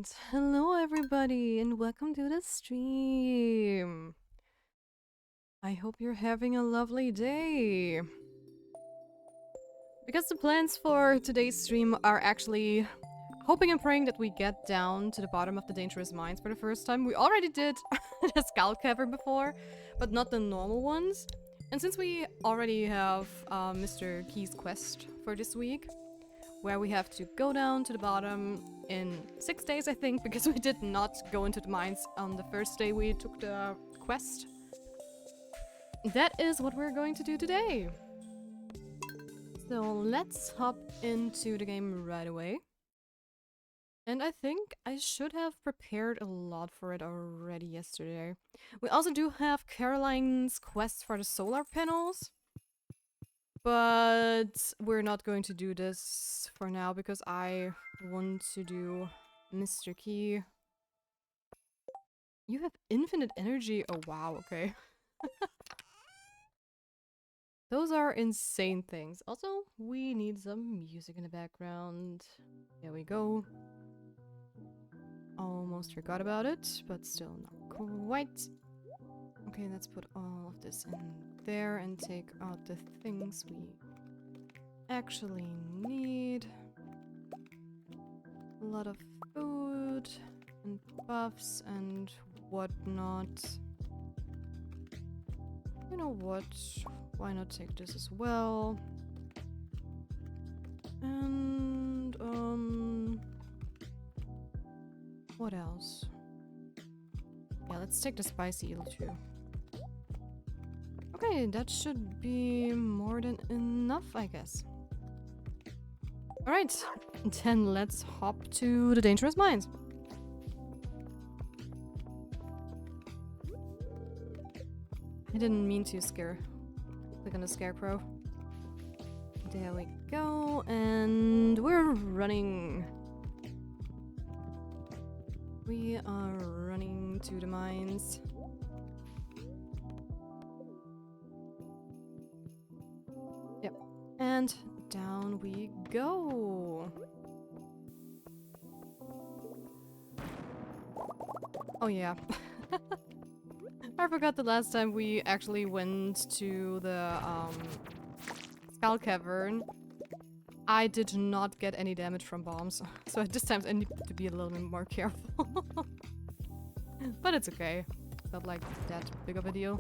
And hello everybody and welcome to the stream. I hope you're having a lovely day. Because the plans for today's stream are actually hoping and praying that we get down to the bottom of the dangerous mines for the first time. We already did the skull cavern before, but not the normal ones. And since we already have Mr. Key's quest for this week, where we have to go down to the bottom in 6 days, I think, because we did not go into the mines on the first day we took the quest. That is what we're going to do today. So let's hop into the game right away. And I think I should have prepared a lot for it already yesterday. We also do have Caroline's quest for the solar panels. But we're not going to do this for now because I want to do Mr. Key. You have infinite energy. Oh wow, okay. Those are insane things. Also, we need some music in the background. There we go. Almost forgot about it, but still not quite. Okay, let's put all of this in there and take out the things we actually need. A lot of food and buffs and whatnot. You know what? Why not take this as well? And what else? Yeah, let's take the spicy eel too. Okay, that should be more than enough, I guess. Alright, then let's hop to the dangerous mines. I didn't mean to click on the scarecrow. There we go, and we're running. We are running to the mines. Yep, and down we go. Oh yeah. I forgot the last time we actually went to the skull cavern. I did not get any damage from bombs, so at this time I need to be a little bit more careful. But it's okay. It's not like that big of a deal.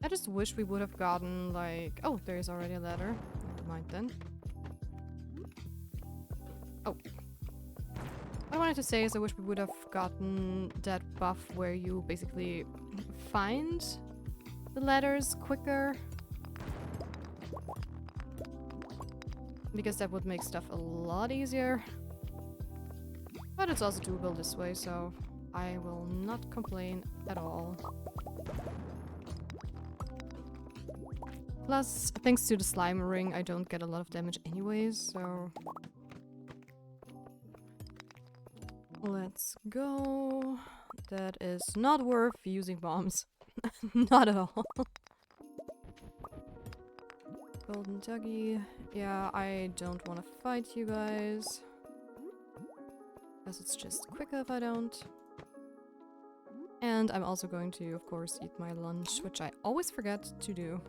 I just wish we would have gotten like... Oh, there's already a ladder. Never mind then. Oh. What I wanted to say is I wish we would have gotten that buff where you basically find the ladders quicker. Because that would make stuff a lot easier. But it's also doable this way, so I will not complain at all. Plus, thanks to the slime ring, I don't get a lot of damage anyways, so... Let's go. That is not worth using bombs. Not at all. Golden Tuggy. Yeah, I don't want to fight you guys. Because it's just quicker if I don't. And I'm also going to, of course, eat my lunch, which I always forget to do.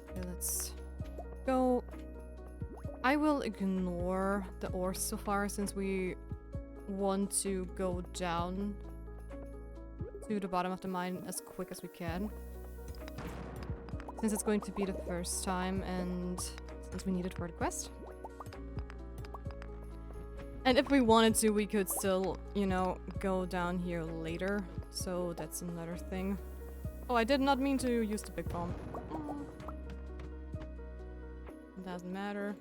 Okay, let's go. I will ignore the ores so far since we want to go down to the bottom of the mine as quick as we can. Since it's going to be the first time and since we need it for the quest. And if we wanted to, we could still, you know, go down here later. So that's another thing. Oh, I did not mean to use the big bomb. It doesn't matter.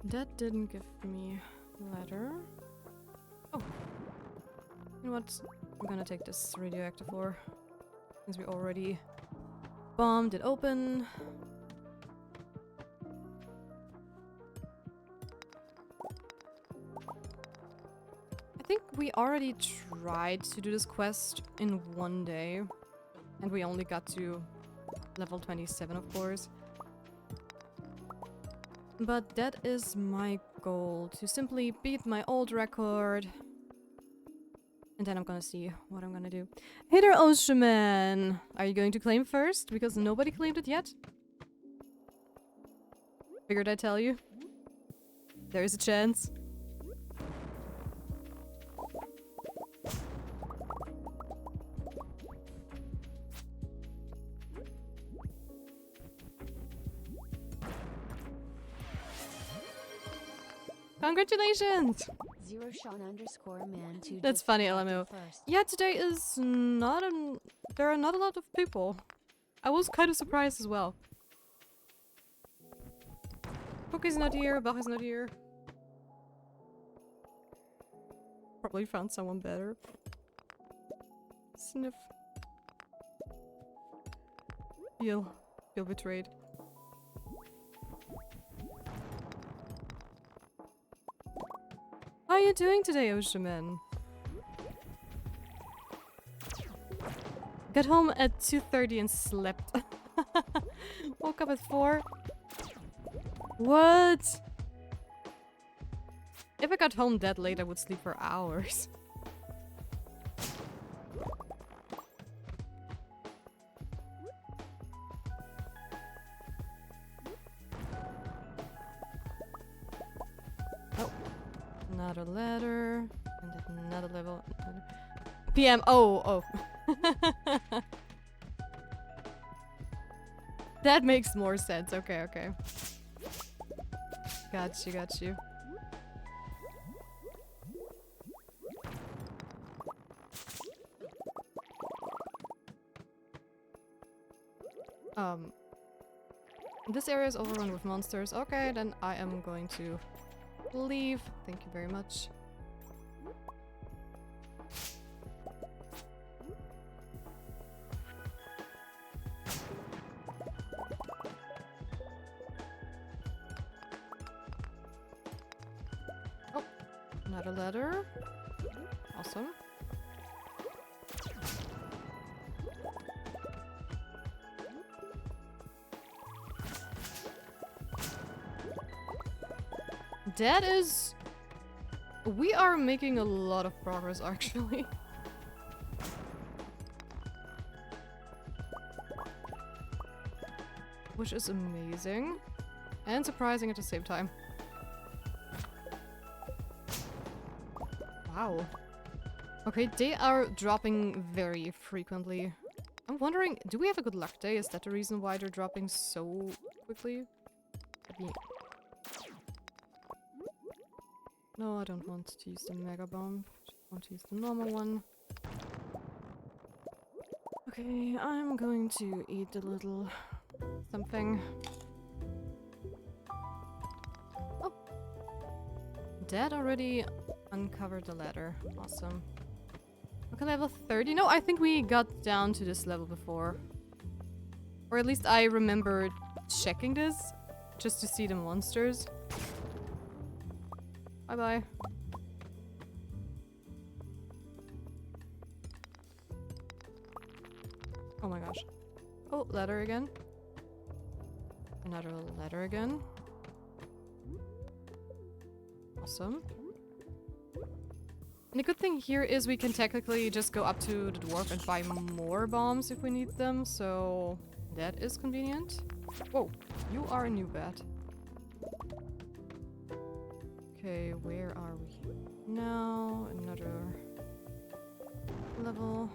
That didn't give me ladder. Oh. You know what? I'm gonna take this radioactive ore. Since we already bombed it open. think we already tried to do this quest in one day. And we only got to level 27, of course. But that is my goal, to simply beat my old record. And then I'm gonna see what I'm gonna do. Hey there, Oceanman! Are you going to claim first? Because nobody claimed it yet? Figured I'd tell you. There is a chance. Congratulations! ZeroSean_man2. That's funny, LMO. Yeah, today is not there are not a lot of people. I was kind of surprised as well. Cookie's not here, Bach is not here. Probably found someone better. Sniff. Feel betrayed. How are you doing today, Oceanman? Got home at 2:30 and slept. Woke up at 4. What? If I got home that late, I would sleep for hours. Oh, another letter, and then another level. PM. Oh. That makes more sense. Okay. Got you. This area is overrun with monsters. Okay, then I am going to leave. Thank you very much. Oh, another letter. Awesome. That is... We are making a lot of progress, actually. Which is amazing. And surprising at the same time. Wow. Okay, they are dropping very frequently. I'm wondering, do we have a good luck day? Is that the reason why they're dropping so quickly? No, I don't want to use the Mega Bomb. Just want to use the normal one. Okay, I'm going to eat a little something. Oh! Dad already uncovered the ladder. Awesome. Okay, level 30? No, I think we got down to this level before. Or at least I remember checking this just to see the monsters. Bye-bye. Oh my gosh. Oh, ladder again. Another ladder again. Awesome. And the good thing here is we can technically just go up to the dwarf and buy more bombs if we need them, so that is convenient. Whoa, you are a new bat. Okay, where are we now? Another level.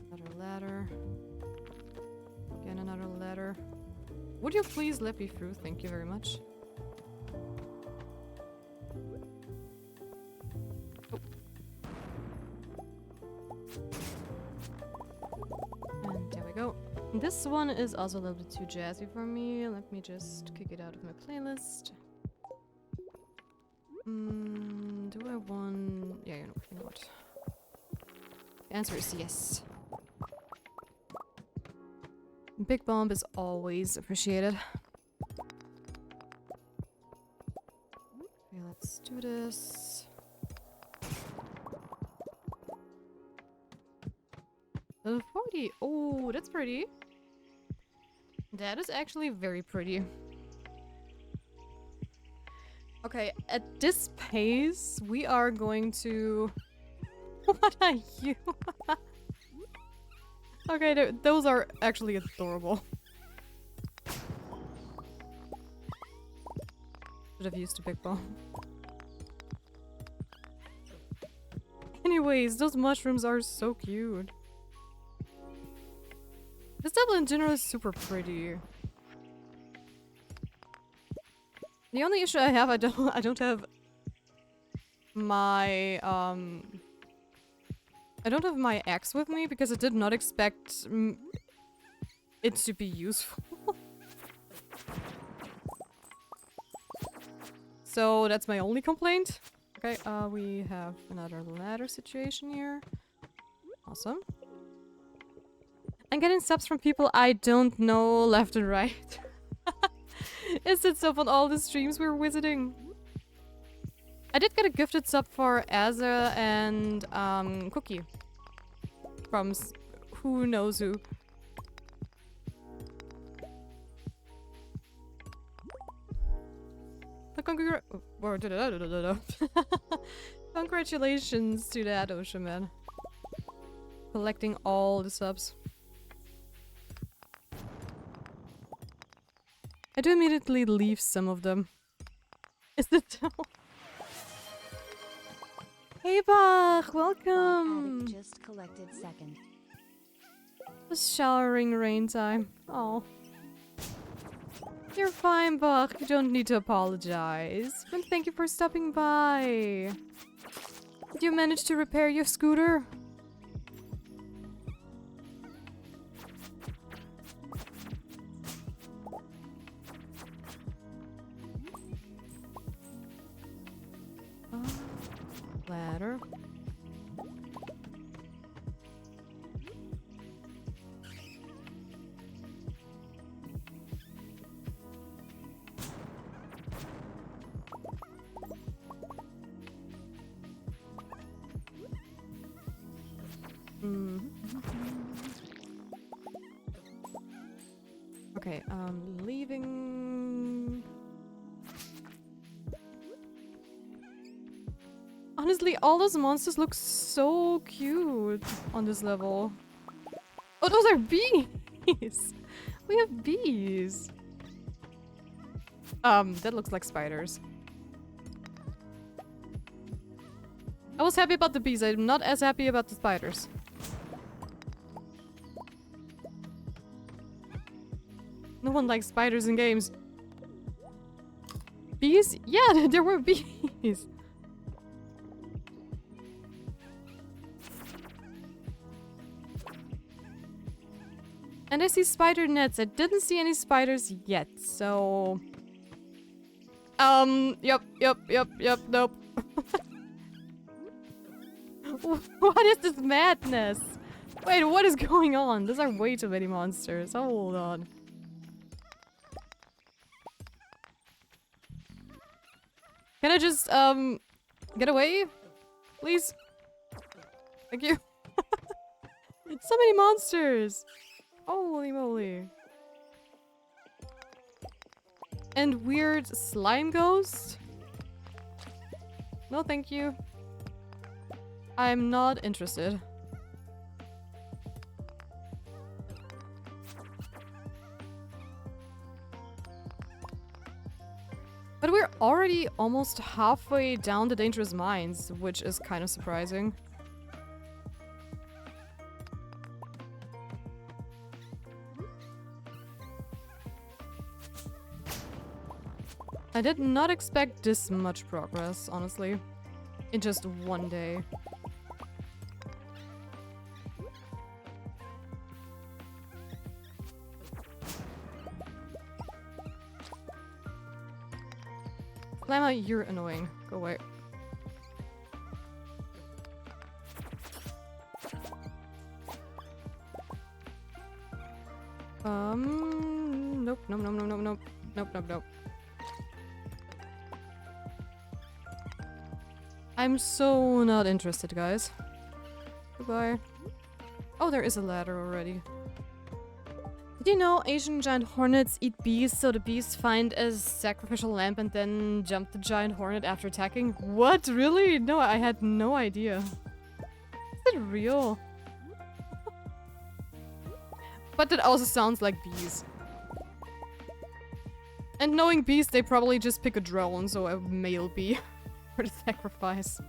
Another ladder. Again, another ladder. Would you please let me through? Thank you very much. Oh. And there we go. This one is also a little bit too jazzy for me. Let me just kick it out of my playlist. Do I want... Yeah, you know what? The answer is yes. Big bomb is always appreciated. Okay, let's do this. Level 40. Oh, that's pretty. That is actually very pretty. Okay, at this pace, we are going to... What are you? Okay, those are actually adorable. Should have used a big bomb. Anyways, those mushrooms are so cute. This level in general is super pretty. The only issue I have, I don't have my I don't have my axe with me because I did not expect it to be useful. So that's my only complaint. Okay, we have another ladder situation here. Awesome. I'm getting subs from people I don't know left and right. Is it sub on all the streams we're visiting? I did get a gifted sub for Azza and Cookie. From who knows who. Congratulations to that, Ocean Man. Collecting all the subs. I do immediately leave some of them. Is it? Hey Bach, welcome! Just collected second. The showering rain time. Oh. You're fine, Bach. You don't need to apologize. And thank you for stopping by. Did you manage to repair your scooter? Ladder. Okay, leaving... Honestly, all those monsters look so cute on this level. Oh, those are bees! We have bees! That looks like spiders. I was happy about the bees, I'm not as happy about the spiders. No one likes spiders in games. Bees? Yeah, there were bees! And I see spider nets. I didn't see any spiders yet, so... Yep, nope. What is this madness? Wait, what is going on? Those are way too many monsters. Hold on. Can I just, get away? Please? Thank you. So many monsters! Holy moly. And weird slime ghost? No, thank you. I'm not interested. But we're already almost halfway down the Dangerous Mines, which is kind of surprising. I did not expect this much progress, honestly. In just one day. Llama, you're annoying. Go away. Nope. I'm so not interested, guys. Goodbye. Oh, there is a ladder already. Did you know Asian giant hornets eat bees, so the bees find a sacrificial lamb and then jump the giant hornet after attacking? What? Really? No, I had no idea. Is it real? But that also sounds like bees. And knowing bees, they probably just pick a drone, so a male bee for the sacrifice.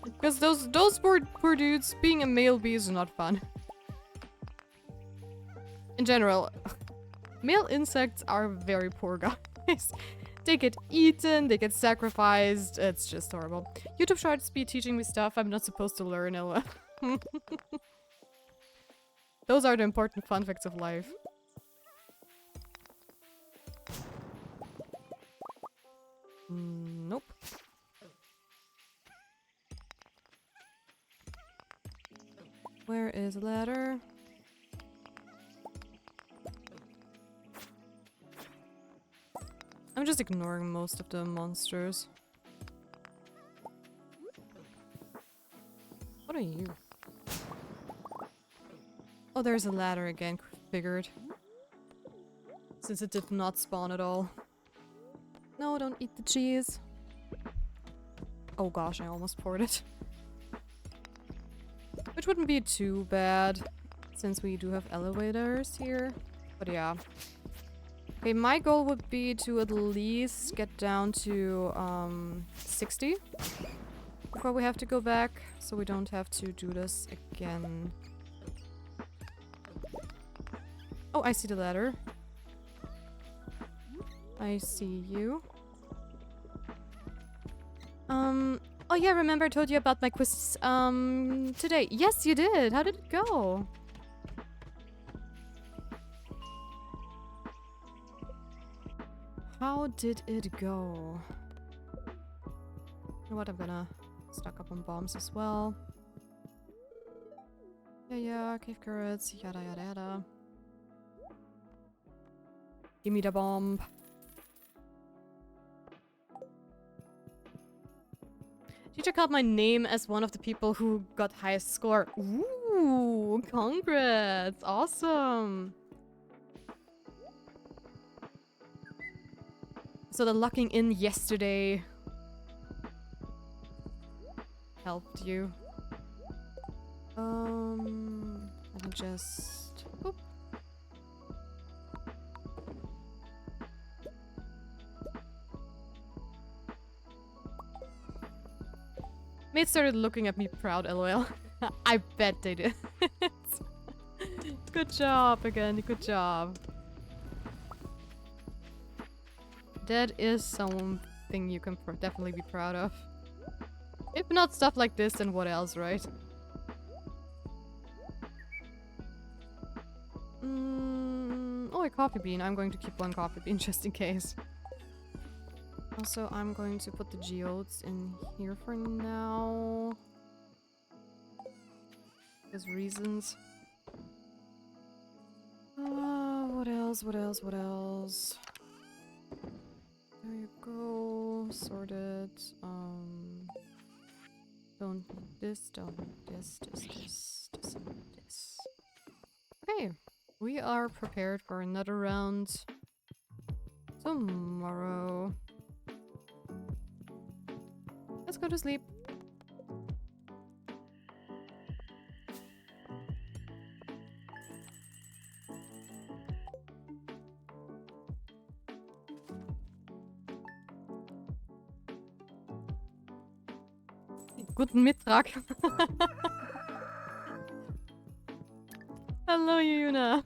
Because those poor dudes, being a male bee is not fun. In general, male insects are very poor guys. They get eaten, they get sacrificed, it's just horrible. YouTube Shorts be teaching me stuff I'm not supposed to learn, Ella. Those are the important fun facts of life. Nope. Where is the ladder? I'm just ignoring most of the monsters. What are you? Oh, there's a ladder again, figured. Since it did not spawn at all. No, don't eat the cheese. Oh gosh, I almost poured it. Which wouldn't be too bad, since we do have elevators here. But yeah. Okay, my goal would be to at least get down to 60 before we have to go back, so we don't have to do this again. Oh, I see the ladder. I see you. Oh yeah, remember I told you about my quiz today. Yes, you did. How did it go? How did it go? You know what, I'm gonna stock up on bombs as well. Yeah, cave carrots, yada yada yada. Give me the bomb. Teacher called my name as one of the people who got highest score. Ooh, congrats! Awesome! So the locking in yesterday helped you. Let me just... Oop. Mates started looking at me proud, lol. I bet they did. Good job again, good job. That is something you can definitely be proud of. If not stuff like this, then what else, right? Oh, a coffee bean. I'm going to keep one coffee bean just in case. Also, I'm going to put the geodes in here for now. There's reasons. What else? What else? What else? There you go. Sorted. Don't need this, don't need this, this, and this. Okay. We are prepared for another round tomorrow. Let's go to sleep. Guten Mittag. Hello, Yuna.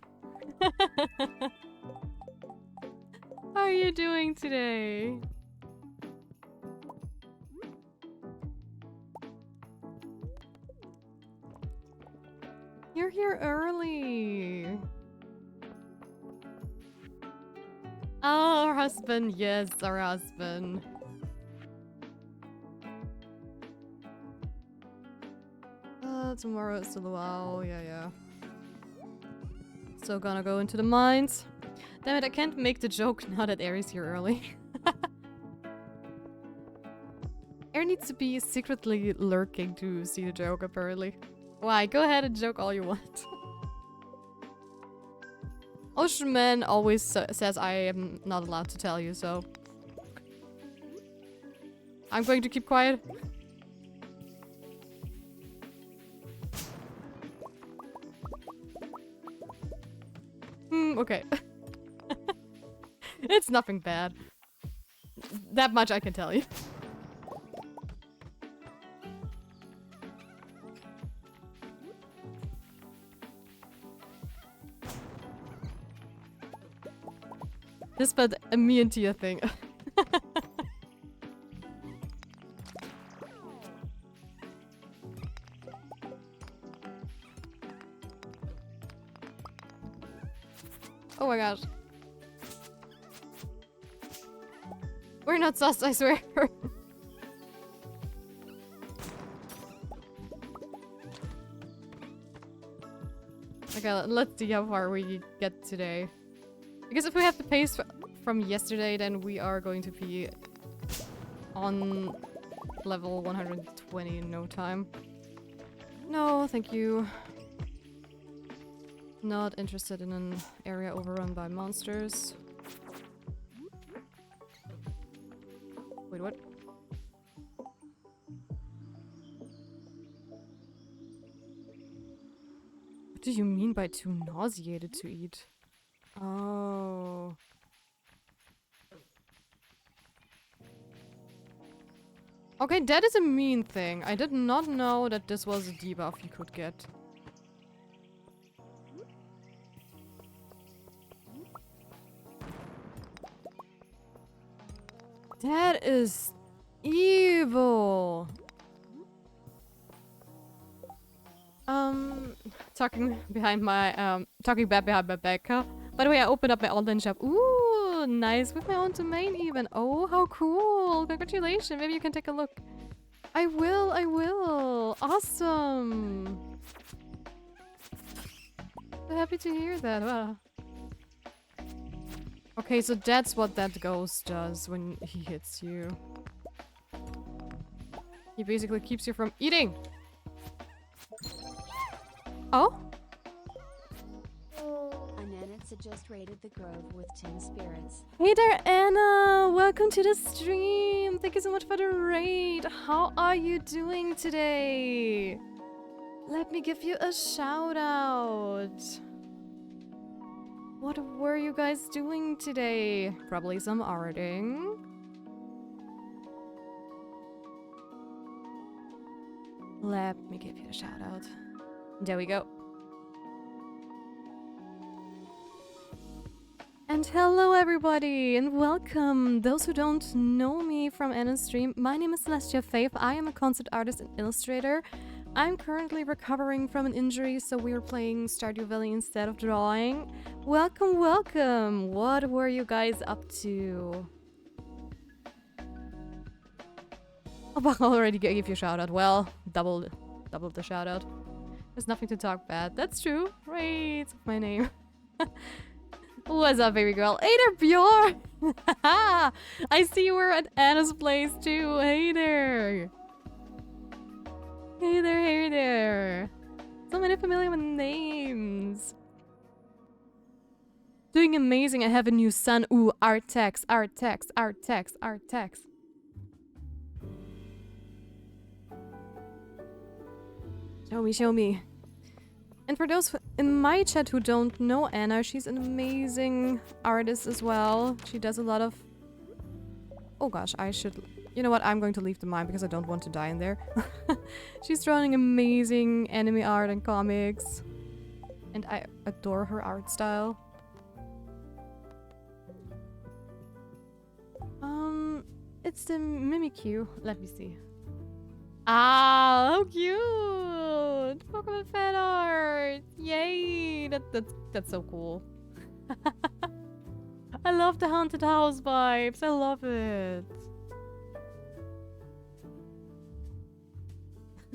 How are you doing today? You're here early. Oh, our husband. Yes, our husband. Tomorrow is still a while. Yeah. So gonna go into the mines. Damn it, I can't make the joke now that Aries here early. There needs to be secretly lurking to see the joke, apparently. Why? Go ahead and joke all you want. Ocean Man always says I am not allowed to tell you, so... I'm going to keep quiet. Okay. It's nothing bad. That much I can tell you. This but a me and Tia thing. Oh my gosh. We're not sus, I swear. Okay, let's see how far we get today. Because if we have the pace from yesterday, then we are going to be on level 120 in no time. No, thank you. Not interested in an area overrun by monsters. Wait, what? What do you mean by too nauseated to eat? Oh. Okay, that is a mean thing. I did not know that this was a debuff you could get. That is evil. Talking bad behind my back, huh? By the way, I opened up my online shop. Ooh, nice. With my own domain even. Oh, how cool. Congratulations. Maybe you can take a look. I will. Awesome. So happy to hear that. Wow. Okay, so that's what that ghost does when he hits you. He basically keeps you from eating. Oh? Ananitsa just raided the grove with 10 spirits. Hey there, Anna! Welcome to the stream! Thank you so much for the raid! How are you doing today? Let me give you a shout out! What were you guys doing today? Probably some arting. Let me give you a shout out. There we go. And hello everybody and welcome! Those who don't know me from Anna's stream, my name is Celestia Faith. I am a concept artist and illustrator. I'm currently recovering from an injury, so we are playing Stardew Valley instead of drawing. Welcome, welcome! What were you guys up to? Oh, but I already gave you a shout out. Well, double the shout out. There's nothing to talk bad. That's true. Right, it's my name. What's up, baby girl? Hey there, Bjorn! I see you were at Anna's place too. Hey there! Hey there, hey there! So many familiar names. Doing amazing. I have a new son. Ooh, art text. Show me. And for those in my chat who don't know Anna, she's an amazing artist as well. She does a lot of... Oh gosh, I should... You know what, I'm going to leave the mine because I don't want to die in there. She's drawing amazing anime art and comics. And I adore her art style. It's the Mimikyu. Let me see. Ah, how cute! Pokemon fan art! Yay! That's so cool. I love the haunted house vibes. I love it.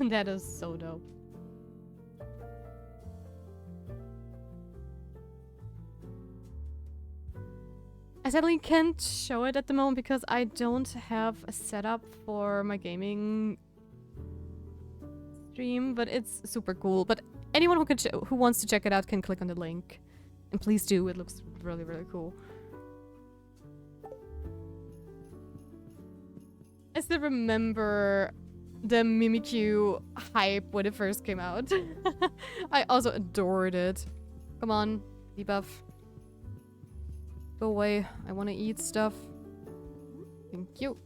That is so dope. I sadly can't show it at the moment because I don't have a setup for my gaming stream, but it's super cool. But anyone who wants to check it out can click on the link. And please do, it looks really, really cool. I still remember the Mimikyu hype when it first came out. I also adored it. Come on, debuff. Go away. I want to eat stuff. Thank you.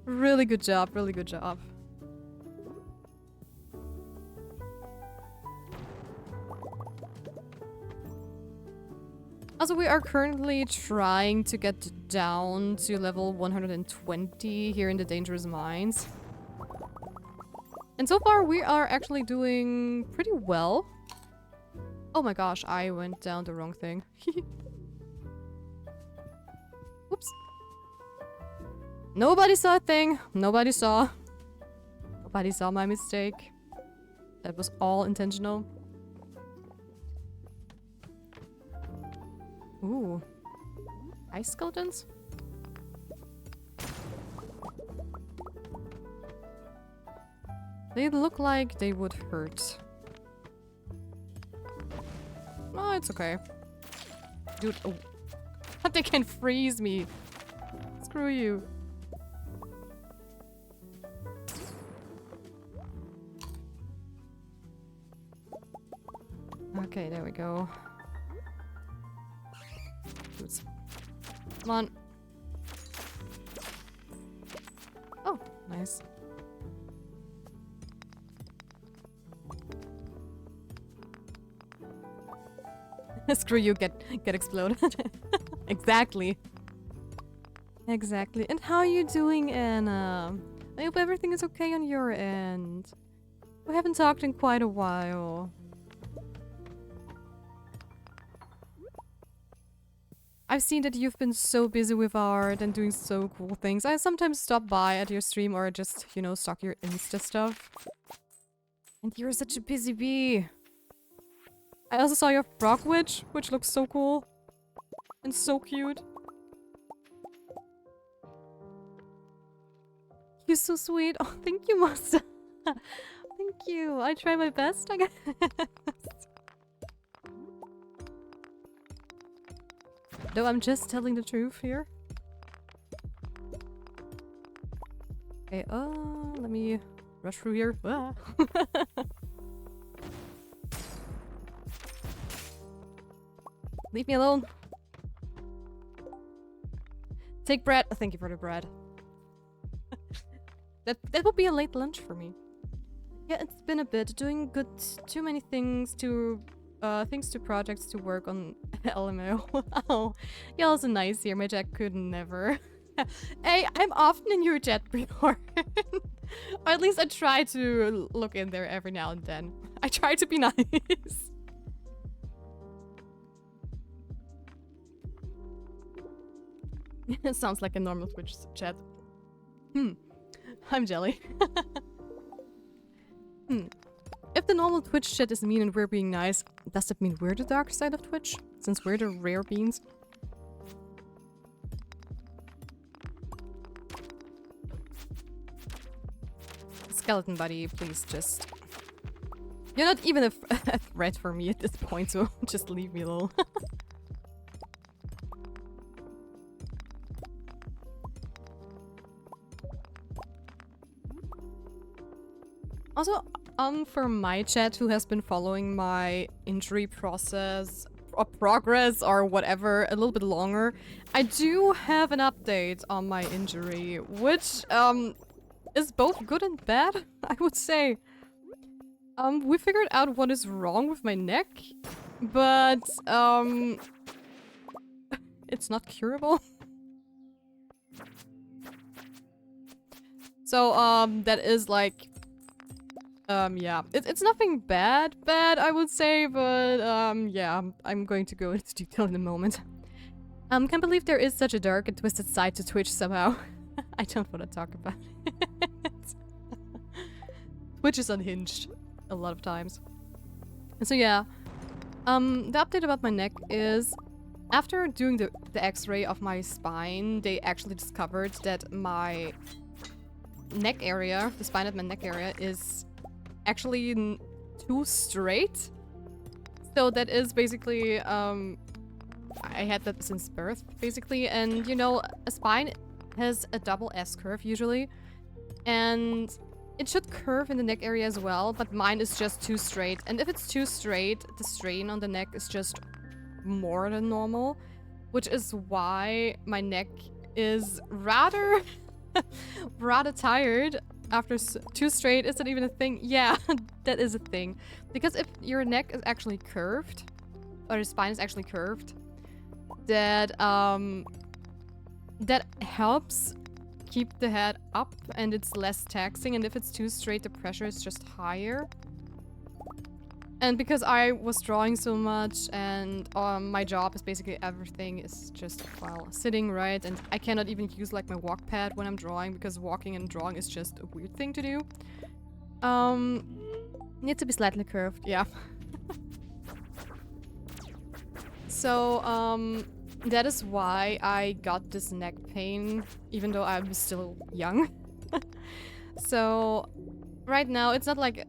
Really good job, really good job. Also, we are currently trying to get down to level 120 here in the Dangerous Mines. And so far, we are actually doing pretty well. Oh my gosh, I went down the wrong thing. Oops. Nobody saw a thing. Nobody saw. Nobody saw my mistake. That was all intentional. Ooh. Ice skeletons? They look like they would hurt. Oh, it's okay. Dude, oh. They can freeze me. Screw you. Okay, there we go. Oops. Come on. Oh, nice. Screw you, get exploded. Exactly. Exactly. And how are you doing, Anna? I hope everything is okay on your end. We haven't talked in quite a while. I've seen that you've been so busy with art and doing so cool things. I sometimes stop by at your stream or just, you know, stalk your Insta stuff. And you're such a busy bee. I also saw your frog witch, which looks so cool. And so cute. You're so sweet. Oh, thank you, Master. Thank you. I try my best, I guess. No, I'm just telling the truth here. Okay, let me rush through here. Ah. Leave me alone. Take bread. Oh, thank you for the bread. That would be a late lunch for me. Yeah, it's been a bit. Doing good. Too many things to projects to work on. LMAO. Oh, you're also nice here. My chat could never. Hey, I'm often in your chat before. Or at least I try to look in there every now and then. I try to be nice. It sounds like a normal Twitch chat. I'm jelly. If the normal Twitch chat is mean and we're being nice, does that mean we're the dark side of Twitch? Since we're the rare beans? Skeleton buddy, please just... You're not even a threat for me at this point, so just leave me alone. Also, for my chat who has been following my injury process or progress or whatever a little bit longer, I do have an update on my injury, which is both good and bad, I would say. We figured out what is wrong with my neck, but it's not curable. So that is like yeah, it's nothing bad, I would say, but, yeah, I'm going to go into detail in a moment. Can't believe there is such a dark and twisted side to Twitch somehow. I don't want to talk about it. Twitch is unhinged a lot of times. And so, yeah, the update about my neck is After doing the x-ray of my spine, they actually discovered that my neck area, the spine at my neck area, is actually too straight. So that is basically, I had that since birth, basically. And, you know, a spine has a double S curve usually. And it should curve in the neck area as well, but mine is just too straight. And if it's too straight, the strain on the neck is just more than normal, which is why my neck is rather tired after too straight. Is that even a thing? Yeah, that is a thing. Because if your neck is actually curved, or your spine is actually curved, that that helps keep the head up and it's less taxing. And if it's too straight, the pressure is just higher. And because I was drawing so much and my job is basically everything is just while sitting, right? And I cannot even use like my walk pad when I'm drawing because walking and drawing is just a weird thing to do. Needs to be slightly curved, yeah. So, that is why I got this neck pain, even though I'm still young. So, right now, it's not like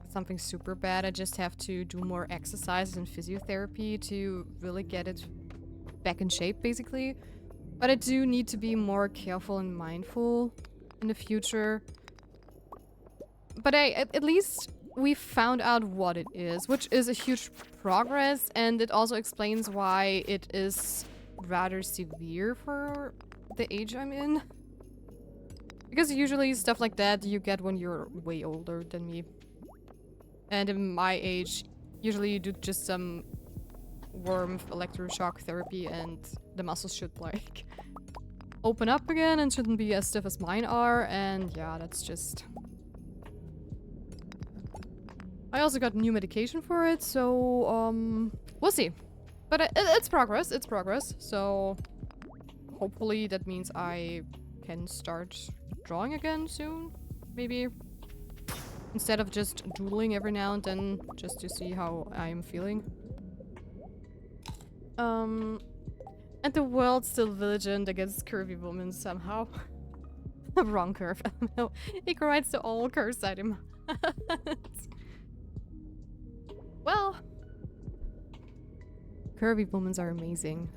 something super bad. I just have to do more exercises and physiotherapy to really get it back in shape, basically. But I do need to be more careful and mindful in the future. But at least we found out what it is, which is a huge progress, and it also explains why it is rather severe for the age I'm in. Because usually stuff like that you get when you're way older than me. And in my age, usually you do just some warmth electroshock therapy and the muscles should like open up again and shouldn't be as stiff as mine are. And yeah, that's just... I also got new medication for it, so we'll see. But it's progress, it's progress. So hopefully that means I can start drawing again soon, maybe. Instead of just doodling every now and then, just to see how I'm feeling. And the world still vigilant against curvy women somehow. Wrong curve. No, he writes the all curse at him. Well, curvy women are amazing.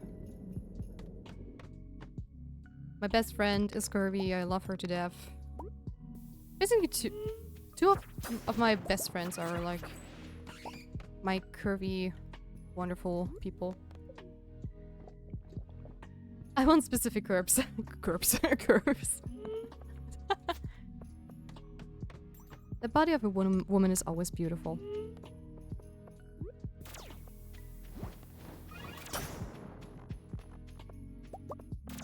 My best friend is curvy. I love her to death. Basically, two of my best friends are like my curvy, wonderful people. I want specific curves. Curves. The body of a woman is always beautiful.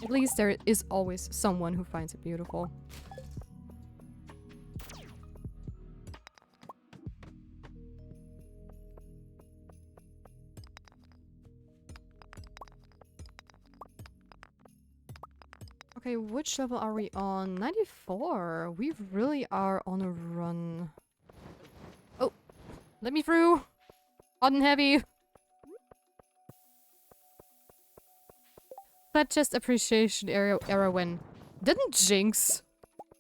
At least there is always someone who finds it beautiful. Okay, which level are we on? 94. We really are on a run. Oh, let me through. Hot and heavy. Flat chest appreciation era when didn't Jinx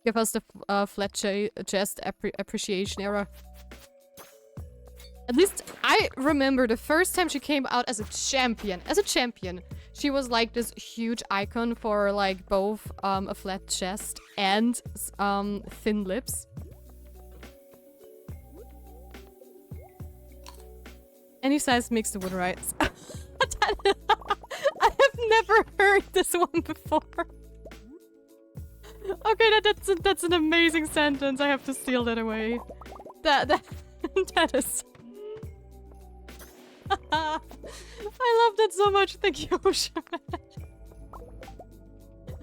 give us the flat chest appreciation era? At least I remember the first time she came out as a champion. She was like this huge icon for like both a flat chest and thin lips. Any size makes the wood rights. I have never heard this one before. Okay, that's an amazing sentence. I have to steal that away. That is. I love that so much. Thank you, Ocean.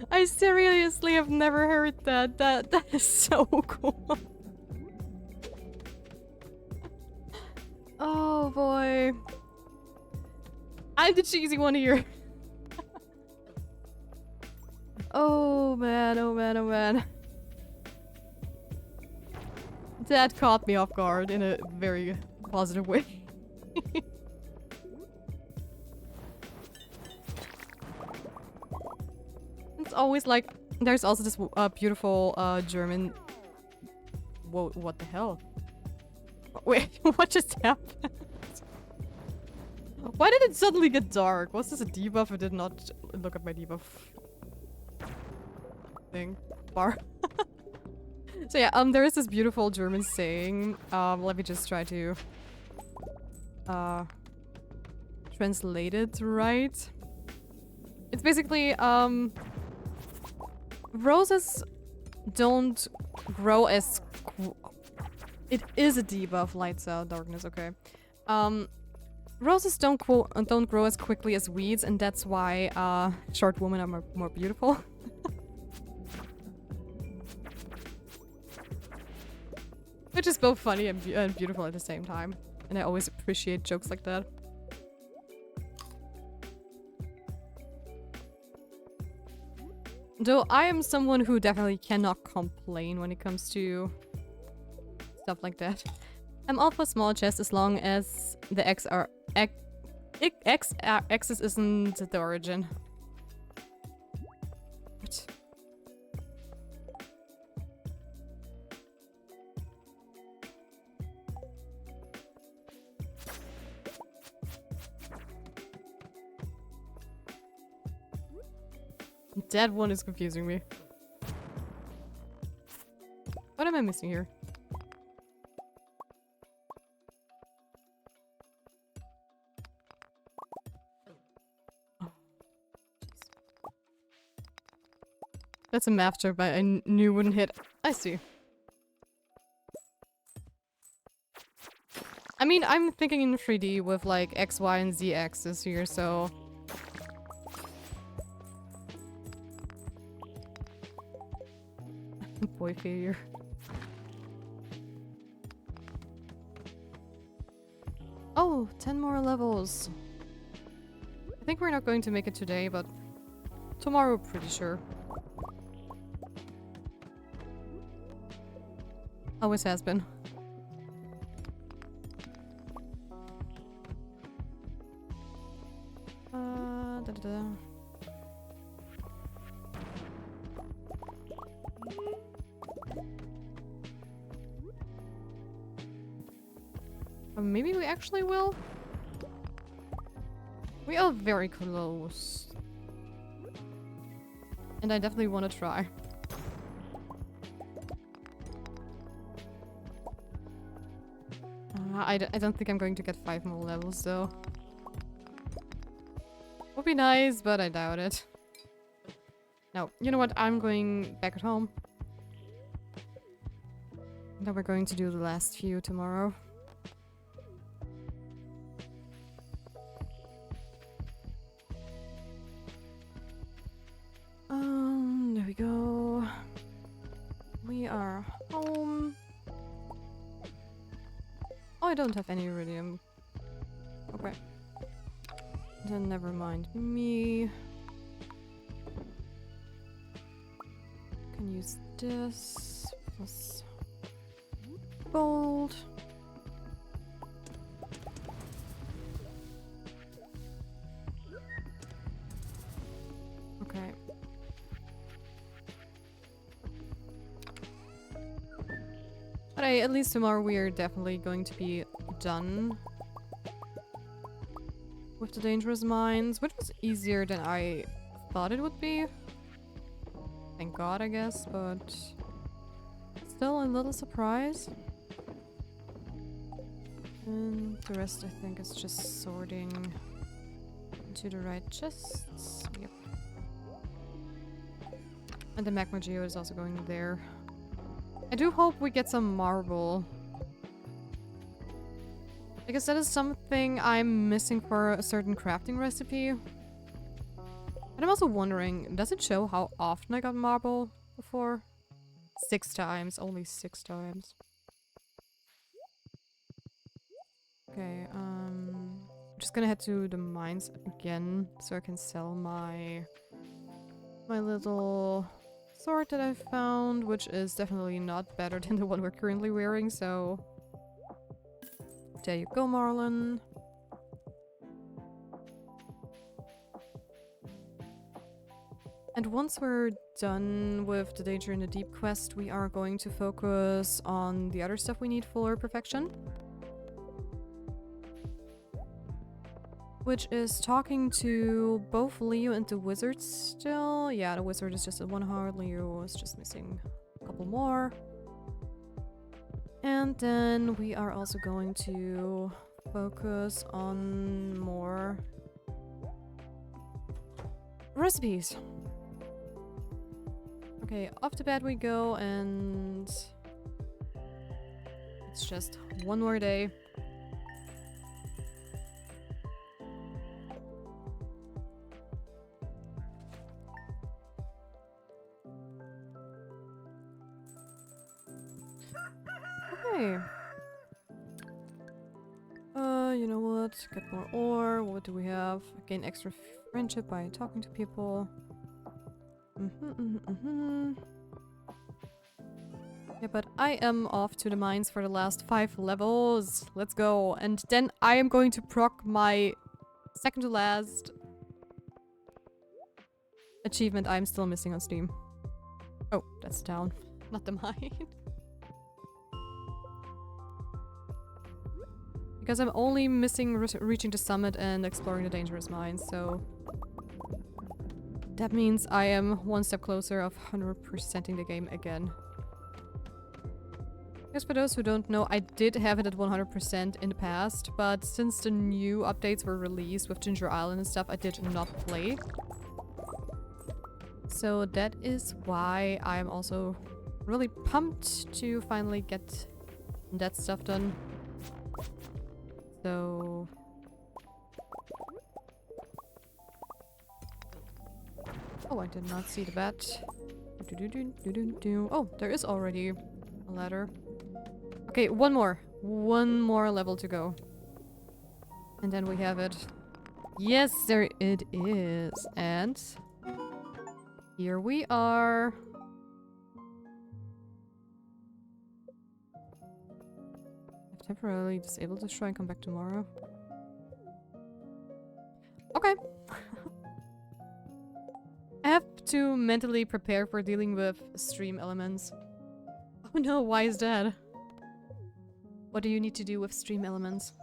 I seriously have never heard that. That is so cool. Oh boy. I'm the cheesy one here. Oh man, oh man, oh man. That caught me off guard in a very positive way. always like, there's also this beautiful German. Whoa, what the hell? Wait, what just happened? Why did it suddenly get dark? Was this a debuff? I did not look at my debuff thing. Bar. So yeah, there is this beautiful German saying. Let me just try to translate it right. It's basically, roses don't grow as it is a debuff, lights out, darkness, okay. Roses don't grow as quickly as weeds, and that's why short women are more beautiful. Which is both funny and beautiful at the same time. And I always appreciate jokes like that. Though I am someone who definitely cannot complain when it comes to stuff like that. I'm all for small chests as long as the axis isn't the origin. What? That one is confusing me. What am I missing here? Oh, that's a math joke, but I knew wouldn't hit. I see. I mean, I'm thinking in 3D with like X, Y, and Z axis here, so... Boy failure. Oh, 10 more levels. I think we're not going to make it today, but tomorrow, pretty sure. Always has been. Da-da-da. Maybe we actually will? We are very close. And I definitely want to try. I don't think I'm going to get 5 more levels though. Would be nice, but I doubt it. No, you know what? I'm going back at home. Then we're going to do the last few tomorrow. There we go. We are home. Oh, I don't have any iridium. Okay. Then never mind me. Can use this plus gold. Okay. But at least tomorrow we are definitely going to be done with the dangerous mines, which was easier than I thought it would be. Thank God, I guess, but still a little surprise. And the rest, I think, is just sorting into the right chests. Yep. And the magma geo is also going there. I do hope we get some marble. Because that is something I'm missing for a certain crafting recipe. And I'm also wondering, does it show how often I got marble before? 6 times, only 6 times. Okay, I'm just gonna head to the mines again so I can sell my little sword that I found, which is definitely not better than the one we're currently wearing, so there you go, Marlon. And once we're done with the Danger in the Deep quest, we are going to focus on the other stuff we need for perfection. Which is talking to both Leo and the wizard still. Yeah, the wizard is just at 1 heart. Leo is just missing a couple more. And then we are also going to focus on more recipes. Okay, off to bed we go, and it's just one more day. Okay. You know what? Get more ore. What do we have? Gain extra friendship by talking to people. Yeah, but I am off to the mines for the last 5 levels. Let's go. And then I am going to proc my second to last achievement I'm still missing on Steam. Oh, that's down. Not the mine. Because I'm only missing reaching the summit and exploring the dangerous mines, so... that means I am one step closer of 100%ing the game again. Because for those who don't know, I did have it at 100% in the past, but since the new updates were released with Ginger Island and stuff, I did not play. So that is why I'm also really pumped to finally get that stuff done. So... oh, I did not see the bat. Oh, there is already a ladder. Okay, one more. One more level to go. And then we have it. Yes, there it is. And... here we are. I've temporarily disabled this shrine. Come back tomorrow. Okay. I have to mentally prepare for dealing with stream elements. Oh no, why is that? What do you need to do with stream elements?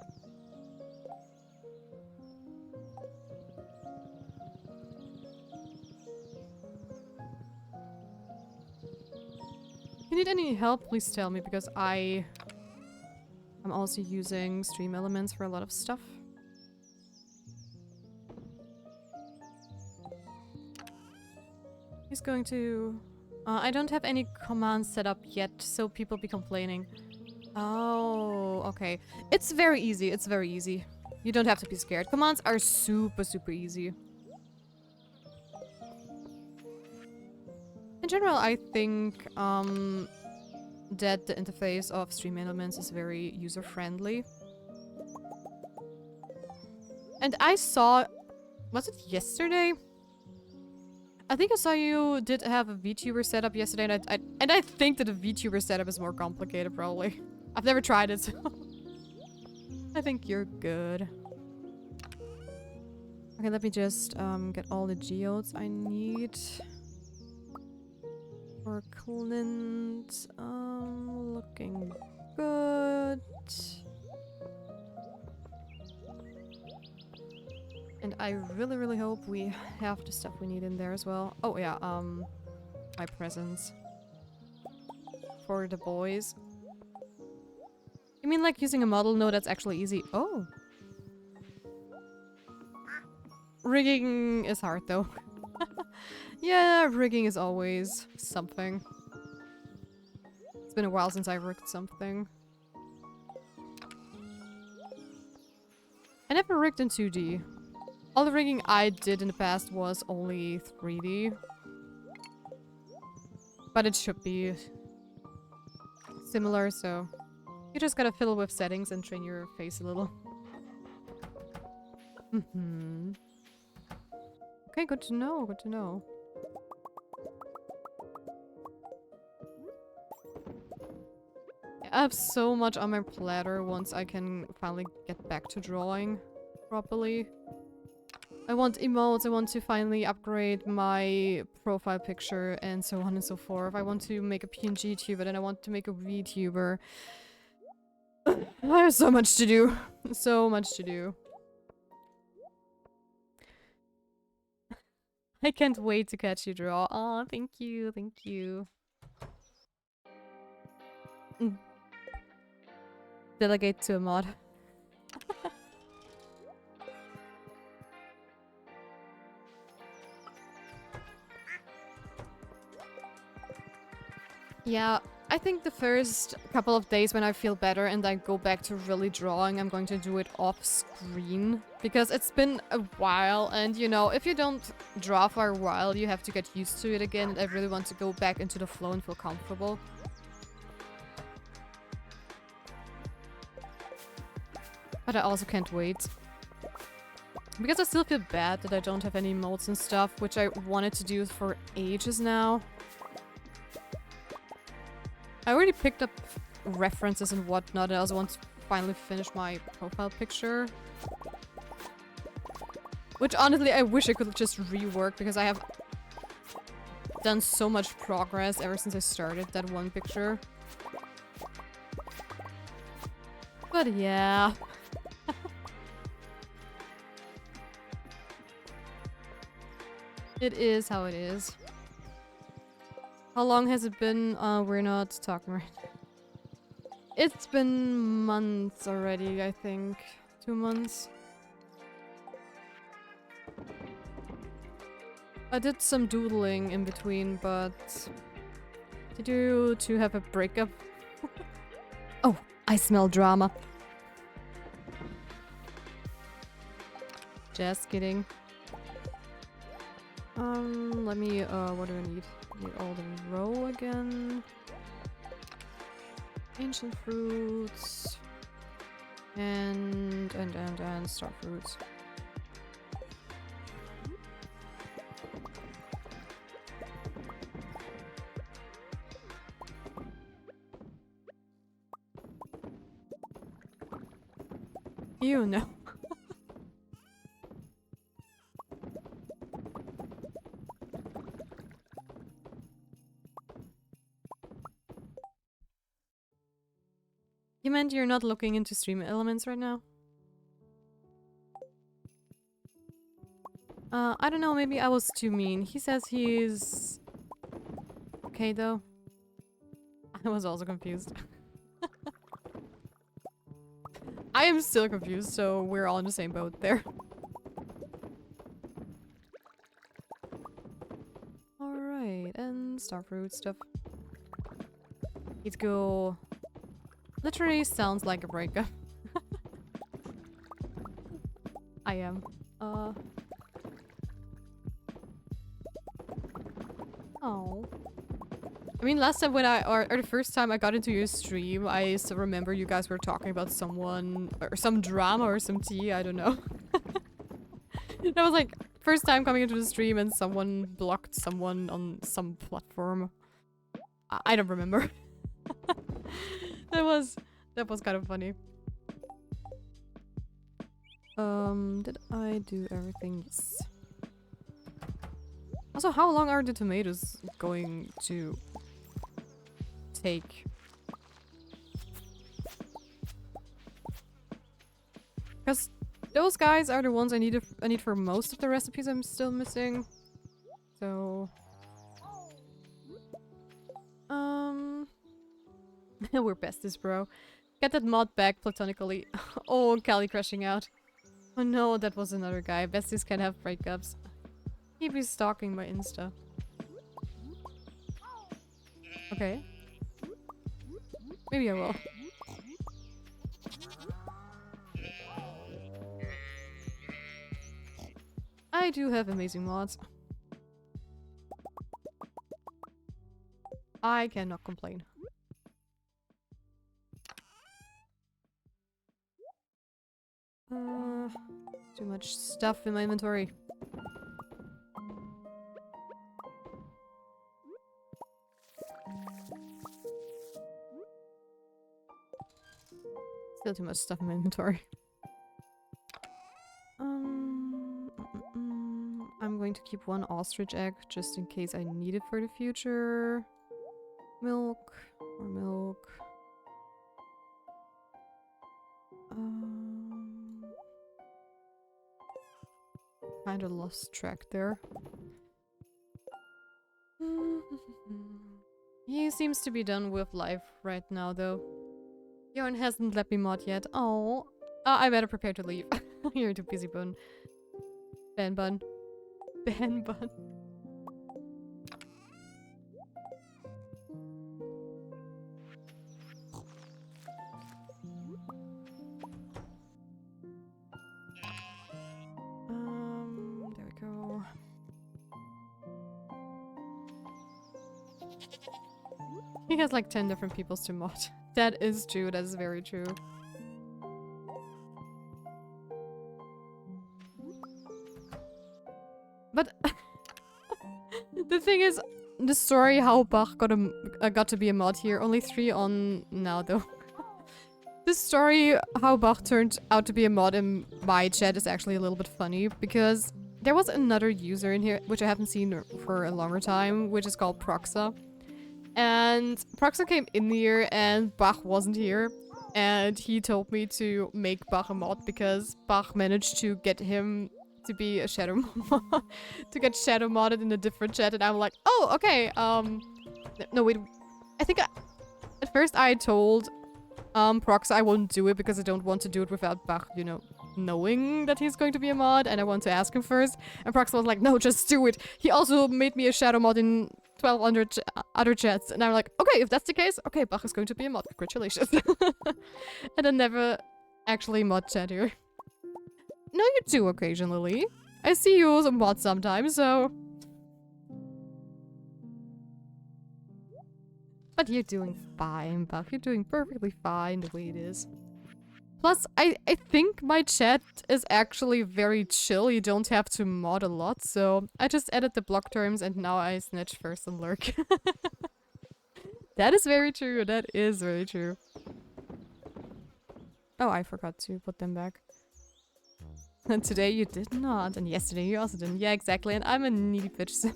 If you need any help, please tell me, because I'm also using stream elements for a lot of stuff. He's going to... I don't have any commands set up yet, so people be complaining. Oh, okay. It's very easy, it's very easy. You don't have to be scared. Commands are super, super easy. In general, I think that the interface of stream elements is very user-friendly. And I saw... was it yesterday? I think I saw you did have a VTuber setup yesterday, and I think that a VTuber setup is more complicated, probably. I've never tried it, so... I think you're good. Okay, let me just get all the geodes I need. For Clint, looking good. And I really, really hope we have the stuff we need in there as well. Oh yeah, my presents. For the boys. You mean like using a model? No, that's actually easy. Oh. Rigging is hard though. Yeah, rigging is always something. It's been a while since I've rigged something. I never rigged in 2D. All the rigging I did in the past was only 3D. But it should be similar, so... you just gotta fiddle with settings and train your face a little. Okay, good to know, good to know. I have so much on my platter once I can finally get back to drawing properly. I want emotes, I want to finally upgrade my profile picture and so on and so forth. I want to make a PNG tuber, then I want to make a VTuber. I have so much to do. So much to do. I can't wait to catch you draw. Aw, thank you, thank you. Delegate to a mod. Yeah, I think the first couple of days when I feel better and I go back to really drawing, I'm going to do it off screen. Because it's been a while and, you know, if you don't draw for a while, you have to get used to it again. And I really want to go back into the flow and feel comfortable. But I also can't wait. Because I still feel bad that I don't have any emotes and stuff, which I wanted to do for ages now. I already picked up references and whatnot, and I also want to finally finish my profile picture. Which honestly, I wish I could just rework, because I have done so much progress ever since I started that one picture. But yeah. It is how it is. How long has it been? We're not talking right now. It's been months already, I think. 2 months. I did some doodling in between, but... Did you two have a breakup? Oh, I smell drama. Just kidding. Let me, what do I need? I need all the row again. Ancient fruits. And star fruits. You know. You meant you're not looking into stream elements right now? I don't know, maybe I was too mean. He says he's... okay, though. I was also confused. I am still confused, so we're all in the same boat there. Alright, and starfruit stuff. Let's go... Literally sounds like a breakup. I am. Oh. I mean, last time when or the first time I got into your stream, I still remember you guys were talking about someone, or some drama or some tea, I don't know. That was like, first time coming into the stream and someone blocked someone on some platform. I don't remember. That was kind of funny. Did I do everything? Yes. Also, how long are the tomatoes going to take? Because those guys are the ones I need for most of the recipes I'm still missing. So... we're besties, bro. Get that mod back platonically. Oh, Callie crashing out. Oh no, that was another guy. Besties can have breakups. He'd be stalking my Insta. Okay. Maybe I will. I do have amazing mods. I cannot complain. Too much stuff in my inventory. Still too much stuff in my inventory. to keep one ostrich egg just in case I need it for the future. Milk. More milk. Kinda lost track there. He seems to be done with life right now, though. Bjorn hasn't let me mod yet. Oh, I better prepare to leave. You're too busy, Bun. Ben Bun. Ben Bun. There we go. He has like 10 different peoples to mod. That is true, that is very true. But the thing is, the story how Bach got to be a mod here, only 3 on now though. The story how Bach turned out to be a mod in my chat is actually a little bit funny because there was another user in here, which I haven't seen for a longer time, which is called Proxa. And Proxa came in here and Bach wasn't here. And he told me to make Bach a mod because Bach managed to get him to be a shadow to get shadow modded in a different chat. And I'm like, oh, okay. No, wait. I think at first I told Proxa I won't do it because I don't want to do it without Bach, you know, knowing that he's going to be a mod. And I want to ask him first. And Proxa was like, no, just do it. He also made me a shadow mod in 1200 other chats, and I'm like, okay, if that's the case, okay, Bach is going to be a mod. Congratulations. And I never actually mod chat here. No, you do occasionally. I see you as a mod sometimes, so. But you're doing fine, Bach. You're doing perfectly fine the way it is. Plus, I think my chat is actually very chill. You don't have to mod a lot, so I just added the block terms and now I snitch first and lurk. That is very true. That is very true. Oh, I forgot to put them back. And today you did not, and yesterday you also didn't. Yeah, exactly, and I'm a needy bitch, so...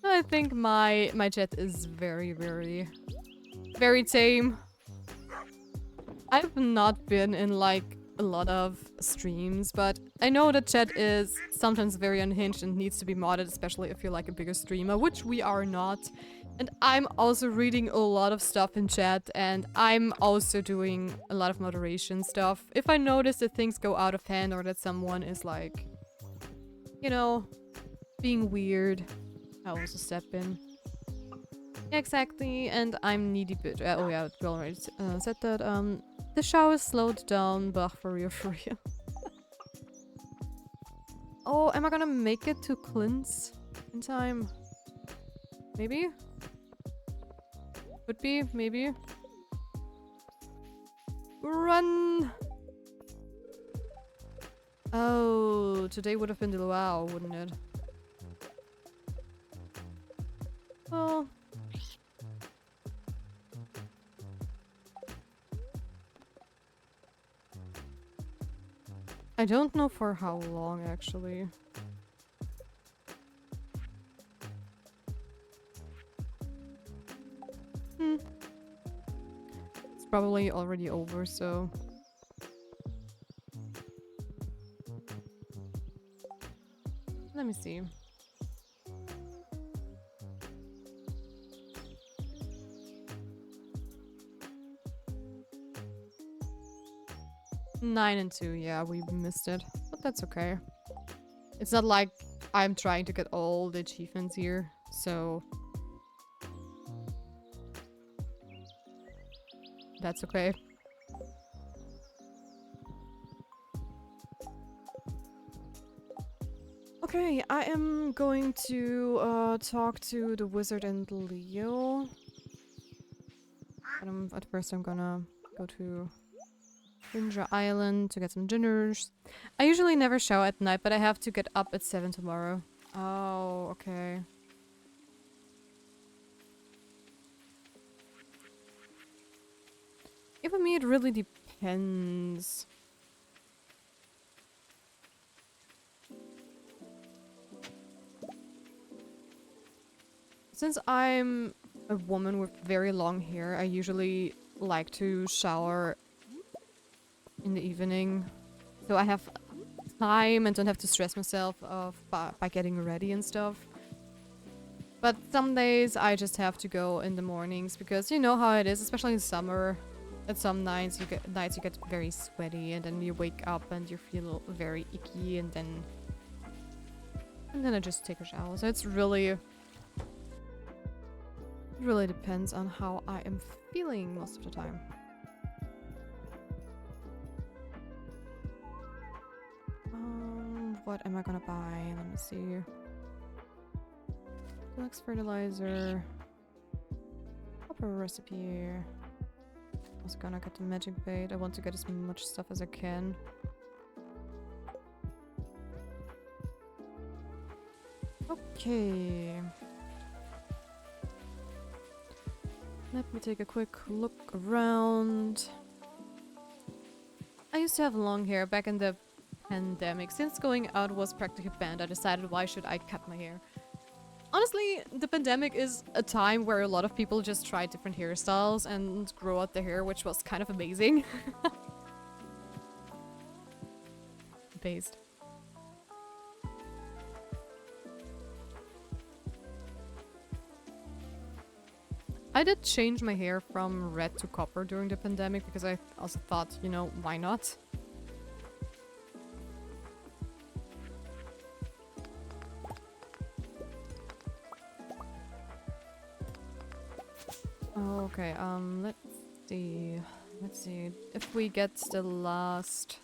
I think my chat is very, very tame. I've not been in like a lot of streams, but I know that chat is sometimes very unhinged and needs to be modded, especially if you're like a bigger streamer, which we are not. And I'm also reading a lot of stuff in chat, and I'm also doing a lot of moderation stuff. If I notice that things go out of hand or that someone is like, you know, being weird, I also step in. Exactly, and I'm needy bitch. Oh yeah, we already said that. The shower slowed down, Bach, for real, for real. Oh, am I gonna make it to Clint's in time? Maybe? Could be, maybe. Run! Oh, today would have been the luau, wouldn't it? Well... I don't know for how long, actually. It's probably already over, so... Let me see. Nine and 2, yeah, we missed it. But that's okay. It's not like I'm trying to get all the achievements here, so... That's okay. Okay, I am going to talk to the wizard and Leo. But at first I'm gonna go to Ginger Island to get some dinners. I usually never shower at night, but I have to get up at 7 tomorrow. Oh, okay. Yeah, for me it really depends. Since I'm a woman with very long hair, I usually like to shower in the evening. So I have time and don't have to stress myself by getting ready and stuff. But some days I just have to go in the mornings because you know how it is, especially in summer. At some nights you get very sweaty and then you wake up and you feel very icky and then I just take a shower. So it really depends on how I am feeling most of the time. What am I gonna buy? Let me see. Deluxe fertilizer. Copper recipe. I was gonna get the magic bait. I want to get as much stuff as I can. Okay. Let me take a quick look around. I used to have long hair back in the pandemic. Since going out was practically banned, I decided why should I cut my hair? Honestly, the pandemic is a time where a lot of people just try different hairstyles and grow out their hair, which was kind of amazing. Based. I did change my hair from red to copper during the pandemic because I also thought, you know, why not? Okay, let's see if we get the last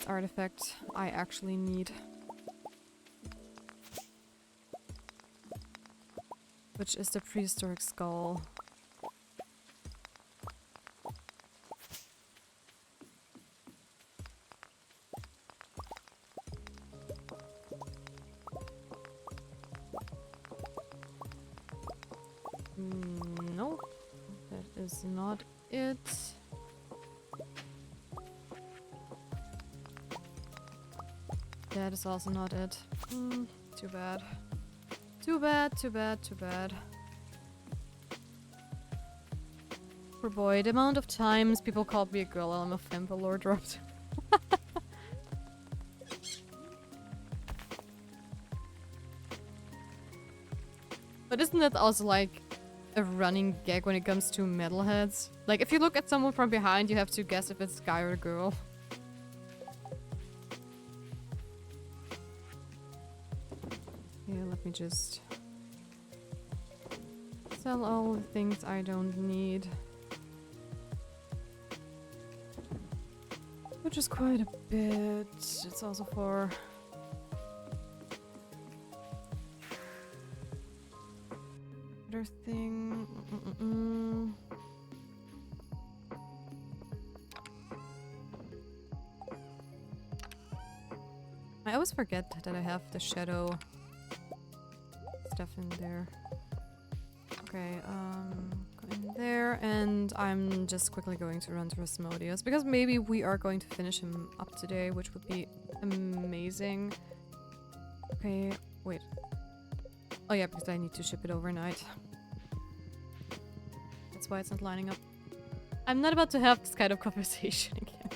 artifact I actually need, which is the prehistoric skull. No, that is not it. That is also not it. Too bad. Too bad, too bad, too bad. Poor boy, the amount of times people called me a girl and I'm a femple lore dropped. But isn't that also like a running gag when it comes to metalheads? Like, if you look at someone from behind, you have to guess if it's a guy or a girl. Yeah, let me just sell all the things I don't need. Which is quite a bit. It's also for... other thing. I always forget that I have the shadow stuff in there. Okay, go in there, and I'm just quickly going to run to Asmodeus because maybe we are going to finish him up today, which would be amazing. Okay, wait. Oh yeah, because I need to ship it overnight. That's why it's not lining up. I'm not about to have this kind of conversation again.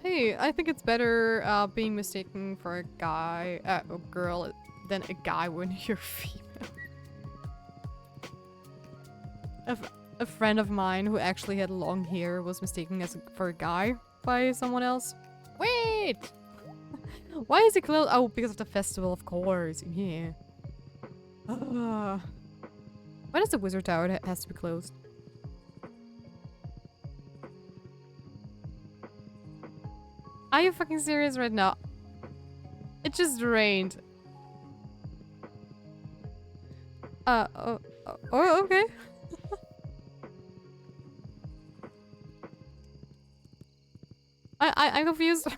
Hey, I think it's better being mistaken for a guy, a girl, than a guy when you're female. A friend of mine who actually had long hair was mistaken for a guy by someone else. Wait! Why is it closed? Oh, because of the festival, of course. Yeah. Why does the wizard tower has to be closed? Are you fucking serious right now? It just rained. Oh, okay. I'm confused.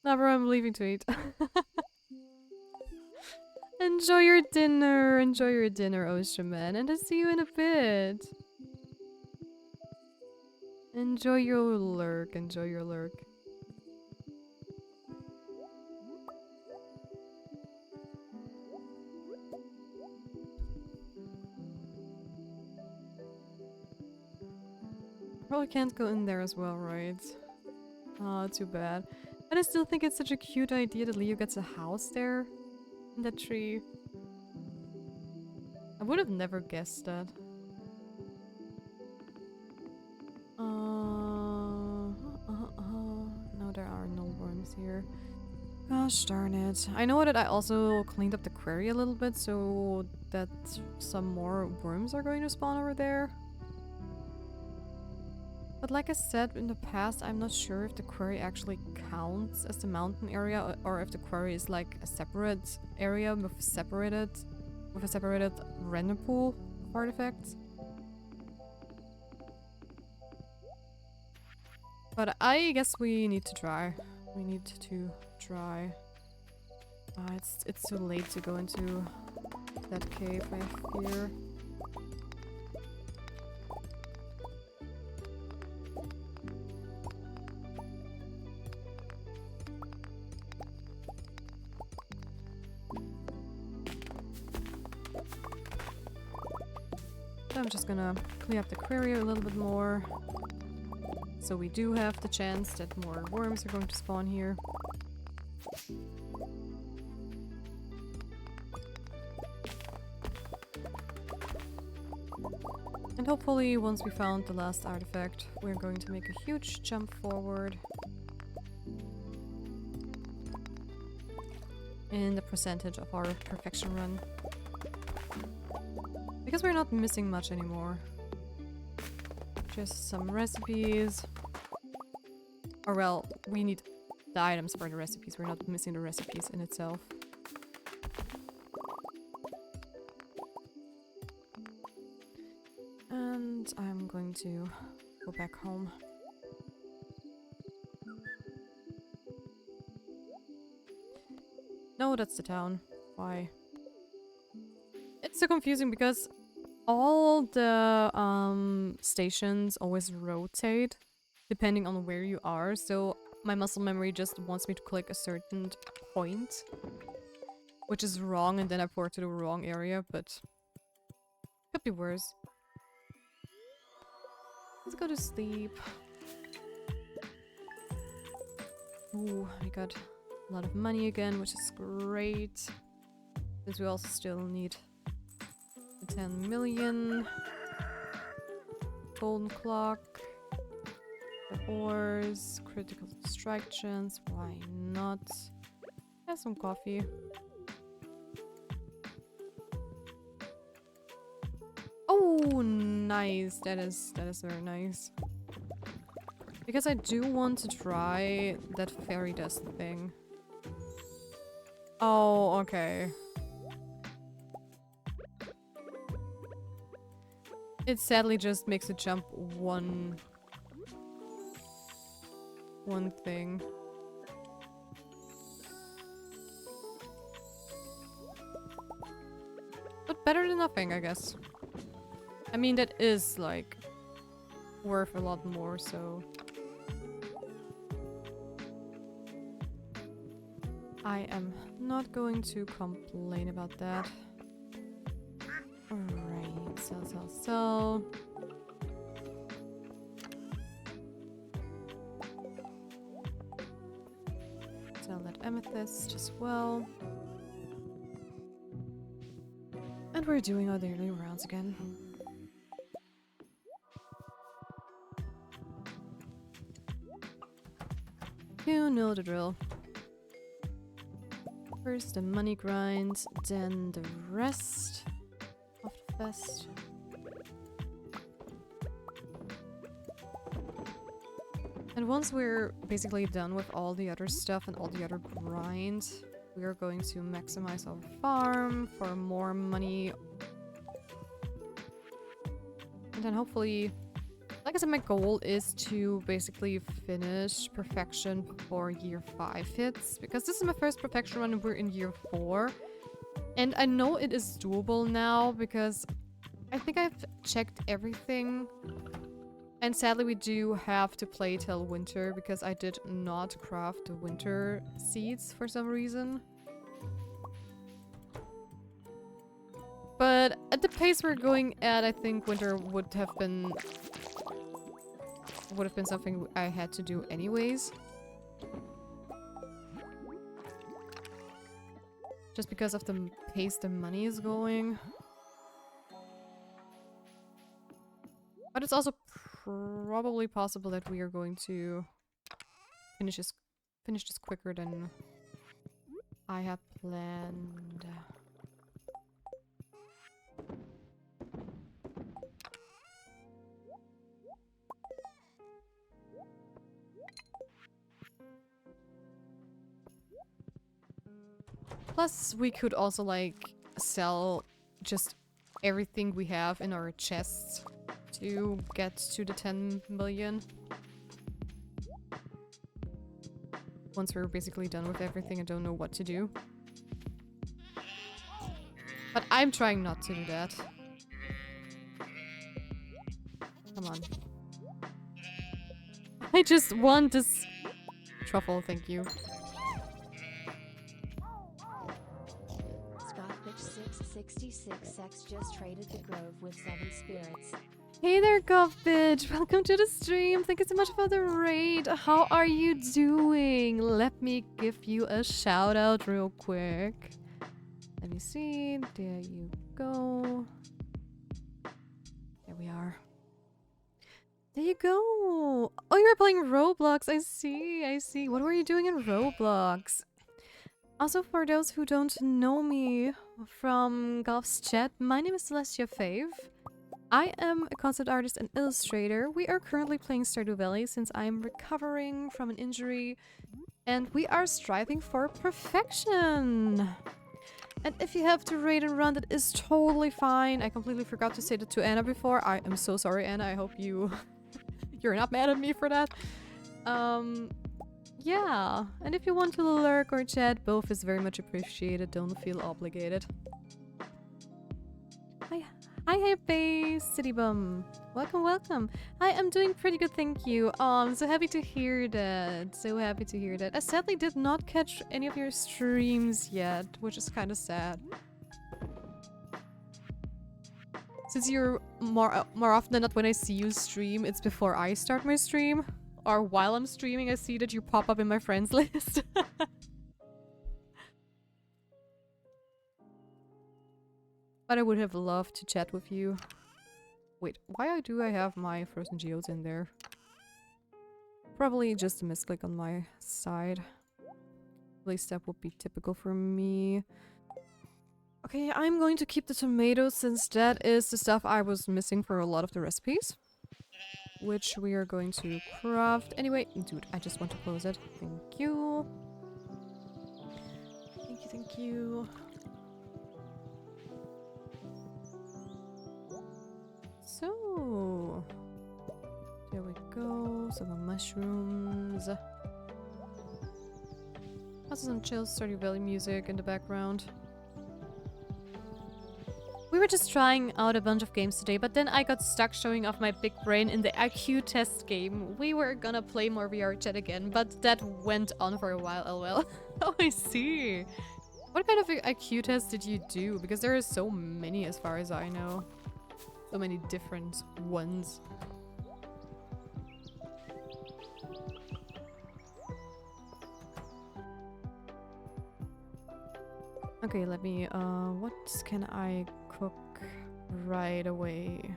Never, I'm leaving to eat. Enjoy your dinner, Ocean Man, and I'll see you in a bit. Enjoy your lurk, enjoy your lurk. Probably can't go in there as well, right? Oh, too bad. But I still think it's such a cute idea that Leo gets a house there in that tree. I would have never guessed that. No, there are no worms here. Gosh darn it. I know that I also cleaned up the quarry a little bit so that some more worms are going to spawn over there. But like I said in the past, I'm not sure if the quarry actually counts as the mountain area or if the quarry is like a separate area with a separated random pool of artifacts. But I guess we need to try. We need to try. It's too late to go into that cave, I fear. So I'm just gonna clean up the quarry a little bit more. So we do have the chance that more worms are going to spawn here. And hopefully once we found the last artifact, we're going to make a huge jump forward in the percentage of our perfection run. Because we're not missing much anymore. Just some recipes. Or well, we need the items for the recipes. We're not missing the recipes in itself. And I'm going to go back home. No, that's the town. Why? It's so confusing because all the stations always rotate depending on where you are, so my muscle memory just wants me to click a certain point, which is wrong, and then I port to the wrong area, but could be worse. Let's go to sleep. Ooh, I got a lot of money again, which is great. Because we also still need 10 million. Golden clock. The ores. Critical strike chance. Why not? Have some coffee. Oh, nice. That is very nice. Because I do want to try that fairy dust thing. Oh, okay. It sadly just makes it jump one thing. But better than nothing, I guess. I mean, that is, like, worth a lot more, so... I am not going to complain about that. Alright, sell. Sell that amethyst as well. And we're doing our daily rounds again. You know the drill. First the money grind, then the rest of the fest. And once we're basically done with all the other stuff and all the other grind, we are going to maximize our farm for more money. And then hopefully, like I said, my goal is to basically finish perfection before year 5 hits. Because this is my first perfection run and we're in year 4. And I know it is doable now because I think I've checked everything And sadly, we do have to play till winter because I did not craft the winter seeds for some reason. But at the pace we're going at, I think winter would have been something I had to do anyways. Just because of the pace the money is going. But it's also probably possible that we are going to finish this quicker than I had planned. Plus, we could also, like, sell just everything we have in our chests to get to the 10 million. Once we're basically done with everything, I don't know what to do. But I'm trying not to do that. Come on. I just want this truffle, thank you. Scottbitch666x just traded the grove with 7 spirits. Hey there, Bitch! Welcome to the stream. Thank you so much for the raid. How are you doing? Let me give you a shout out real quick. Let me see. There you go. There we are. There you go. Oh, you were playing Roblox. I see. I see. What were you doing in Roblox? Also, for those who don't know me from Golf's chat, my name is Celestia Fave. I am a concept artist and illustrator. We are currently playing Stardew Valley since I'm recovering from an injury and we are striving for perfection. And if you have to raid and run, that is totally fine. I completely forgot to say that to Anna before. I am so sorry, Anna. I hope you're not mad at me for that. Yeah. And if you want to lurk or chat, both is very much appreciated. Don't feel obligated. Hi, Bay City Bum. Welcome, welcome. Hi, I'm doing pretty good, thank you. I'm so happy to hear that. So happy to hear that. I sadly did not catch any of your streams yet, which is kind of sad. Since you're more often than not when I see you stream, it's before I start my stream. Or while I'm streaming, I see that you pop up in my friends list. But I would have loved to chat with you. Wait, why do I have my frozen geodes in there? Probably just a misclick on my side. At least that would be typical for me. Okay, I'm going to keep the tomatoes since that is the stuff I was missing for a lot of the recipes. Which we are going to craft. Anyway, dude, I just want to close it. Thank you. Thank you, thank you. So, there we go. Some mushrooms. Also some chill Stardew Valley music in the background. We were just trying out a bunch of games today, but then I got stuck showing off my big brain in the IQ test game. We were gonna play more VR chat again, but that went on for a while, lol. Oh, I see. What kind of IQ test did you do? Because there are so many as far as I know. So many different ones. Okay, let me, what can I cook right away?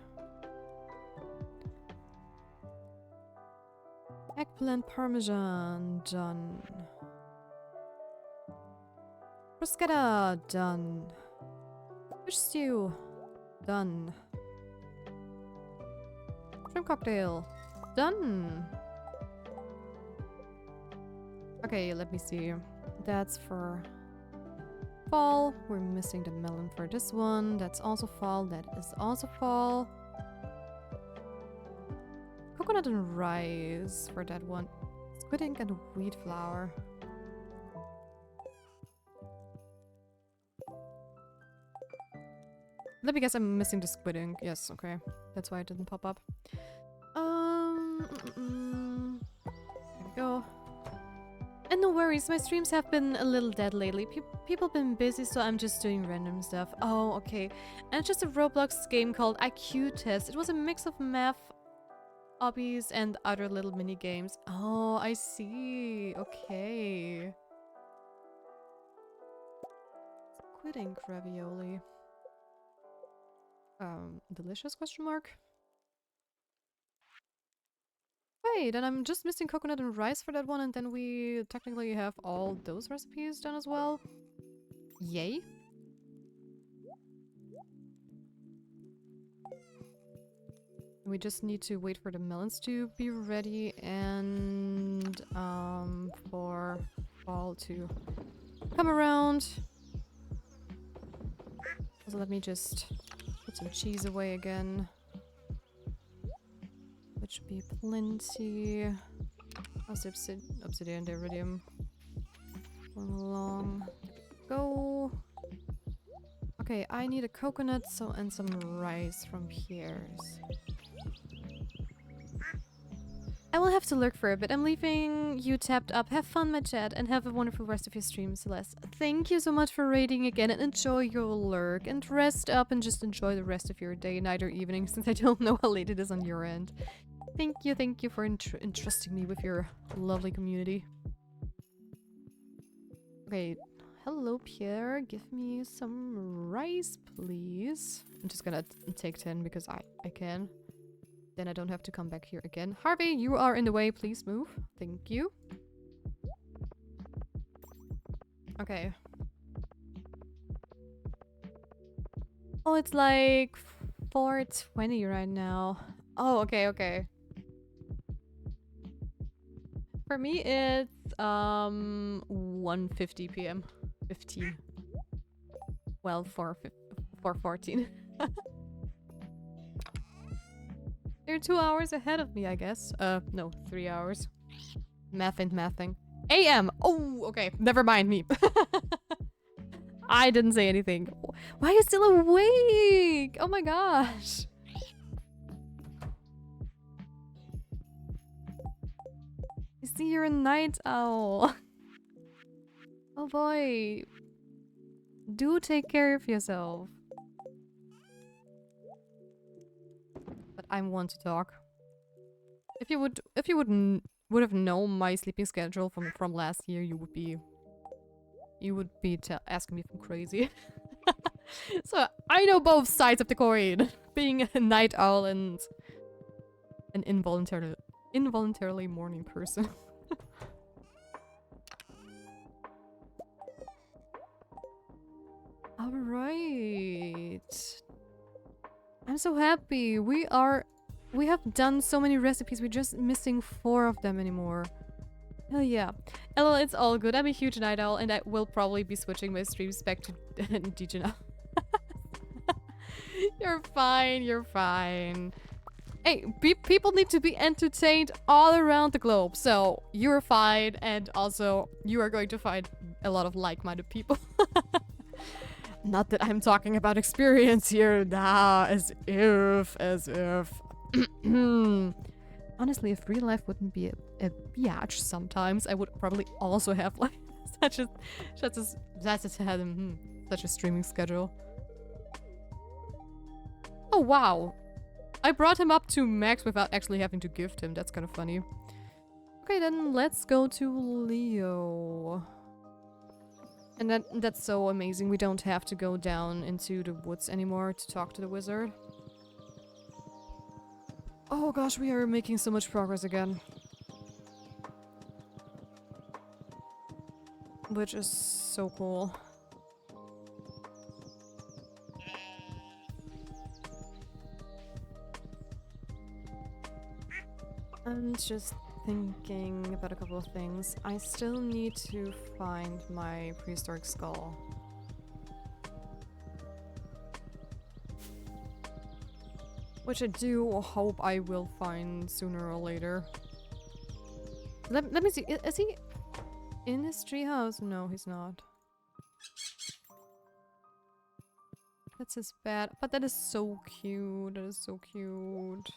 Eggplant parmesan, done. Bruschetta, done. Fish stew, done. Shrimp cocktail, done. Okay, let me see. That's for fall. We're missing the melon for this one. That's also fall. That is also fall. Coconut and rice for that one. Squid ink and wheat flour. Let me guess, I'm missing the squid ink. Yes, okay. That's why it didn't pop up. There we go. And no worries, my streams have been a little dead lately. People been busy, so I'm just doing random stuff. Oh, okay. And it's just a Roblox game called IQ Test. It was a mix of math, hobbies, and other little mini games. Oh, I see. Okay. Squid ink ravioli. Delicious question mark? Wait, and I'm just missing coconut and rice for that one, and then we technically have all those recipes done as well. Yay. We just need to wait for the melons to be ready and for fall to come around. So let me just put some cheese away again. Which should be plenty. How's the obsidian and iridium? Going along. Go. Okay, I need a coconut and some rice from Pierre's. I will have to lurk for a bit. I'm leaving you tapped up. Have fun, my chat, and have a wonderful rest of your stream, Celeste. Thank you so much for raiding again, and enjoy your lurk. And rest up and just enjoy the rest of your day, night, or evening, since I don't know how late it is on your end. Thank you for entrusting me with your lovely community. Okay, hello, Pierre. Give me some rice, please. I'm just gonna take 10 because I can. Then I don't have to come back here again. Harvey, you are in the way. Please move. Thank you. Okay. Oh, it's like 4:20 right now. Oh, okay. For me, it's 1:50 p.m. 15. Well, 4:14. You're 2 hours ahead of me, I guess. No, 3 hours. Mathing. AM! Oh, okay. Never mind me. I didn't say anything. Why are you still awake? Oh my gosh. I see you're a night owl. Oh boy. Do take care of yourself. But I want to talk. If you would have known my sleeping schedule from last year, you would be asking me if I'm crazy. So I know both sides of the coin, being a night owl and an involuntarily morning person. All right. I'm so happy. We have done so many recipes. We're just missing 4 of them anymore. Hell yeah. LOL, it's all good. I'm a huge night owl and I will probably be switching my streams back to DJ now. You're fine. Hey, people need to be entertained all around the globe. So you're fine, and also you are going to find a lot of like-minded people. Not that I'm talking about experience here. Nah, as if. Honestly, if real life wouldn't be a biatch sometimes, I would probably also have like such a streaming schedule. Oh wow. I brought him up to max without actually having to gift him. That's kind of funny. Okay, then let's go to Leo. And that's so amazing. We don't have to go down into the woods anymore to talk to the wizard. Oh gosh, we are making so much progress again. Which is so cool. I'm just thinking about a couple of things. I still need to find my prehistoric skull. Which I do hope I will find sooner or later. Let me see. Is he in his treehouse? No, he's not. That's his bed. But that is so cute. That is so cute.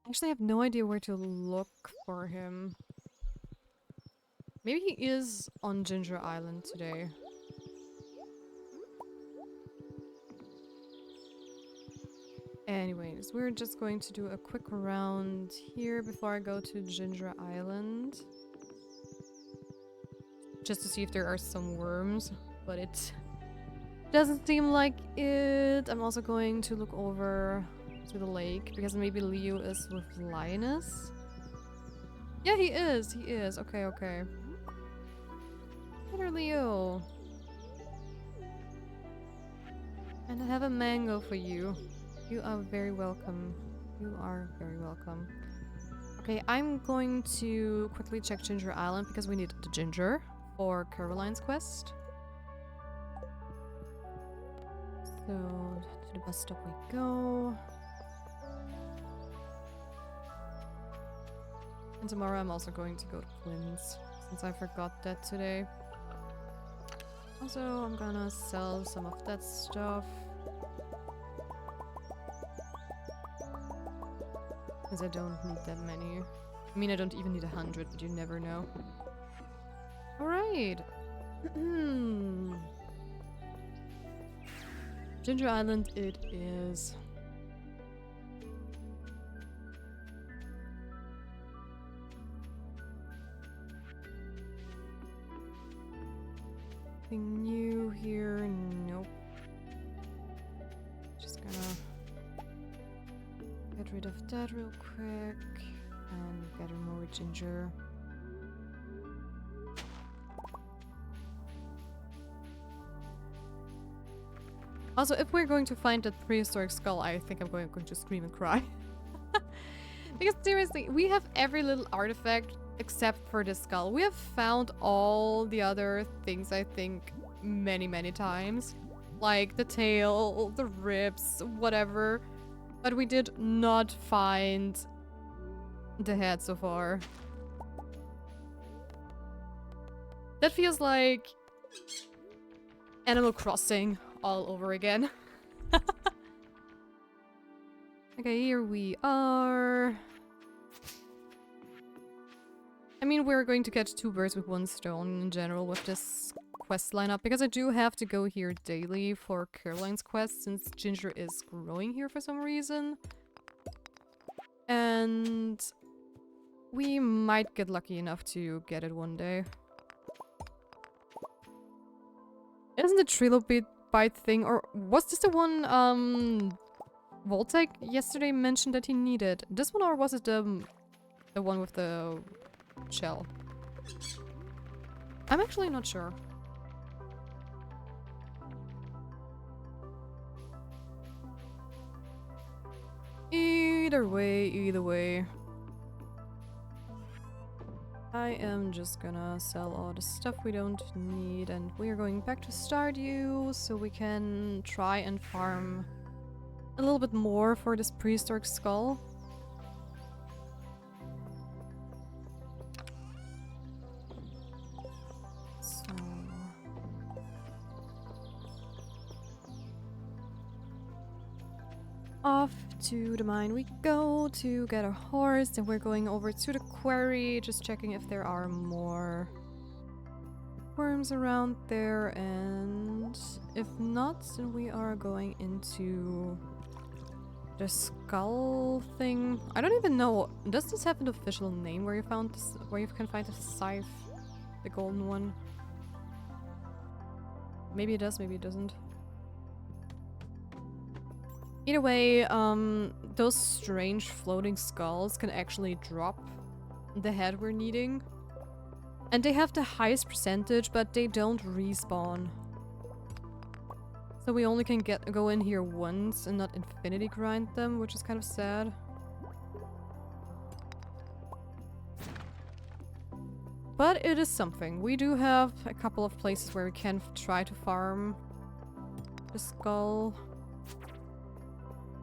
Actually, I have no idea where to look for him. Maybe he is on Ginger Island today. Anyways, we're just going to do a quick round here before I go to Ginger Island. Just to see if there are some worms, but it doesn't seem like it. I'm also going to look over to the lake because maybe Leo is with Linus. Yeah, he is. He is. Okay, okay. Better Leo. And I have a mango for you. You are very welcome. You are very welcome. Okay, I'm going to quickly check Ginger Island because we need the ginger for Caroline's quest. So, to the bus stop we go. And tomorrow I'm also going to go to Quinn's, since I forgot that today. Also, I'm gonna sell some of that stuff. Because I don't need that many. I mean, I don't even need 100, but you never know. Alright. Ginger Island it is. Nothing new here. Nope. Just gonna get rid of that real quick and gather more ginger. Also, if we're going to find that prehistoric skull, I think I'm going to scream and cry. Because seriously, we have every little artifact except for this skull. We have found all the other things, I think, many, many times. Like the tail, the ribs, whatever. But we did not find the head so far. That feels like Animal Crossing all over again. Okay, here we are. I mean, we're going to catch two birds with one stone in general with this quest lineup, because I do have to go here daily for Caroline's quest, since Ginger is growing here for some reason. And we might get lucky enough to get it one day. Isn't the trilobite thing, or was this the one Voltec yesterday mentioned that he needed? This one, or was it the one with the shell? I'm actually not sure. Either way. I am just gonna sell all the stuff we don't need, and we are going back to Stardew so we can try and farm a little bit more for this prehistoric skull. So... off to the mine we go to get a horse, and we're going over to the quarry, just checking if there are more worms around there, and if not, then we are going into the skull thing. I don't even know, does this have an official name where you found this, where you can find the scythe, the golden one? Maybe it does, maybe it doesn't. Either way, those strange floating skulls can actually drop the head we're needing. And they have the highest percentage, but they don't respawn. So we only can go in here once and not infinity grind them, which is kind of sad. But it is something. We do have a couple of places where we can try to farm the skull.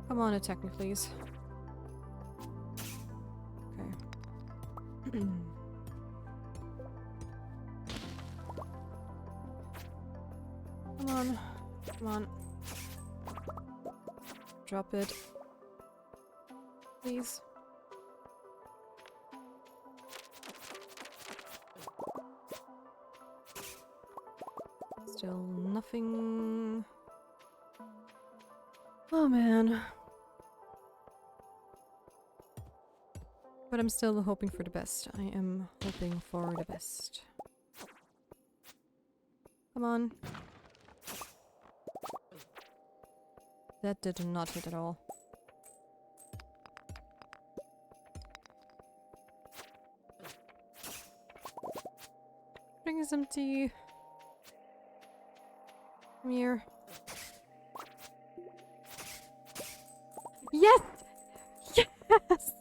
Come on, attack me, please. Okay. Come on. Come on. Drop it. Please. Still nothing. Oh man. But I'm still hoping for the best. I am hoping for the best. Come on. That did not hit at all. Bring some tea. Come here. Yes! Yes!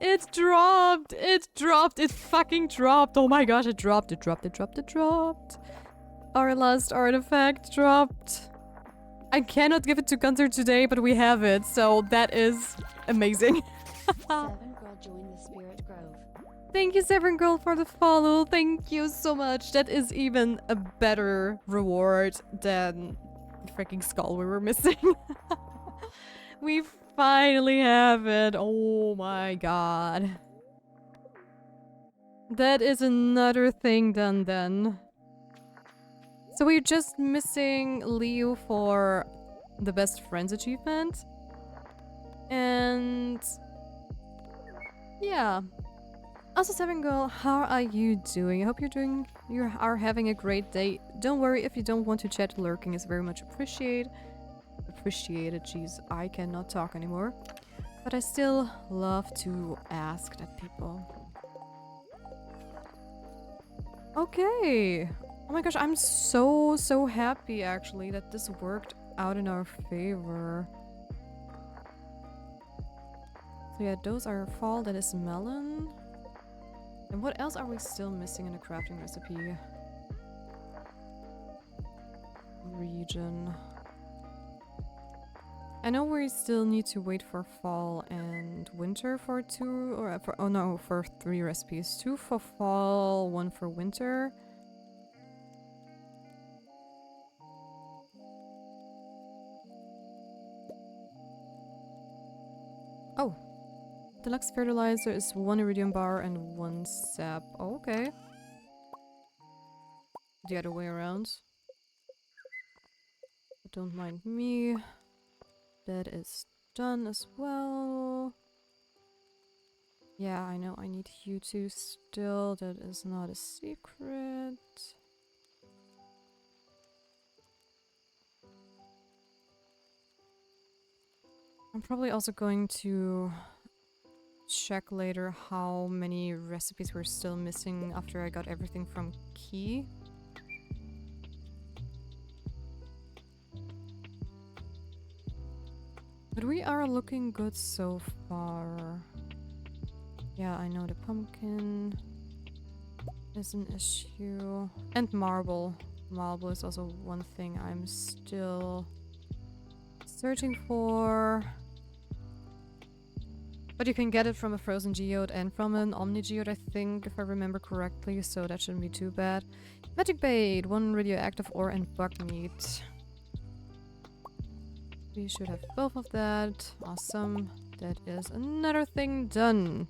It dropped! It dropped! It fucking dropped! Oh my gosh, it dropped! It dropped! It dropped! It dropped! Our last artifact dropped. I cannot give it to Gunther today, but we have it, so that is amazing. Seven Girl joined the Spirit Grove. Thank you, Severn Girl, for the follow. Thank you so much. That is even a better reward than the freaking skull we were missing. We finally have it. Oh my god. That is another thing done then. So we're just missing Leo for the best friends achievement. And yeah. Also, Seven Girl, how are you doing? I hope you are having a great day. Don't worry if you don't want to chat, lurking is very much appreciated. Jeez, I cannot talk anymore. But I still love to ask that people. Okay. Oh my gosh, I'm so happy actually that this worked out in our favor. So yeah, those are fall, that is melon. And what else are we still missing in the crafting recipe? Region. I know we still need to wait for fall and winter for for 3 recipes. 2 for fall, 1 for winter. Oh. Deluxe fertilizer is 1 iridium bar and 1 sap. Oh, okay. The other way around. Don't mind me. That is done as well. Yeah, I know I need you two still. That is not a secret. I'm probably also going to check later how many recipes we're still missing after I got everything from Key. But we are looking good so far. Yeah, I know the pumpkin is an issue. And marble. Marble is also one thing I'm still searching for. But you can get it from a frozen geode and from an omni geode, I think, if I remember correctly, so that shouldn't be too bad. Magic bait, 1 radioactive ore and bug meat. We should have both of that. Awesome. That is another thing done.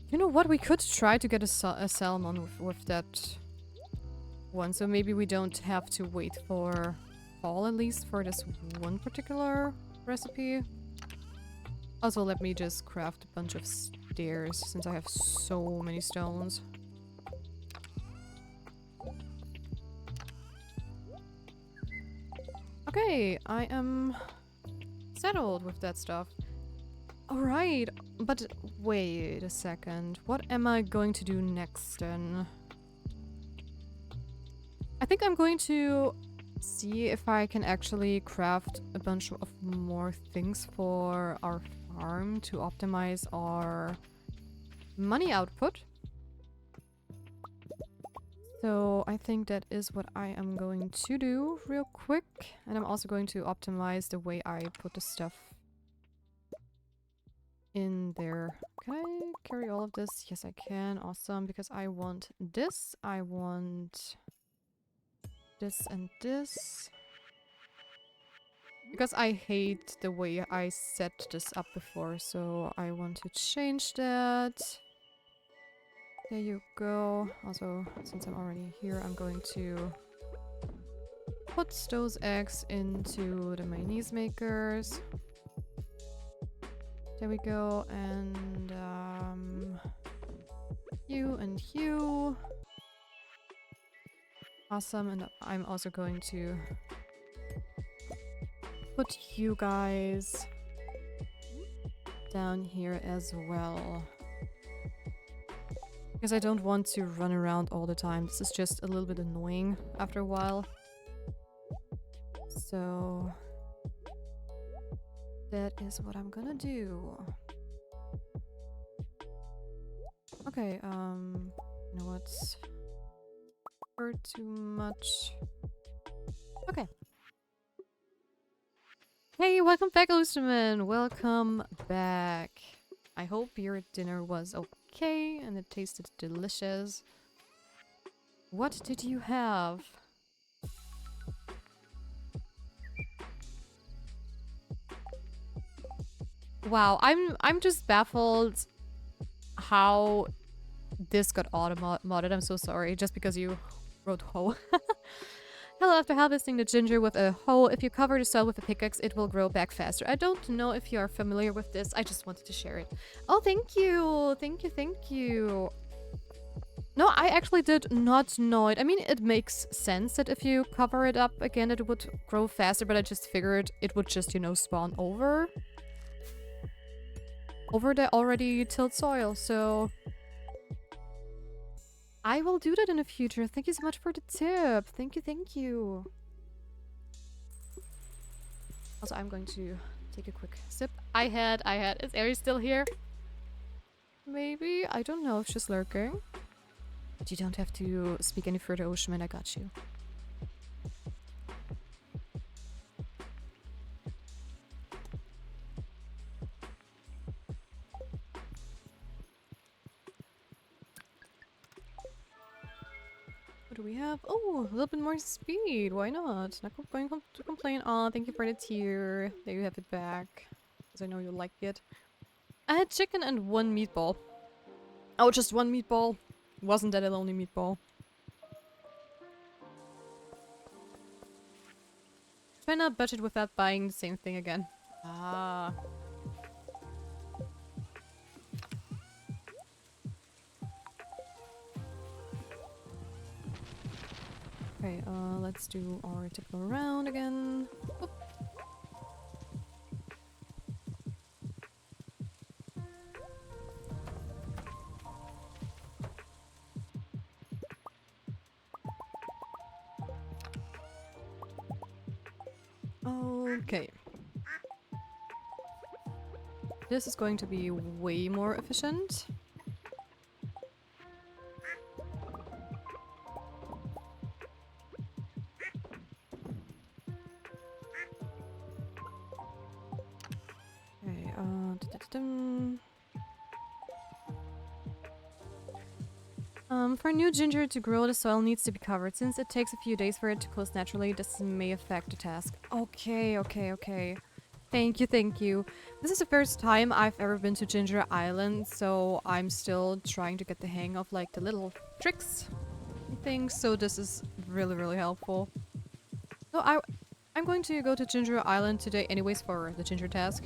You know what? We could try to get a salmon with that one, so maybe we don't have to wait for fall, at least for this one particular recipe. Also, let me just craft a bunch of stairs since I have so many stones. Okay, I am settled with that stuff. Alright, but wait a second. What am I going to do next then? I think I'm going to see if I can actually craft a bunch of more things for our farm to optimize our money output. So I think that is what I am going to do real quick. And I'm also going to optimize the way I put the stuff in there. Can I carry all of this? Yes, I can. Awesome. Because I want this. I want this and this. Because I hate the way I set this up before, so I want to change that. There you go. Also, since I'm already here, I'm going to put those eggs into the mayonnaise makers. There we go, and you and you. Awesome, and I'm also going to put you guys down here as well. Because I don't want to run around all the time. This is just a little bit annoying after a while. So that is what I'm gonna do. Okay, you know what's too much. Okay. Hey, welcome back, Lusterman. Welcome back. I hope your dinner was okay and it tasted delicious. What did you have? Wow, I'm just baffled how this got auto-modded. I'm so sorry, just because you wrote hoe. Hello, after harvesting the ginger with a hoe, if you cover the soil with a pickaxe, it will grow back faster. I don't know if you are familiar with this. I just wanted to share it. Oh, thank you. Thank you, thank you. No, I actually did not know it. I mean, it makes sense that if you cover it up again, it would grow faster, but I just figured it would just, you know, spawn over the already tilled soil, so I will do that in the future. Thank you so much for the tip. Thank you, thank you. Also, I'm going to take a quick sip. I had. Is Aries still here? Maybe? I don't know if she's lurking. But you don't have to speak any further, Oceanman. I got you. What do we have? Oh, a little bit more speed. Why not? Not going to complain. Oh, thank you for the tier. There you have it back. Because I know you like it. I had chicken and 1 meatball. Oh, just 1 meatball. Wasn't that a only meatball? Try not budget without buying the same thing again. Ah. Okay, let's do our typical round again. Oop. Okay. This is going to be way more efficient. Okay, for new ginger to grow, the soil needs to be covered. Since it takes a few days for it to close naturally, this may affect the task. Okay, okay, okay. Thank you, thank you. This is the first time I've ever been to Ginger Island, so I'm still trying to get the hang of like the little tricks and things, so this is really, really helpful. So I'm going to go to Ginger Island today anyways for the ginger task.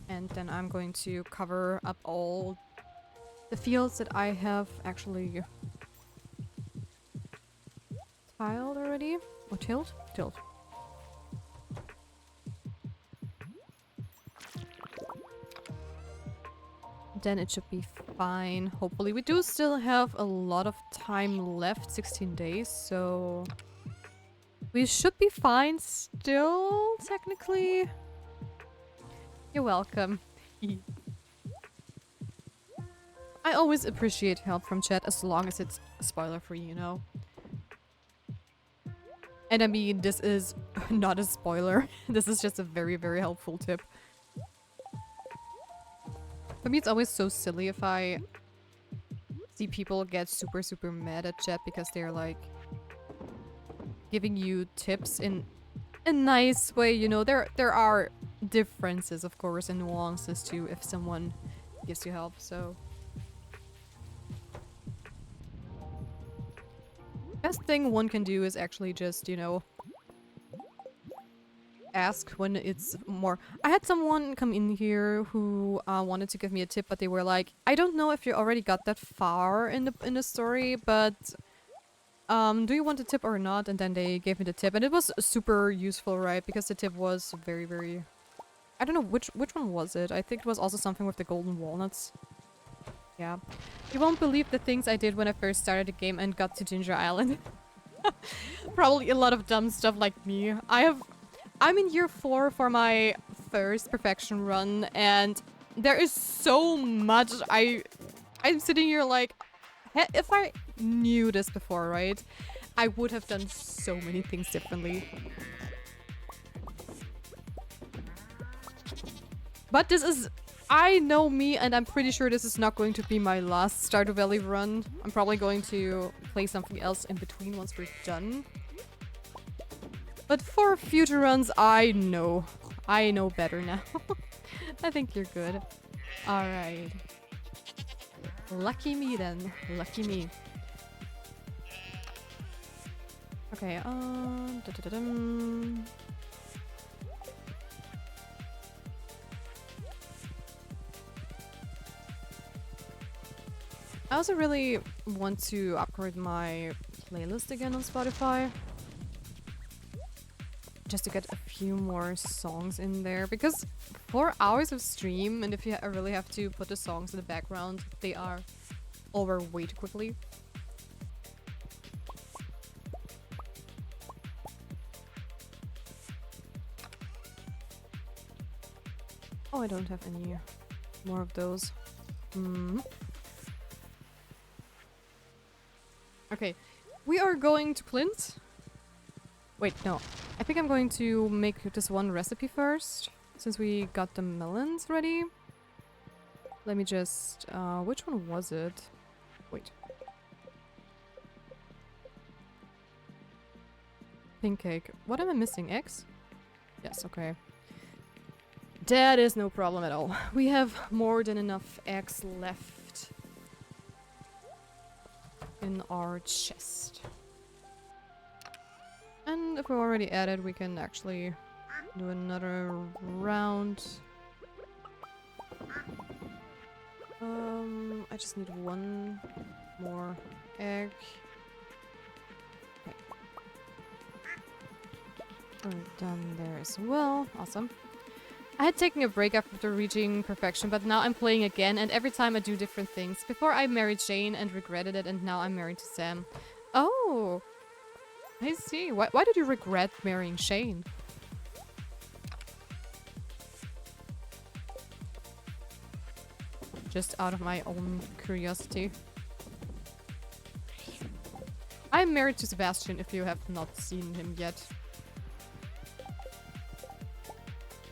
And then I'm going to cover up all the fields that I have actually tiled already. Or tilled? Tilled. Then it should be fine. Hopefully. We do still have a lot of time left, 16 days, so we should be fine still, technically. You're welcome. I always appreciate help from chat as long as it's spoiler-free, you know? And I mean, this is not a spoiler. This is just a very, very helpful tip. For me, it's always so silly if I see people get super, super mad at chat because they're like giving you tips in a nice way, you know. There are differences, of course, and nuances too if someone gives you help. So best thing one can do is actually just, you know, ask when it's more. I had someone come in here who wanted to give me a tip, but they were like, I don't know if you already got that far in the story, but do you want a tip or not? And then they gave me the tip, and it was super useful, right? Because the tip was very, very... I don't know which one was it. I think it was also something with the golden walnuts. Yeah. You won't believe the things I did when I first started the game and got to Ginger Island. Probably a lot of dumb stuff like me. I'm in year 4 for my first perfection run, and there is so much I'm sitting here like, if I knew this before, right, I would have done so many things differently. But this is... I know me, and I'm pretty sure this is not going to be my last Stardew Valley run. I'm probably going to play something else in between once we're done. But for future runs, I know. I know better now. I think you're good. Alright. Lucky me then. Lucky me. Okay, I also really want to upgrade my playlist again on Spotify. Just to get a few more songs in there, because 4 hours of stream, and if you really have to put the songs in the background, they are over way too quickly. Oh, I don't have any more of those. Okay, we are going to Clint. Wait, no. I think I'm going to make this one recipe first, since we got the melons ready. Let me just... which one was it? Wait. Pink cake. What am I missing? Eggs? Yes, okay. That is no problem at all. We have more than enough eggs left in our chest. And if we already added, we can actually do another round. I just need one more egg. Okay. We're done there as well. Awesome. I had taken a break after reaching perfection, but now I'm playing again, and every time I do different things. Before I married Jane and regretted it, and now I'm married to Sam. Oh! I see. Why did you regret marrying Shane? Just out of my own curiosity. I'm married to Sebastian, if you have not seen him yet.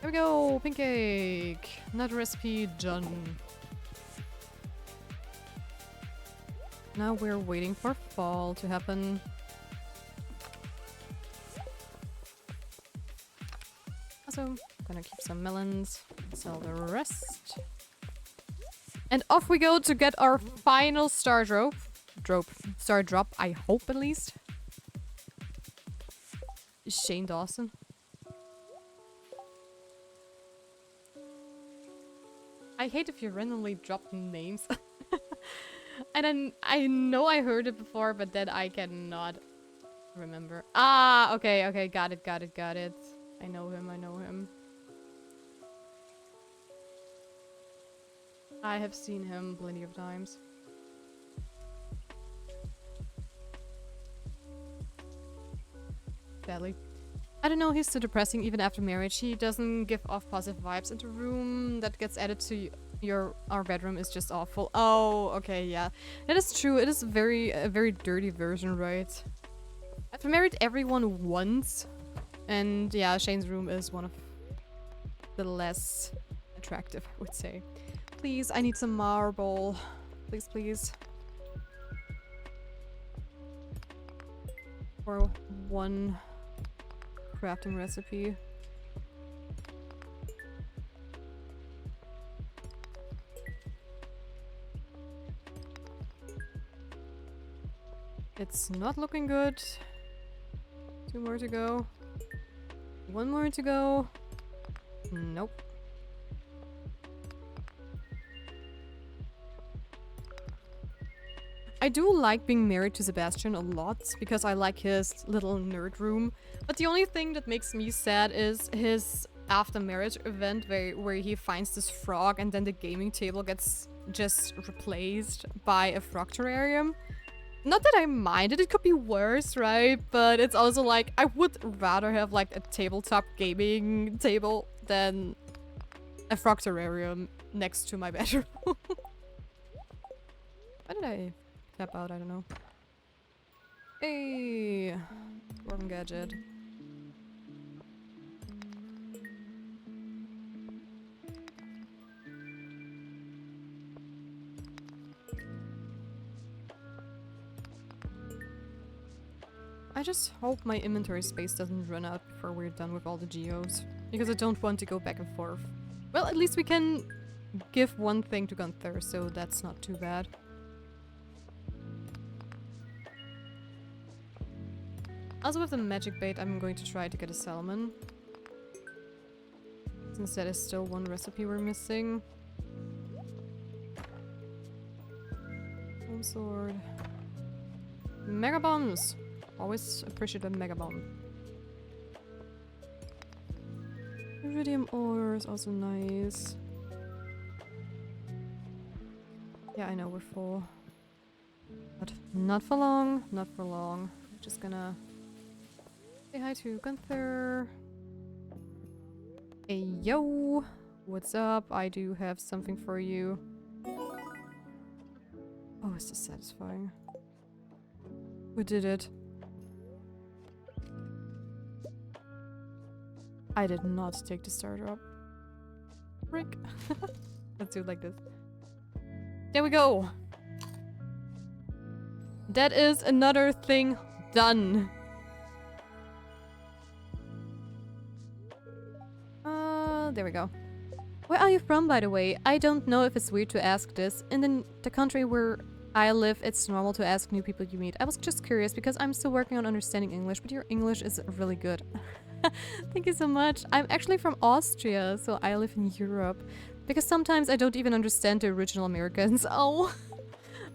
Here we go! Pink cake! Another recipe done. Now we're waiting for fall to happen. Also, gonna keep some melons, sell the rest. And off we go to get our final star drop. Star drop, I hope at least. Shane Dawson. I hate if you randomly drop names. And then I know I heard it before, but then I cannot remember. Ah, okay, got it. I know him. I have seen him plenty of times. Sadly. I don't know, he's so depressing even after marriage. He doesn't give off positive vibes, and the room that gets added to our bedroom is just awful. Oh, okay, yeah. That is true. It is a very dirty version, right? I've married everyone once, and yeah, Shane's room is one of the less attractive, I would say. Please, I need some marble. Please. For one crafting recipe. It's not looking good. 2 more to go. 1 more to go. Nope. I do like being married to Sebastian a lot because I like his little nerd room. But the only thing that makes me sad is his after marriage event where he finds this frog and then the gaming table gets just replaced by a frog terrarium. Not that I minded, it could be worse, right? But it's also like, I would rather have like a tabletop gaming table than a frog terrarium next to my bedroom. Why did I tap out? I don't know. Hey! Dwarven gadget. I just hope my inventory space doesn't run out before we're done with all the geos. Because I don't want to go back and forth. Well, at least we can give one thing to Gunther, so that's not too bad. Also with the magic bait, I'm going to try to get a salmon. Since that is still one recipe we're missing. Home sword. Mega bombs! Always appreciate a mega bomb. Iridium ore is also nice. Yeah, I know we're full. But not for long, not for long. I'm just gonna say hi to Gunther. Hey yo! What's up? I do have something for you. Oh, is this satisfying? Who did it? I did not take the starter up. Frick. Let's do it like this. There we go! That is another thing done. There we go. Where are you from, by the way? I don't know if it's weird to ask this. In the country where I live, it's normal to ask new people you meet. I was just curious because I'm still working on understanding English, but your English is really good. Thank you so much. I'm actually from Austria, so I live in Europe. Because sometimes I don't even understand the original Americans. Oh,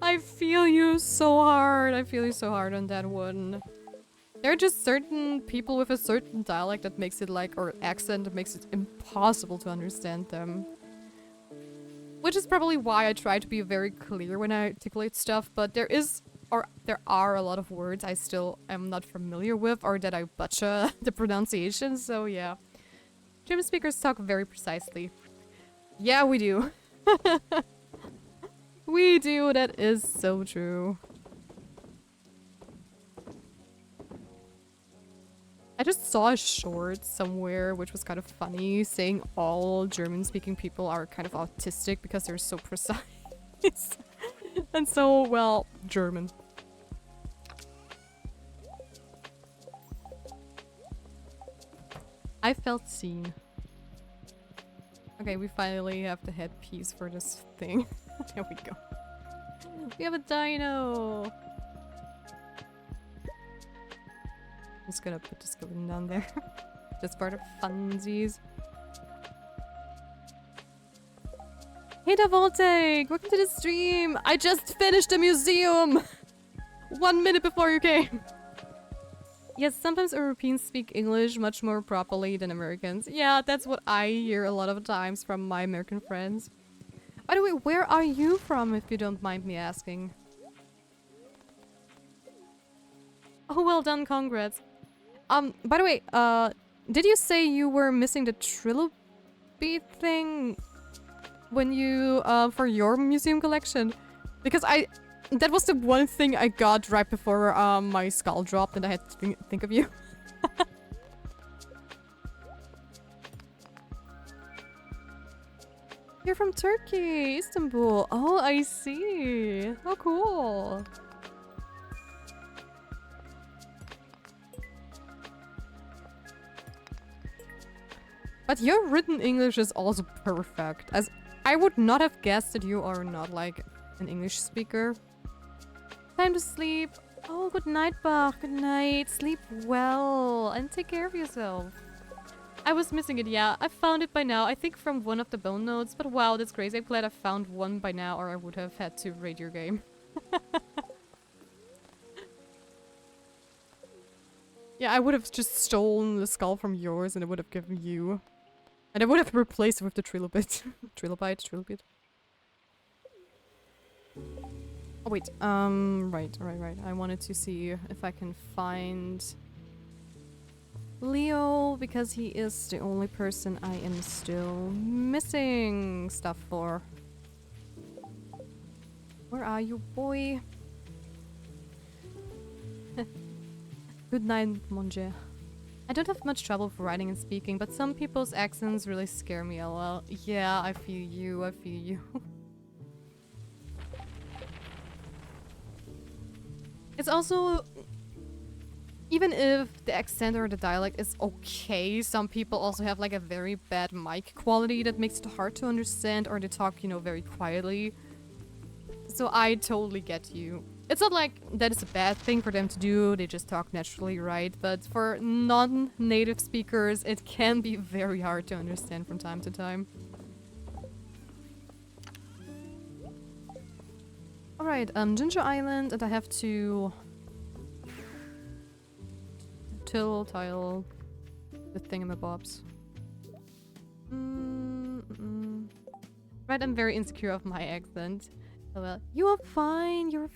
I feel you so hard. I feel you so hard on that one. There are just certain people with a certain dialect that makes it like, or accent that makes it impossible to understand them. Which is probably why I try to be very clear when I articulate stuff, but there are a lot of words I still am not familiar with or that I butcher the pronunciation, so yeah. German speakers talk very precisely. Yeah, we do. We do, that is so true. I just saw a short somewhere which was kind of funny, saying all German-speaking people are kind of autistic because they're so precise. And so, well, German. I felt seen. Okay, we finally have the headpiece for this thing. There we go. We have a dino! I'm just gonna put the skeleton down there. Just for the funsies. Hey Davoltec! Welcome to the stream! I just finished the museum! 1 minute before you came! Yes, sometimes Europeans speak English much more properly than Americans. Yeah, that's what I hear a lot of times from my American friends. By the way, where are you from, if you don't mind me asking? Oh, well done, congrats. By the way, did you say you were missing the trilobite thing when you, for your museum collection? Because that was the one thing I got right before, my skull dropped and I had to think of you. You're from Turkey, Istanbul. Oh, I see. Oh, cool. But your written English is also perfect, as I would not have guessed that you are not like an English speaker. Time to sleep. Oh, good night, Bach. Good night. Sleep well and take care of yourself. I was missing it, yeah. I found it by now. I think from one of the bone notes, but wow, that's crazy. I'm glad I found one by now, or I would have had to raid your game. Yeah, I would have just stolen the skull from yours and I would have given you. And I would have replaced it with the trilobite. Trilobite. Oh wait, right. I wanted to see if I can find Leo, because he is the only person I am still missing stuff for. Where are you, boy? Good night, Monje. I don't have much trouble for writing and speaking, but some people's accents really scare me, lol. Yeah, I feel you, I feel you. It's also... Even if the accent or the dialect is okay, some people also have like a very bad mic quality that makes it hard to understand, or they talk, you know, very quietly. So I totally get you. It's not like that is a bad thing for them to do, they just talk naturally, right? But for non-native speakers, it can be very hard to understand from time to time. Alright, Ginger Island, and I have to... tile the thingamabobs. Right, I'm very insecure of my accent. Well, you are fine, you're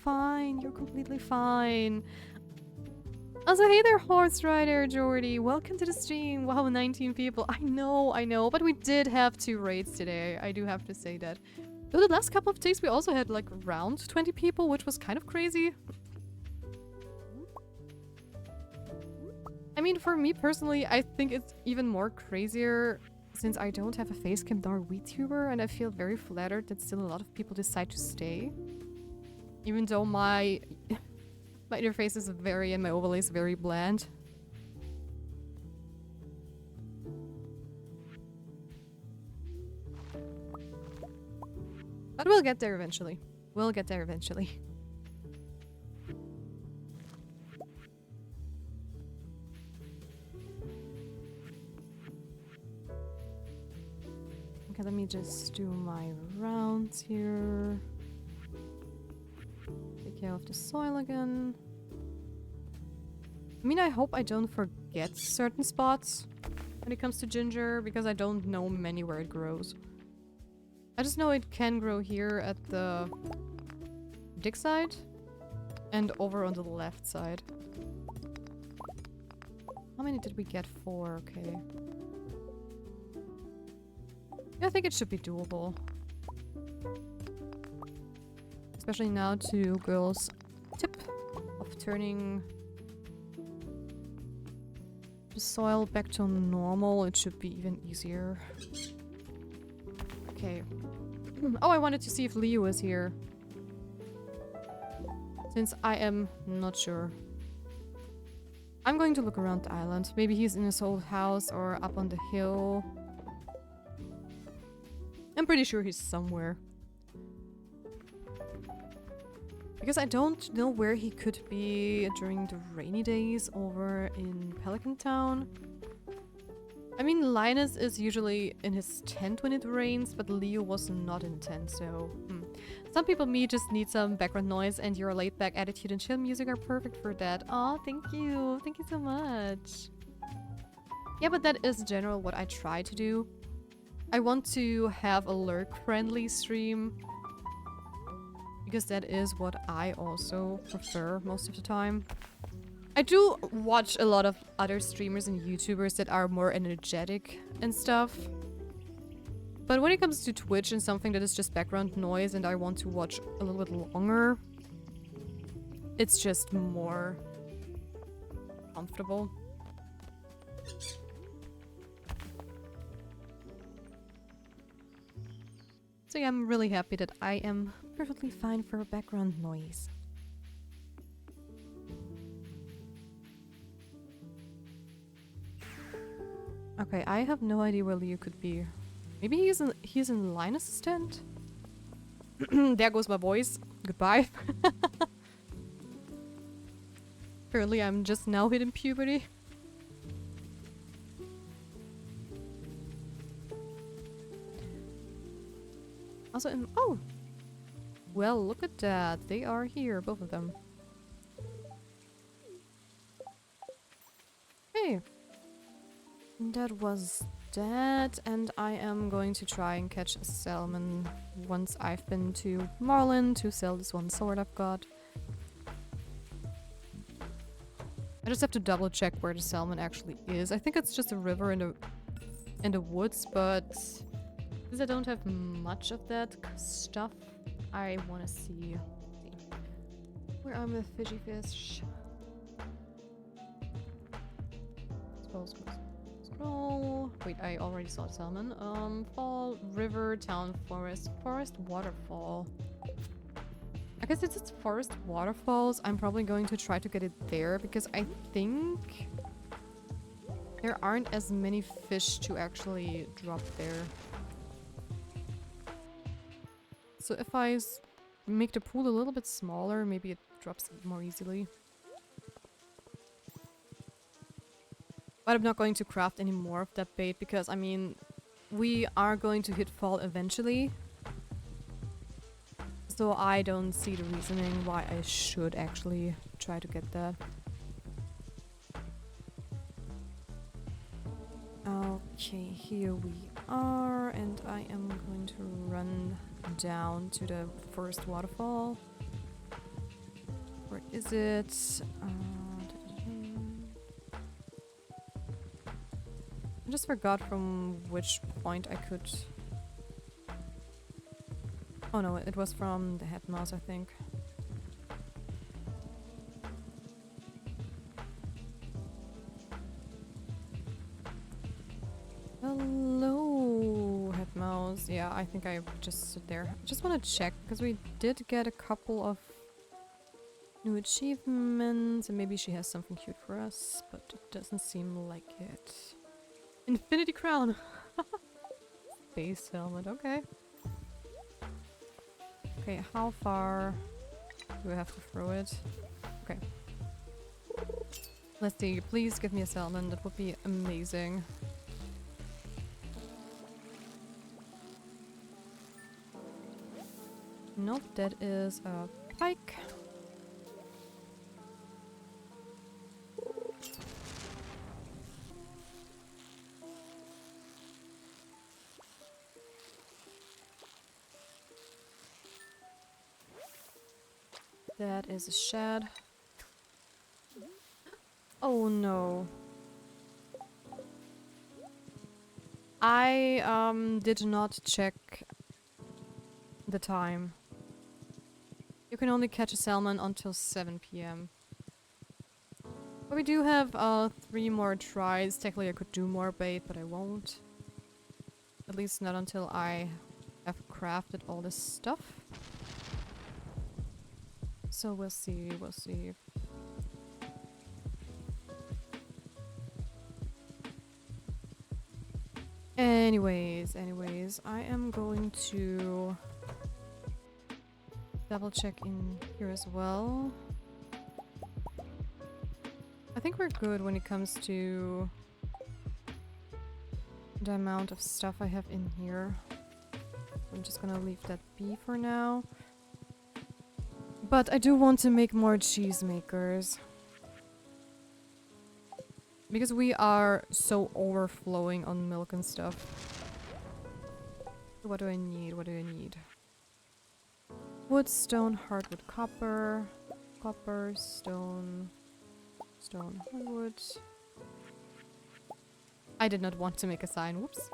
completely fine. Also, hey there, Horse Rider Jordy, welcome to the stream. Wow, 19 people. I know, but we did have 2 raids today. I do have to say that. Though the last couple of days we also had like around 20 people, which was kind of crazy. I mean, for me personally, I think it's even more crazier since I don't have a facecam nor a VTuber, and I feel very flattered that still a lot of people decide to stay. Even though my interface is very, and my overlay is very bland. But we'll get there eventually. We'll get there eventually. Okay, let me just do my rounds here. Take care of the soil again. I mean, I hope I don't forget certain spots when it comes to ginger, because I don't know many where it grows. I just know it can grow here at the dig side and over on the left side. How many did we get? 4, okay. Yeah, I think it should be doable. Especially now to girls' tip of turning the soil back to normal. It should be even easier. Okay. Oh, I wanted to see if Leo is here. Since I am not sure. I'm going to look around the island. Maybe he's in his old house or up on the hill. I'm pretty sure he's somewhere. Because I don't know where he could be during the rainy days over in Pelican Town. I mean, Linus is usually in his tent when it rains, but Leo was not in the tent, so... Some people me just need some background noise, and your laid-back attitude and chill music are perfect for that. Aw, thank you. Thank you so much. Yeah, but that is in general what I try to do. I want to have a lurk-friendly stream, because that is what I also prefer most of the time. I do watch a lot of other streamers and YouTubers that are more energetic and stuff. But when it comes to Twitch and something that is just background noise and I want to watch a little bit longer, it's just more comfortable. So yeah, I'm really happy that I am perfectly fine for background noise. Okay, I have no idea where Leo could be. Maybe he's in Linus' tent? There goes my voice. Goodbye. Apparently I'm just now hitting puberty. Also, oh! Well, look at that. They are here, both of them. Hey! That was that, and I am going to try and catch a salmon once I've been to Marlin to sell this one sword I've got. I just have to double check where the salmon actually is. I think it's just a river in the woods, but since I don't have much of that stuff, I want to see. Where are my fishy fish? Scroll. Wait, I already saw salmon. Fall, river, town, forest, waterfall. I guess it's forest waterfalls. I'm probably going to try to get it there because I think there aren't as many fish to actually drop there. So if I make the pool a little bit smaller, maybe it drops more easily. But I'm not going to craft any more of that bait because, I mean, we are going to hit fall eventually. So I don't see the reasoning why I should actually try to get that. Okay, here we are, and I am going to run down to the first waterfall. Where is it? I just forgot from which point I could... Oh no, it was from the head mouse, I think. Hello, head mouse. Yeah, I think I just sit there. I just want to check, because we did get a couple of new achievements, and maybe she has something cute for us, but it doesn't seem like it. Infinity crown! Space helmet, okay. Okay, how far do I have to throw it? Okay. Let's see, please give me a salmon, that would be amazing. Nope, that is a pike. That is a shad. Oh no. I did not check the time. You can only catch a salmon until 7 p.m. But we do have 3 more tries. Technically I could do more bait, but I won't. At least not until I have crafted all this stuff. So we'll see, we'll see. Anyways, I am going to double check in here as well. I think we're good when it comes to the amount of stuff I have in here. I'm just gonna leave that be for now. But I do want to make more cheese makers. Because we are so overflowing on milk and stuff. What do I need? What do I need? Wood, stone, hardwood, copper. Copper, stone, wood. I did not want to make a sign. Whoops.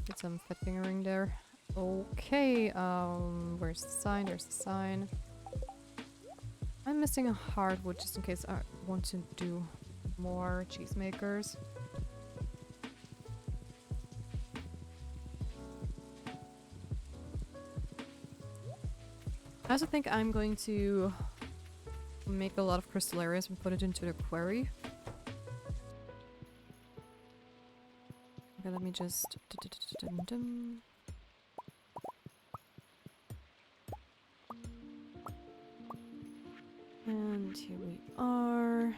Get some fat fingering there. Okay, where's the sign? There's the sign. I'm missing a hardwood just in case I want to do more cheesemakers. I also think I'm going to make a lot of crystallarius and put it into the quarry. just... And here we are.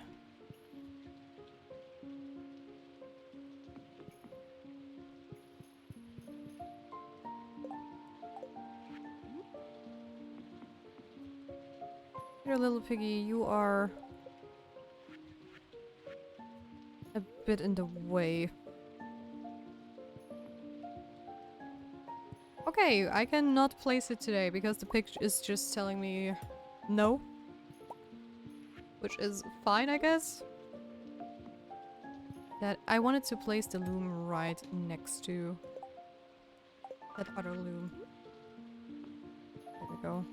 Here, little piggy, you are a bit in the way. Okay, I cannot place it today because the picture is just telling me no. Which is fine, I guess. That I wanted to place the loom right next to that other loom. There we go.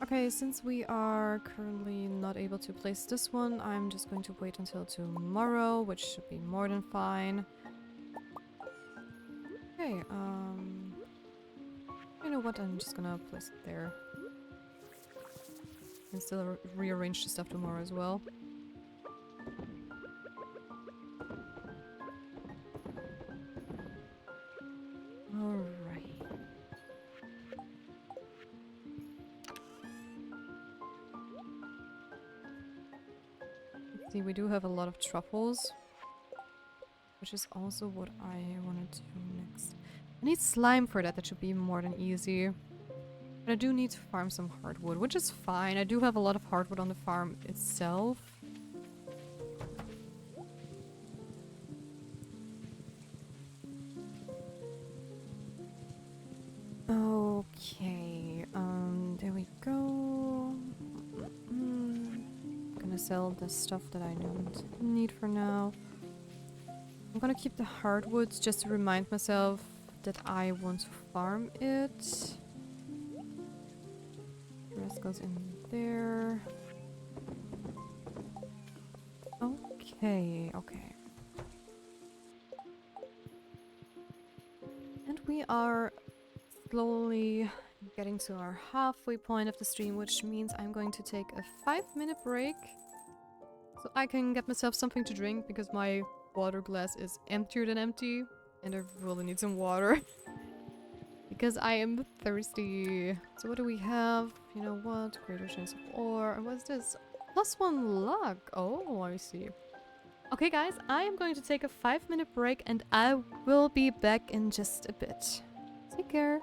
Okay, since we are currently not able to place this one, I'm just going to wait until tomorrow, which should be more than fine. Okay, you know what, I'm just gonna place it there. And still rearrange the stuff tomorrow as well. Alright. Let's see, we do have a lot of truffles. Which is also what I want to do next. I need slime for that, that should be more than easy. But I do need to farm some hardwood, which is fine. I do have a lot of hardwood on the farm itself. Okay, there we go. Gonna sell the stuff that I don't need for now. I'm gonna keep the hardwoods just to remind myself that I want to farm it. The rest goes in there. Okay, okay. And we are slowly getting to our halfway point of the stream, which means I'm going to take a 5-minute break so I can get myself something to drink because my water glass is emptier than empty and I really need some water because I am thirsty. So what do we have? You know what? Greater chance of ore. And what's this? +1 luck. Oh, I see. Okay guys, I am going to take a 5-minute break and I will be back in just a bit. Take care.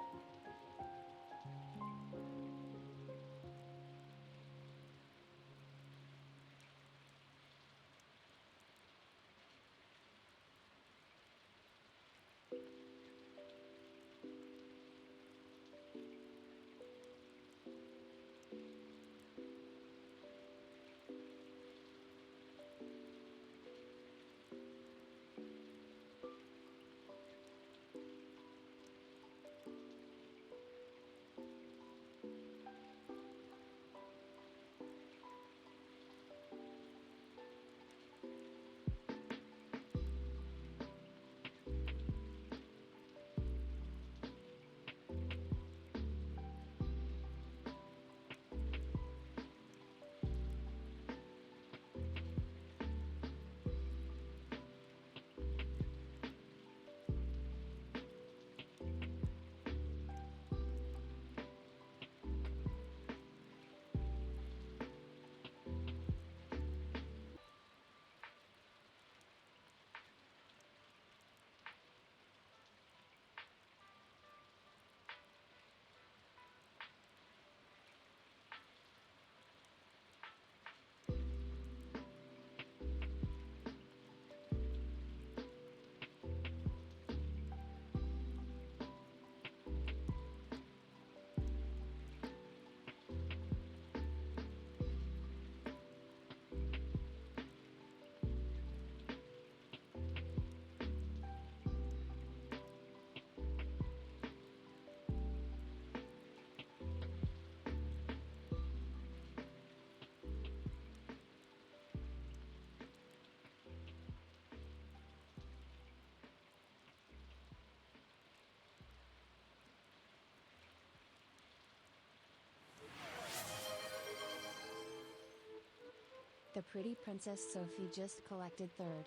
The pretty Princess Sophie just collected third.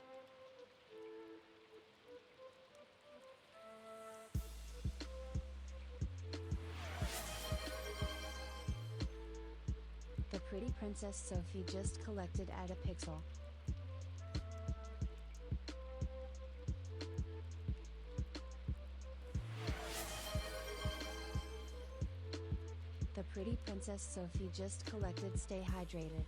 Princess Sophie just collected at a pixel. The pretty Princess Sophie just collected. Stay hydrated.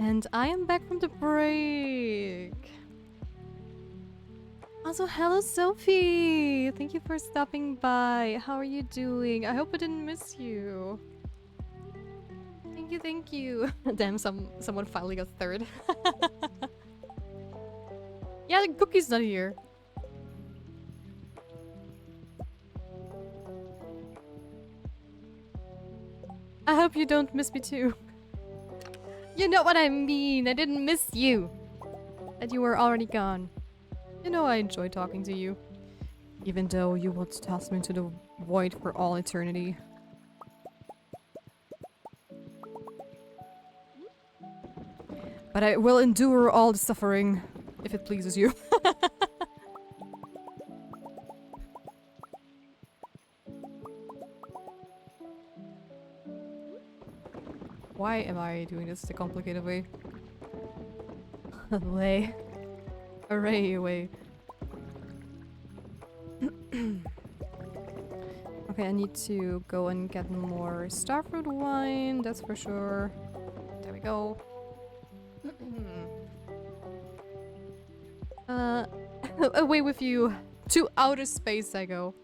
And I am back from the break. Also, hello Sophie! Thank you for stopping by. How are you doing? I hope I didn't miss you. Thank you, thank you. Damn, someone finally got third. Yeah, the cookie's not here. I hope you don't miss me too. You know what I mean. I didn't miss you. That you were already gone. You know I enjoy talking to you. Even though you would toss me into the void for all eternity. But I will endure all the suffering, if it pleases you. Why am I doing this the complicated way? Way. Array away. Okay, I need to go and get more starfruit wine, that's for sure. There we go. Away with you. To outer space I go.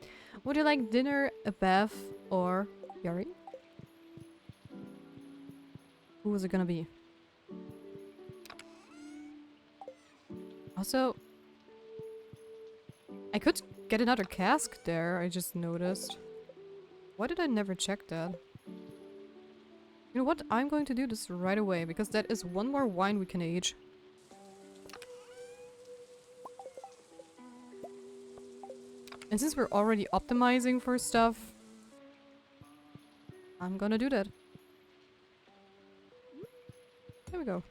Would you like dinner, a bath, or Yuri? Who was it gonna be? Also, I could get another cask there, I just noticed. Why did I never check that? You know what? I'm going to do this right away, because that is one more wine we can age. And since we're already optimizing for stuff, I'm gonna do that. There we go.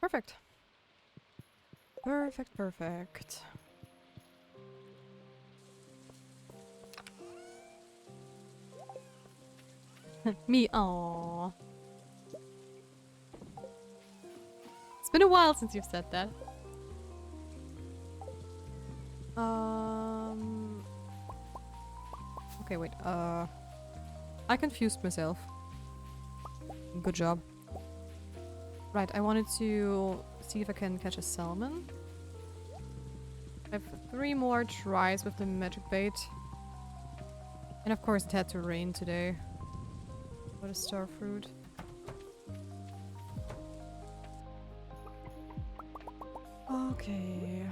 Perfect. Perfect, perfect. Me, aww. It's been a while since you've said that. Okay, wait, I confused myself. Good job. Right, I wanted to see if I can catch a salmon. I have 3 more tries with the magic bait. And of course it had to rain today. What a star fruit. Okay.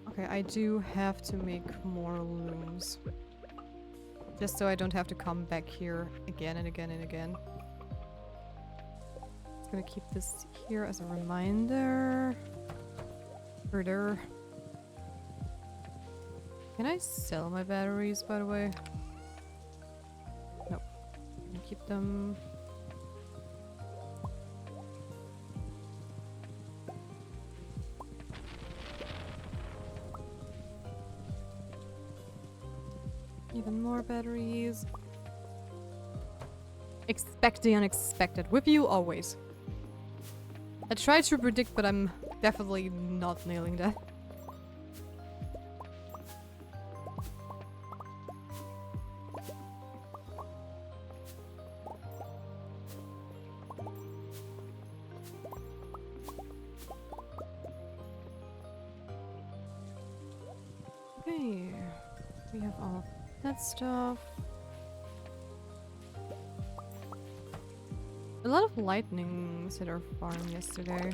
Okay, I do have to make more looms. Just so I don't have to come back here again and again and again. Just gonna keep this here as a reminder. Further. Can I sell my batteries, by the way? Nope. I'm gonna keep them. Even more batteries. Expect the unexpected. With you, always. I try to predict, but I'm definitely not nailing that. Okay. We have all of that stuff. A lot of lightnings hit our farm yesterday.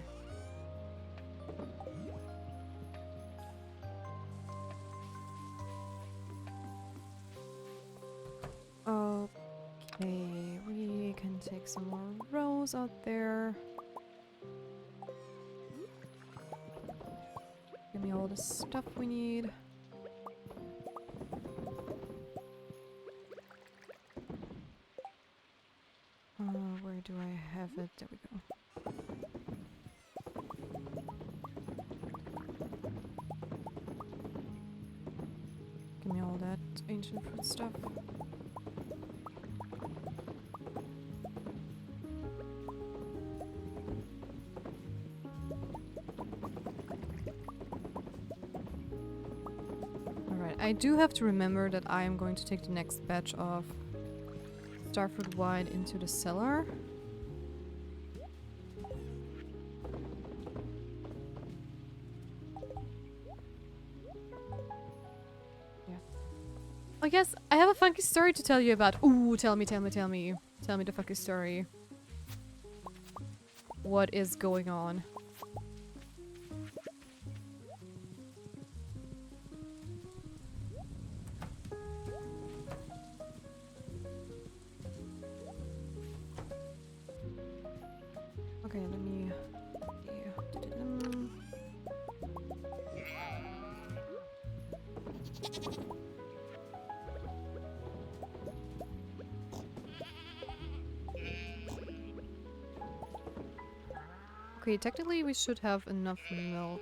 Okay, we can take some more rows out there. Give me all the stuff we need. Where do I have it? There we go. Give me all that ancient fruit stuff. Alright, I do have to remember that I am going to take the next batch of starfruit wine into the cellar. Yeah. Oh yes, I have a funky story to tell you about. Ooh, tell me. Tell me the funky story. What is going on? Okay, let me... Okay, technically we should have enough milk.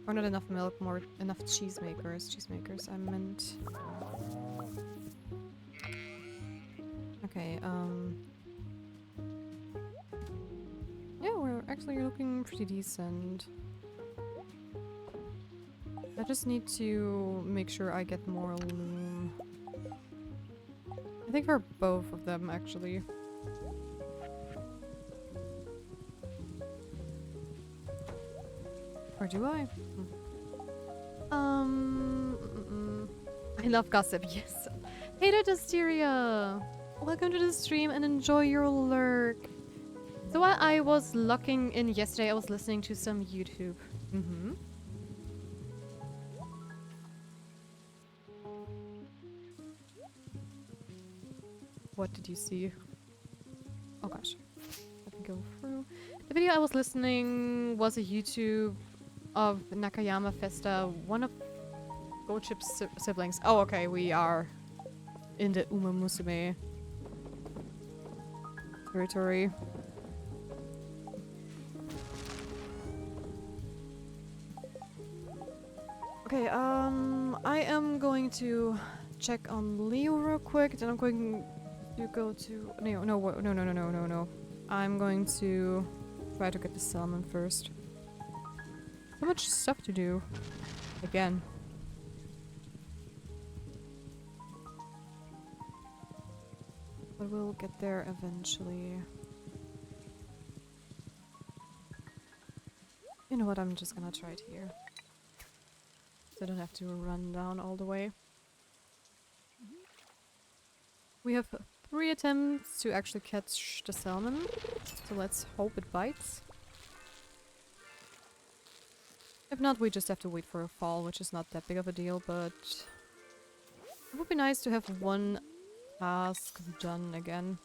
Or not enough milk, more enough cheesemakers. Cheesemakers, I meant. Okay, yeah, we're actually looking pretty decent. I just need to make sure I get more loom. I think for both of them, actually. Or do I? I love gossip, yes. Hey there, Dysteria! Welcome to the stream and enjoy your lurk. So while I was locking in yesterday, I was listening to some YouTube. What did you see? Oh gosh. Let me go through. The video I was listening was a YouTube of Nakayama Festa, one of Gochip's siblings. Oh, okay, we are in the Uma Musume territory. Okay, I am going to check on Leo real quick, then I'm going to go to... No. I'm going to try to get the salmon first. So much stuff to do. Again. But we'll get there eventually. You know what, I'm just gonna try it here. so I don't have to run down all the way. We have 3 attempts to actually catch the salmon, so let's hope it bites. If not, we just have to wait for a fall, which is not that big of a deal, but it would be nice to have one task done again.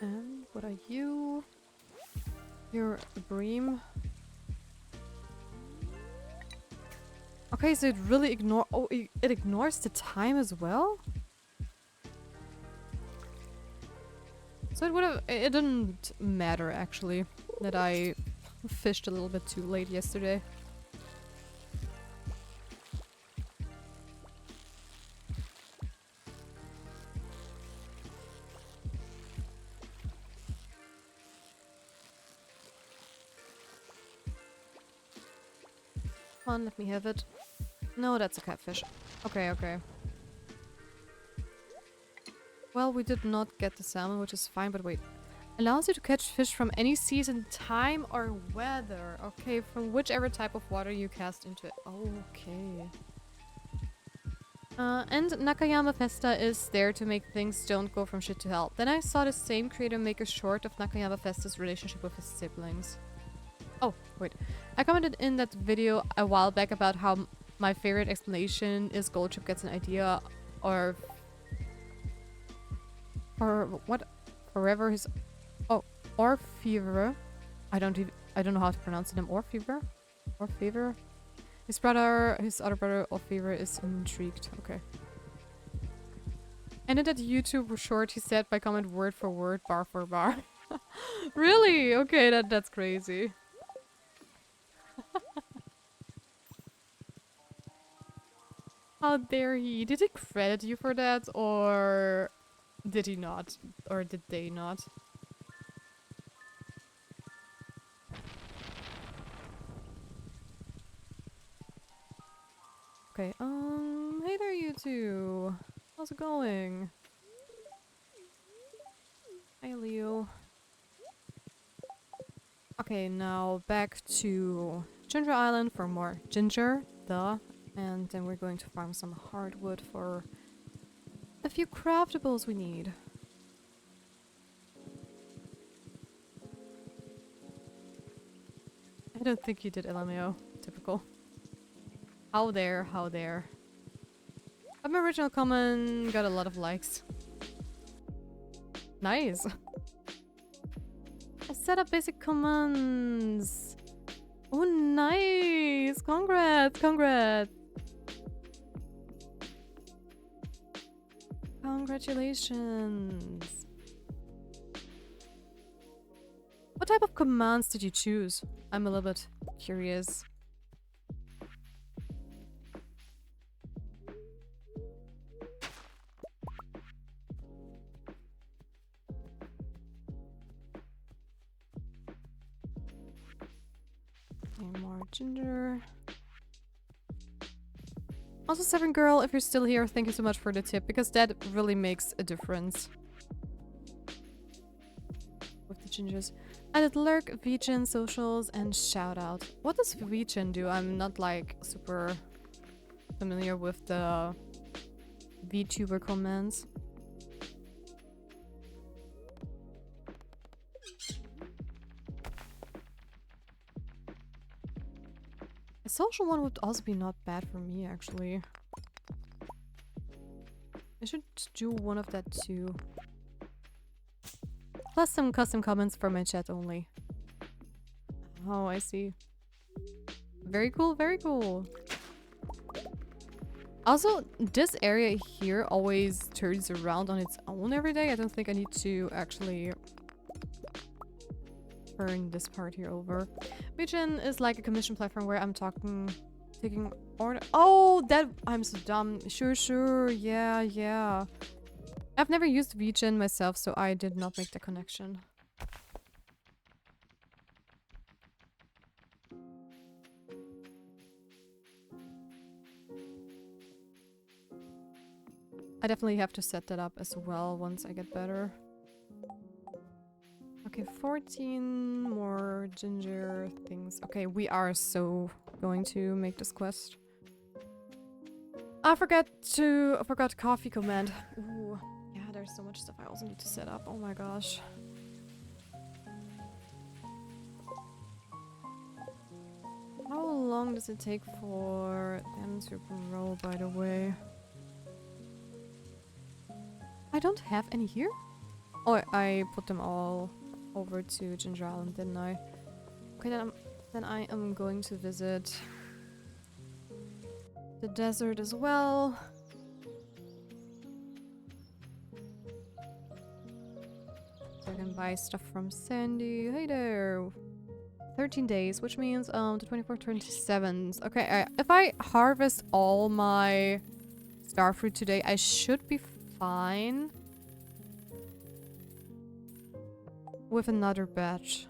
And what are you? You're a bream. Okay, so it really it ignores the time as well? So it didn't matter actually that I fished a little bit too late yesterday. Come on, let me have it. No, that's a catfish. Okay, okay. Well, we did not get the salmon, which is fine, but wait. Allows you to catch fish from any season, time, or weather. Okay, from whichever type of water you cast into it. Okay. And Nakayama Festa is there to make things don't go from shit to hell. Then I saw the same creator make a short of Nakayama Festa's relationship with his siblings. Oh, wait. I commented in that video a while back about how my favorite explanation is Goldchip gets an idea or what? Forever his... Oh, or fever. I don't know how to pronounce the name. Or fever? Or fever? His other brother, Orfever, is intrigued. Okay. And in that YouTube short, he said by comment word for word, bar for bar. Really? Okay, that's crazy. How dare he? Did he credit you for that, or did he not? Or did they not? Okay, hey there you two. How's it going? Hi Leo. Okay, now back to Ginger Island for more ginger, duh. And then we're going to farm some hardwood for a few craftables we need. I don't think you did LMAO. Typical. How dare, how dare. But my original comment got a lot of likes. Nice. I set up basic commands. Oh, nice. Congrats, congrats. Congratulations. What type of commands did you choose? I'm a little bit curious. Okay, more ginger. Also, Seven Girl, if you're still here, thank you so much for the tip, because that really makes a difference. With the gingers. Added lurk, VGen, socials, and shoutout. What does VGen do? I'm not like super familiar with the VTuber commands. A social one would also be not bad for me, actually. I should do one of that too. Plus some custom comments for my chat only. Oh, I see. Very cool, very cool. Also, this area here always turns around on its own every day. I don't think I need to actually turn this part here over. VGen is like a commission platform where I'm taking order. Oh, that I'm so dumb. Sure, yeah. I've never used VGen myself, so I did not make the connection. I definitely have to set that up as well once I get better. Okay, 14 more ginger things. Okay, we are so going to make this quest. I forgot coffee command. Ooh, yeah, there's so much stuff I also need to set up. Oh my gosh. How long does it take for them to grow, by the way? I don't have any here? Oh, I put them all over to Ginger Island, didn't I? Okay, then I am going to visit the desert as well. So I can buy stuff from Sandy. Hey there! 13 days, which means the 24th, 27th. Okay, if I harvest all my starfruit today, I should be fine with another batch.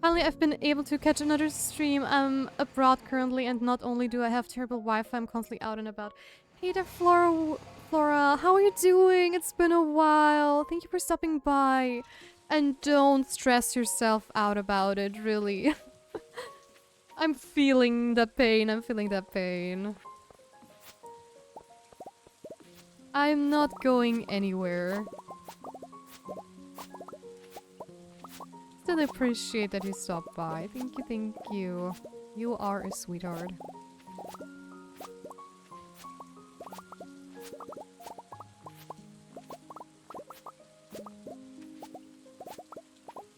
Finally, I've been able to catch another stream. I'm abroad currently, and not only do I have terrible Wi-Fi, I'm constantly out and about. Hey there, Flora, how are you doing? It's been a while. Thank you for stopping by. And don't stress yourself out about it, really. I'm feeling the pain. I'm feeling that pain. I'm not going anywhere. Still appreciate that you stopped by. Thank you, thank you. You are a sweetheart.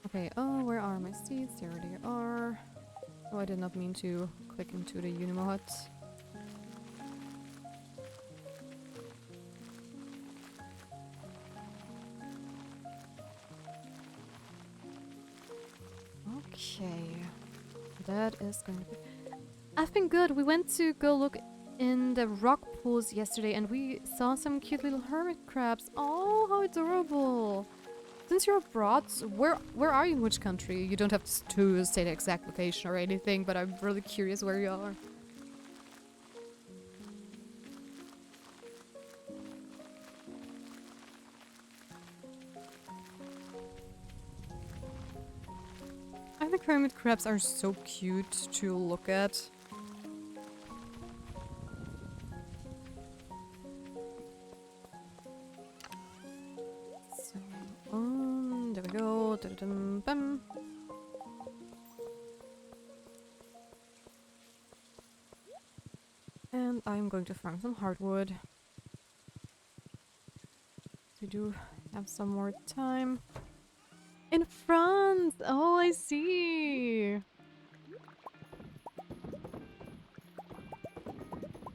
Okay, oh, where are my seeds? There they are. Oh, I did not mean to click into the Unimo hut. Okay. That is going to be... I've been good. We went to go look in the rock pools yesterday and we saw some cute little hermit crabs. Oh, how adorable. Since you're abroad, where are you? In which country? You don't have to say the exact location or anything, but I'm really curious where you are. I think hermit crabs are so cute to look at. There we go. Dum-dum-bum. And I'm going to farm some hardwood. We do have some more time. In France! Oh, I see!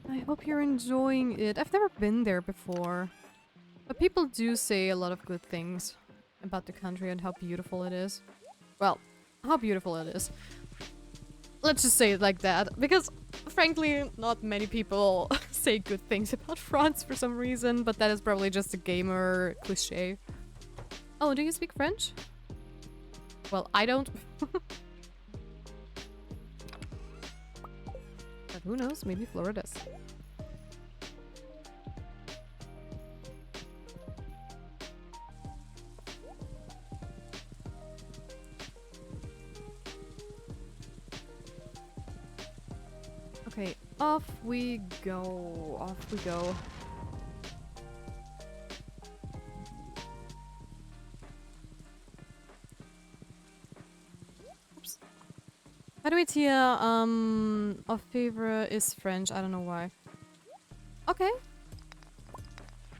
I hope you're enjoying it. I've never been there before. But people do say a lot of good things about the country and how beautiful it is. Well, how beautiful it is. Let's just say it like that. Because, frankly, not many people say good things about France for some reason. But that is probably just a gamer cliche. Oh, do you speak French? Well, I don't. But who knows? Maybe Flora does. Okay, off we go. Off we go. Oops. How do we Tia? Our favorite is French. I don't know why. Okay.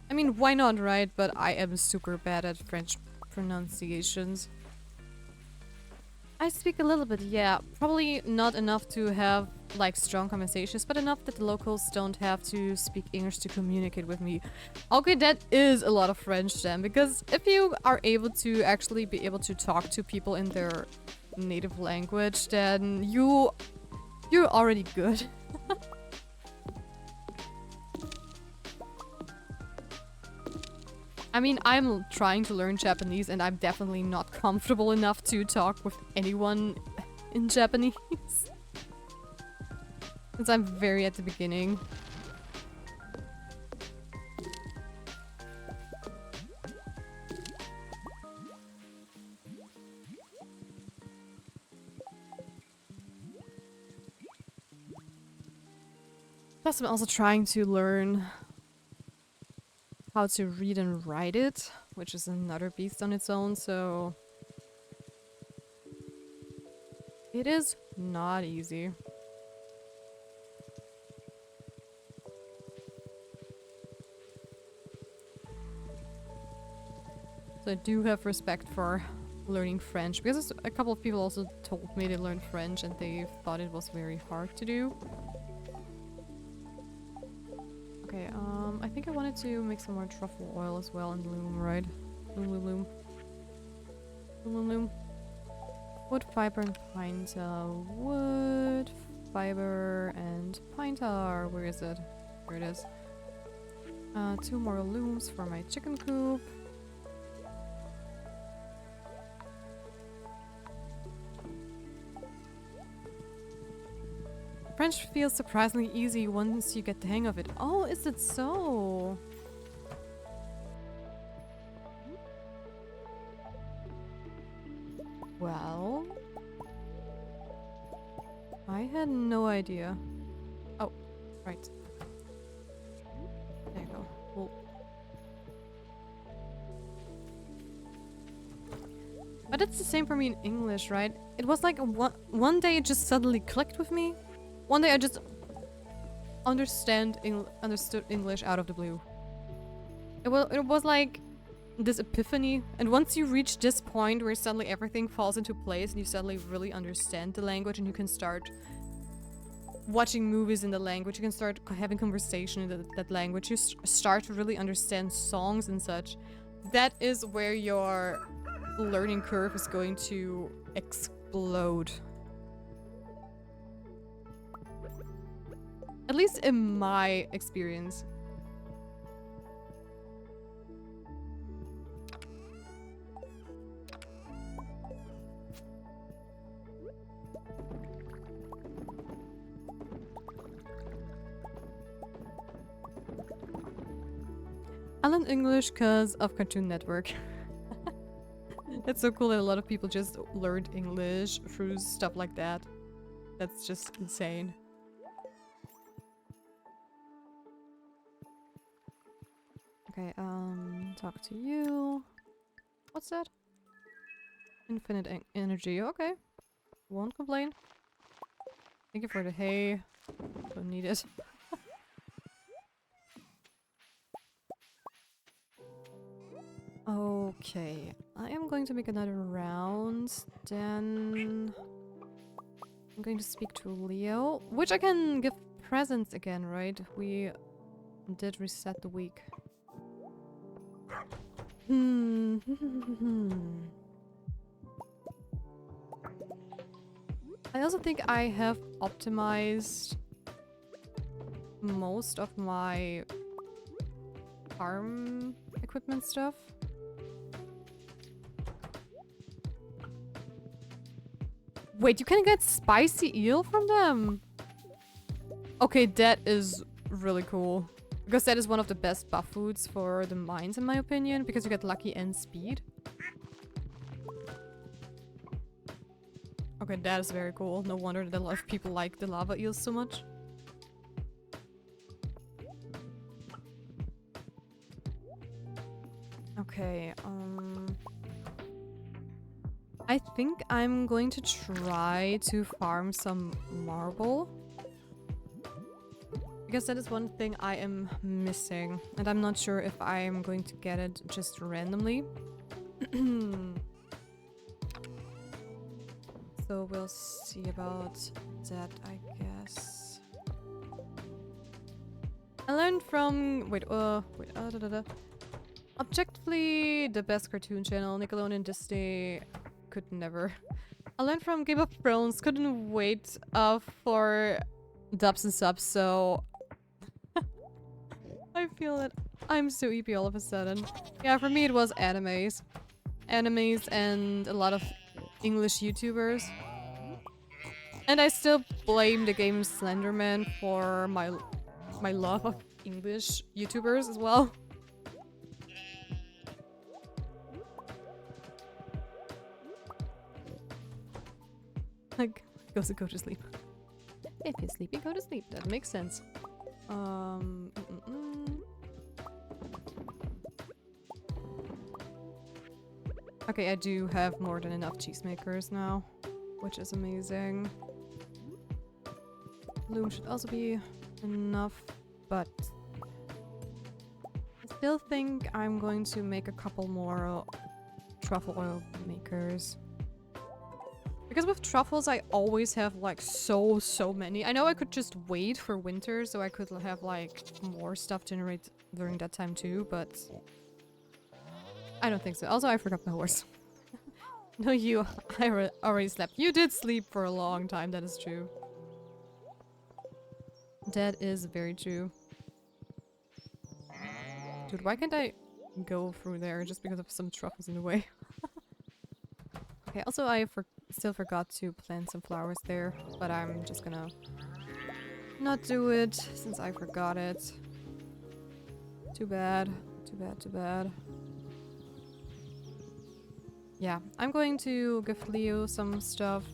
I mean, why not, right? But I am super bad at French pronunciations. I speak a little bit, yeah. Probably not enough to have, like, strong conversations, but enough that the locals don't have to speak English to communicate with me. Okay, that is a lot of French then, because if you are able to actually be able to talk to people in their native language, then you're already good. I mean, I'm trying to learn Japanese and I'm definitely not comfortable enough to talk with anyone in Japanese. Since I'm very at the beginning. Plus, I'm also trying to learn how to read and write it, which is another beast on its own, so... It is not easy. So I do have respect for learning French, because a couple of people also told me they learned French and they thought it was very hard to do. Okay, I think I wanted to make some more truffle oil as well in Loom, right? Loom, loom, loom. Loom, loom, loom. Wood, fiber, and pine tar. Wood, fiber, and pine tar. Where is it? Here it is. 2 more looms for my chicken coop. French feels surprisingly easy once you get the hang of it. Oh, is it so? Well... I had no idea. Oh, right. There you go. Cool. But it's the same for me in English, right? It was like one day it just suddenly clicked with me. One day I just understood English out of the blue. It was like this epiphany, and once you reach this point where suddenly everything falls into place and you suddenly really understand the language and you can start watching movies in the language, you can start having conversation in that language, you start to really understand songs and such, that is where your learning curve is going to explode. At least in my experience. I learned English because of Cartoon Network. It's so cool that a lot of people just learned English through stuff like that. That's just insane. Okay, talk to you. What's that? Infinite energy. Okay. Won't complain. Thank you for the hay. Don't need it. Okay. I am going to make another round. Then I'm going to speak to Leo. Which I can give presents again, right? We did reset the week. I also think I have optimized most of my farm equipment stuff. Wait, you can get spicy eel from them? Okay, that is really cool. Because that is one of the best buff foods for the mines, in my opinion, because you get lucky and speed. Okay, that is very cool. No wonder that a lot of people like the lava eels so much. Okay, I think I'm going to try to farm some marble. Because that is one thing I am missing. And I'm not sure if I am going to get it just randomly. So we'll see about that, I guess. I learned from... Objectively, the best cartoon channel, Nickelodeon, Disney, could never. I learned from Game of Thrones, couldn't wait for dubs and subs, so... I feel that I'm so EP all of a sudden. Yeah, for me it was animes. Animes and a lot of English YouTubers. And I still blame the game Slenderman for my love of English YouTubers as well. Like, go to sleep. If you're sleepy, go to sleep. That makes sense. Okay, I do have more than enough cheesemakers now, which is amazing. Loom should also be enough, but I still think I'm going to make a couple more truffle oil makers. Because with truffles, I always have like so many. I know I could just wait for winter so I could have like more stuff generate during that time too, but I don't think so. Also, I forgot my horse. No, you. I already slept. You did sleep for a long time. That is true. That is very true. Dude, why can't I go through there just because of some truffles in the way? Okay, also I still forgot to plant some flowers there, but I'm just gonna not do it since I forgot it. Too bad. Too bad, too bad. Yeah, I'm going to give Leo some stuff,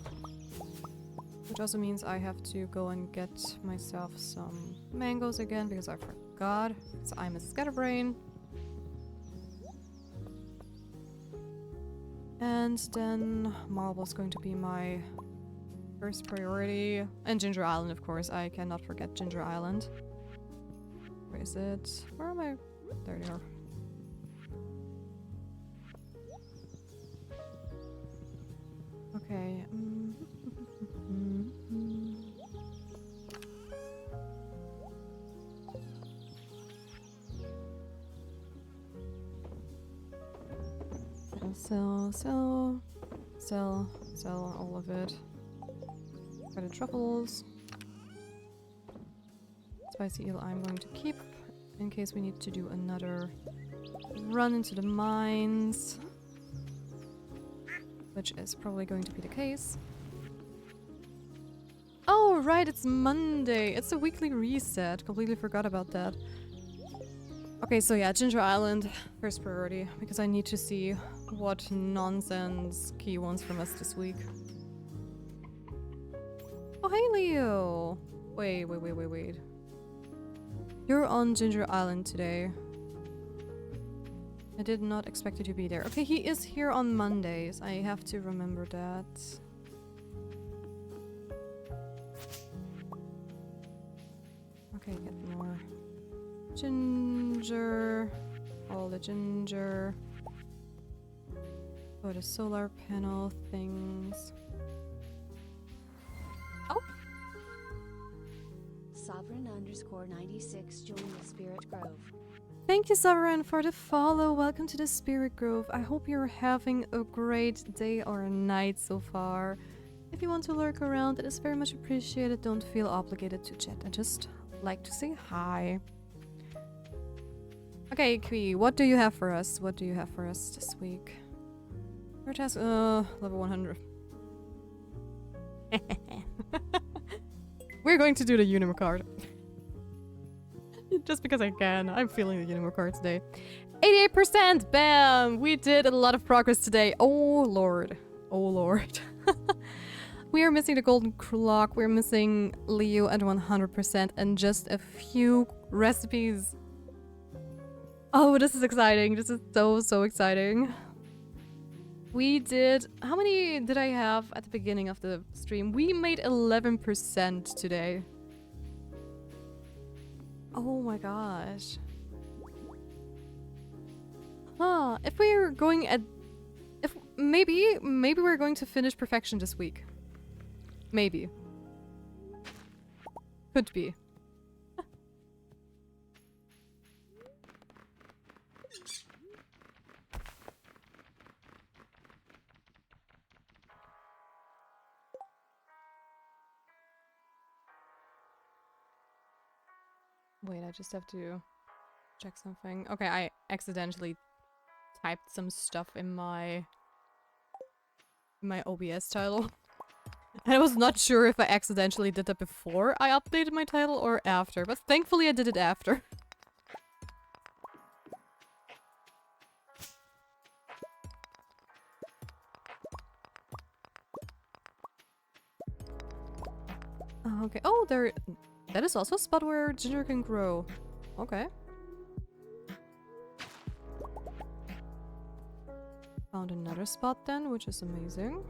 which also means I have to go and get myself some mangoes again because I forgot, because I'm a scatterbrain. And then Marble's going to be my first priority. And Ginger Island, of course. I cannot forget Ginger Island. Where is it? Where am I? There they are. Okay. Sell all of it. For the truffles. Spicy eel I'm going to keep in case we need to do another run into the mines. Which is probably going to be the case. Oh, right, it's Monday. It's a weekly reset. Completely forgot about that. Okay, so yeah, Ginger Island, first priority, because I need to see what nonsense Key wants from us this week. Oh, hey, Leo! Wait. You're on Ginger Island today. I did not expect you to be there. Okay, he is here on Mondays. I have to remember that. Okay, get more ginger. All the ginger. Oh, the solar panel things. Oh! Sovereign_96 joined the Spirit Grove. Thank you, Sovereign, for the follow. Welcome to the Spirit Grove. I hope you're having a great day or night so far. If you want to lurk around, it is very much appreciated. Don't feel obligated to chat. I just like to say hi. Okay, Kui, what do you have for us? What do you have for us this week? Your task, level 100. We're going to do the Unimo card. Just because I can. I'm feeling the Unimo card today. 88%! Bam! We did a lot of progress today. Oh, Lord. Oh, Lord. We are missing the golden clock. We're missing Leo at 100% and just a few recipes. Oh, this is exciting. This is so exciting. We did... How many did I have at the beginning of the stream? We made 11% today. Oh my gosh. Huh. If we're going at... Maybe we're going to finish perfection this week. Maybe. Could be. Wait, I just have to... Check something. Okay, I accidentally typed some stuff in my OBS title. And I was not sure if I accidentally did that before I updated my title or after, but thankfully I did it after. Okay. Oh, there. That is also a spot where ginger can grow. Okay. Found another spot then, which is amazing.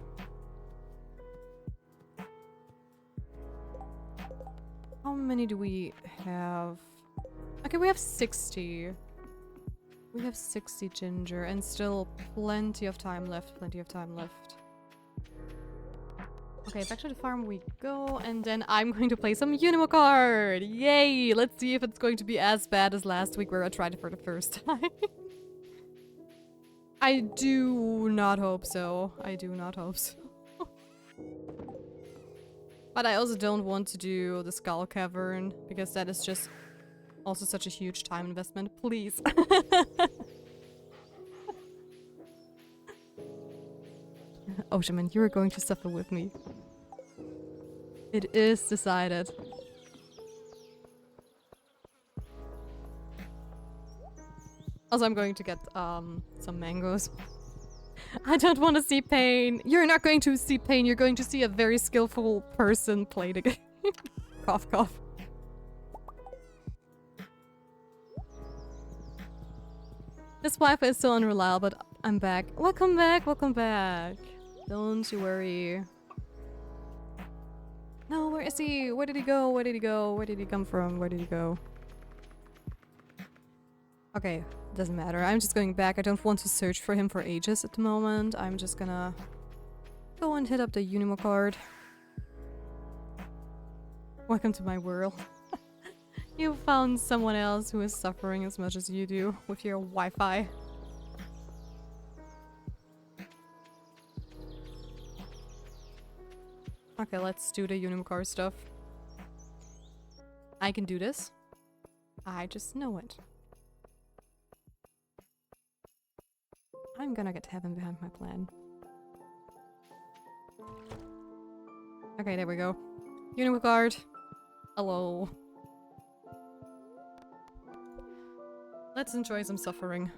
How many do we have? Okay, we have 60. We have 60 ginger and still plenty of time left, plenty of time left. Okay, back to the farm we go, and then I'm going to play some Unimo card! Yay! Let's see if it's going to be as bad as last week where I tried it for the first time. I do not hope so. I do not hope so. But I also don't want to do the Skull Cavern, because that is just also such a huge time investment. Please. Oceanman, you are going to suffer with me. It is decided. Also, I'm going to get some mangoes. I don't want to see pain. You're not going to see pain. You're going to see a very skillful person play the game. Cough, cough. This Wi-Fi is so unreliable, but I'm back. Welcome back, welcome back. Don't you worry. No, where is he? Where did he go? Where did he go? Where did he come from? Where did he go? Okay, doesn't matter. I'm just going back. I don't want to search for him for ages at the moment. I'm just gonna go and hit up the Unimo card. Welcome to my world. You found someone else who is suffering as much as you do with your Wi-Fi. Okay, let's do the Unimo card stuff. I can do this. I just know it. I'm gonna get heaven behind my plan. Okay, there we go. Unimo card. Hello. Let's enjoy some suffering.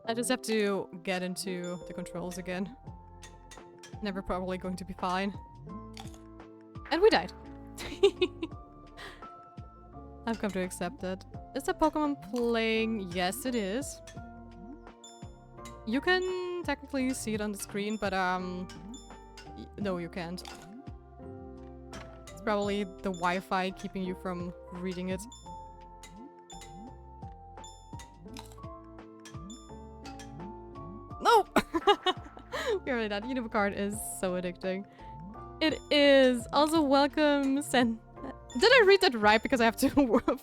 I just have to get into the controls again. Never probably going to be fine. And we died. I've come to accept it. Is the Pokemon playing? Yes, it is. You can technically see it on the screen, but no, you can't. It's probably the Wi-Fi keeping you from reading it. No! We already done. Unimo card is so addicting. It is. Also, welcome, Did I read that right? Because I have to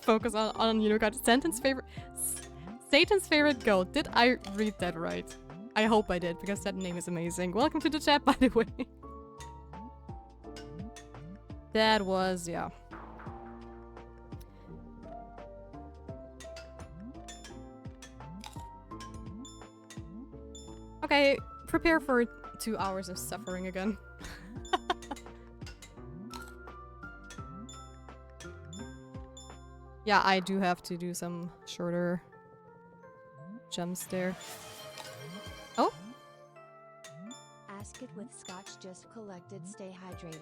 focus on Unimo card. Satan's favorite goat. Did I read that right? I hope I did, because that name is amazing. Welcome to the chat, by the way. That was, yeah. Okay, prepare for 2 hours of suffering again. Yeah, I do have to do some shorter jumps there. Oh? Ask it with scotch just collected. Stay hydrated.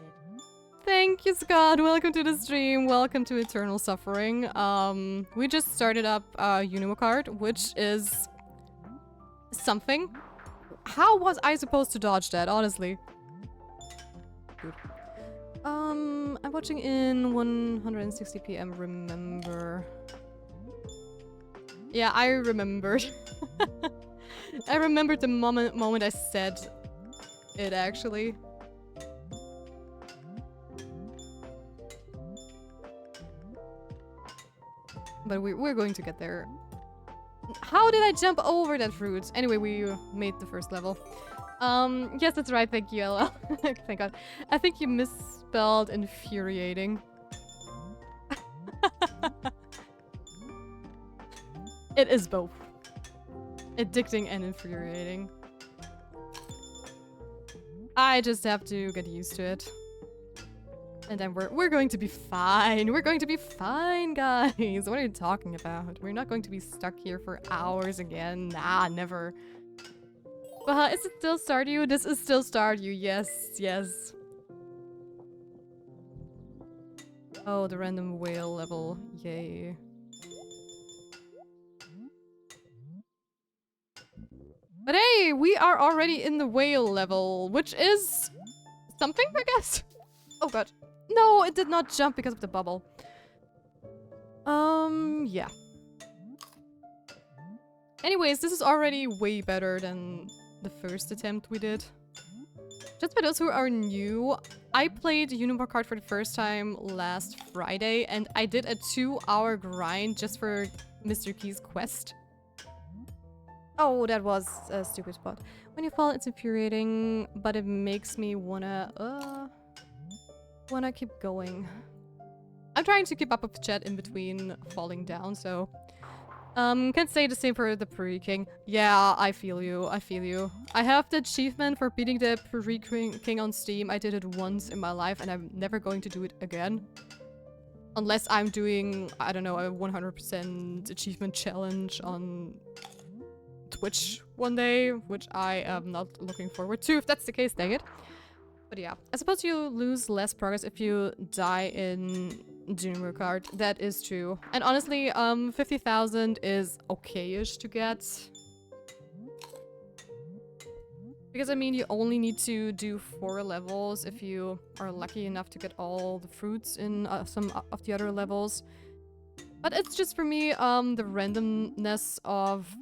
Thank you, Scott. Welcome to the stream. Welcome to Eternal Suffering. We just started up Unimo card, which is something. How was I supposed to dodge that, honestly? Good. I'm watching in 160 PM, remember. Yeah, I remembered. I remembered the moment I said it, actually. But we're going to get there. How did I jump over that fruit? Anyway, we made the first level. Yes, that's right. Thank you, LL. Thank God. I think you misspelled infuriating. It is both. Addicting and infuriating. I just have to get used to it. And then we're going to be fine. We're going to be fine, guys. What are you talking about? We're not going to be stuck here for hours again. Nah, never. Is it still Stardew? This is still Stardew. Yes, yes. Oh, the random whale level. Yay. But hey, we are already in the whale level, which is something, I guess. Oh god. No, it did not jump because of the bubble. Yeah. Anyways, this is already way better than the first attempt we did. Just for those who are new, I played Unicorn Card for the first time last Friday, and I did a 2-hour grind just for Mr. Key's quest. Oh, that was a stupid spot. When you fall, it's infuriating, but it makes me wanna keep going. I'm trying to keep up with chat in between falling down, so can't say the same for the Prairie King. Yeah, I feel you. I feel you. I have the achievement for beating the Prairie King on Steam. I did it once in my life, and I'm never going to do it again. Unless I'm doing, I don't know, a 100% achievement challenge on Twitch one day, which I am not looking forward to. If that's the case, dang it. But yeah, I suppose you lose less progress if you die in Junior Card. That is true. And honestly, 50,000 is okay-ish to get. Because I mean, you only need to do 4 levels if you are lucky enough to get all the fruits in some of the other levels. But it's just for me, the randomness of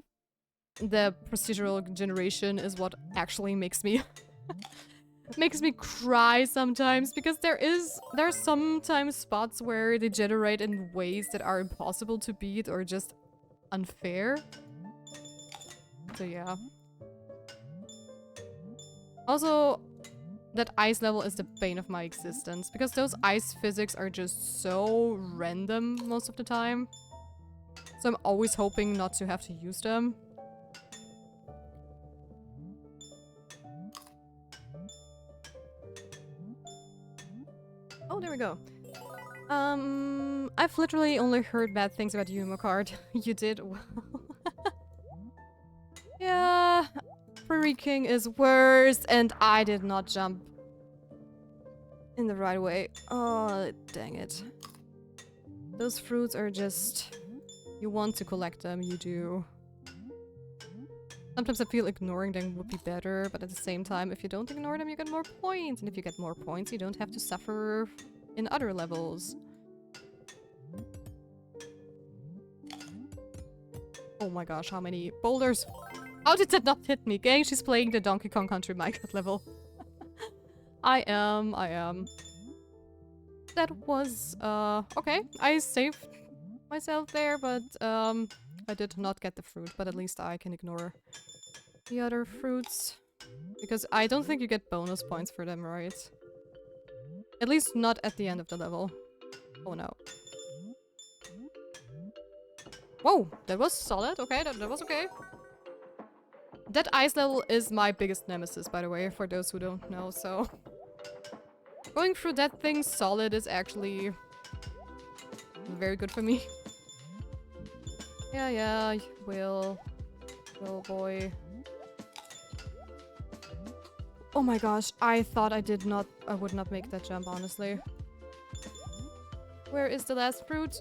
the procedural generation is what actually makes me makes me cry sometimes, because there are sometimes spots where they generate in ways that are impossible to beat or just unfair. So yeah. Also, that ice level is the bane of my existence, because those ice physics are just so random most of the time. So I'm always hoping not to have to use them. Oh, there we go. I've literally only heard bad things about Yumo Card. You did well. Yeah, Prairie King is worse, and I did not jump in the right way. Oh, dang it. Those fruits are just... You want to collect them, you do. Sometimes I feel ignoring them would be better, but at the same time, if you don't ignore them, you get more points. And if you get more points, you don't have to suffer in other levels. Oh my gosh, how many boulders? How did that not hit me? Gang, she's playing the Donkey Kong Country Minecraft level. I am. That was, okay. I saved myself there, but, I did not get the fruit, but at least I can ignore the other fruits. Because I don't think you get bonus points for them, right? At least not at the end of the level. Oh no. Whoa, that was solid. Okay, that was okay. That ice level is my biggest nemesis, by the way, for those who don't know, so... Going through that thing solid is actually... very good for me. Yeah, Will boy. Oh my gosh, I thought I would not make that jump, honestly. Where is the last fruit?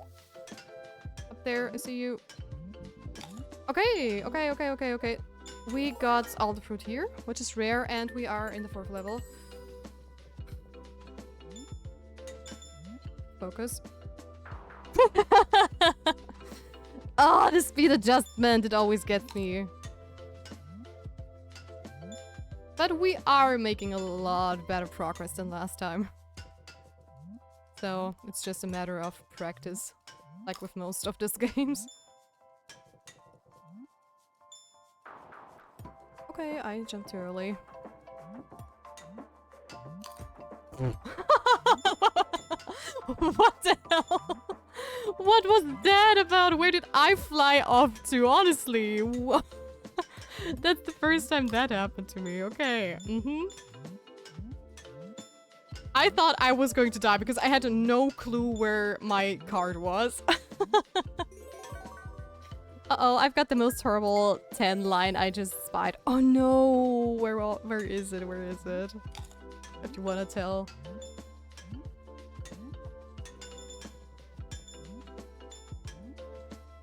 Up there, I see you. Okay. We got all the fruit here, which is rare, and we are in the 4th level. Focus. Oh, the speed adjustment, it always gets me. But we are making a lot better progress than last time. So, it's just a matter of practice, like with most of these games. Okay, I jumped too early. What the hell? What was that about? Where did I fly off to? Honestly. That's the first time that happened to me. Okay. I thought I was going to die because I had no clue where my card was. Uh-oh, I've got the most horrible 10 line I just spied. Oh no! Where is it? Where is it? If you wanna tell.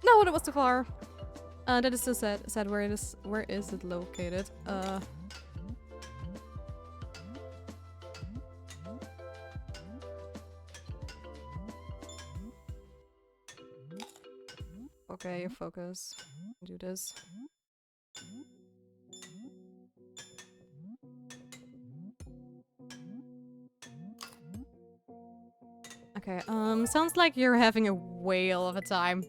No, that was too far. That is so sad. Sad. Where is it located? Okay, focus. Do this. Okay, sounds like you're having a whale of a time.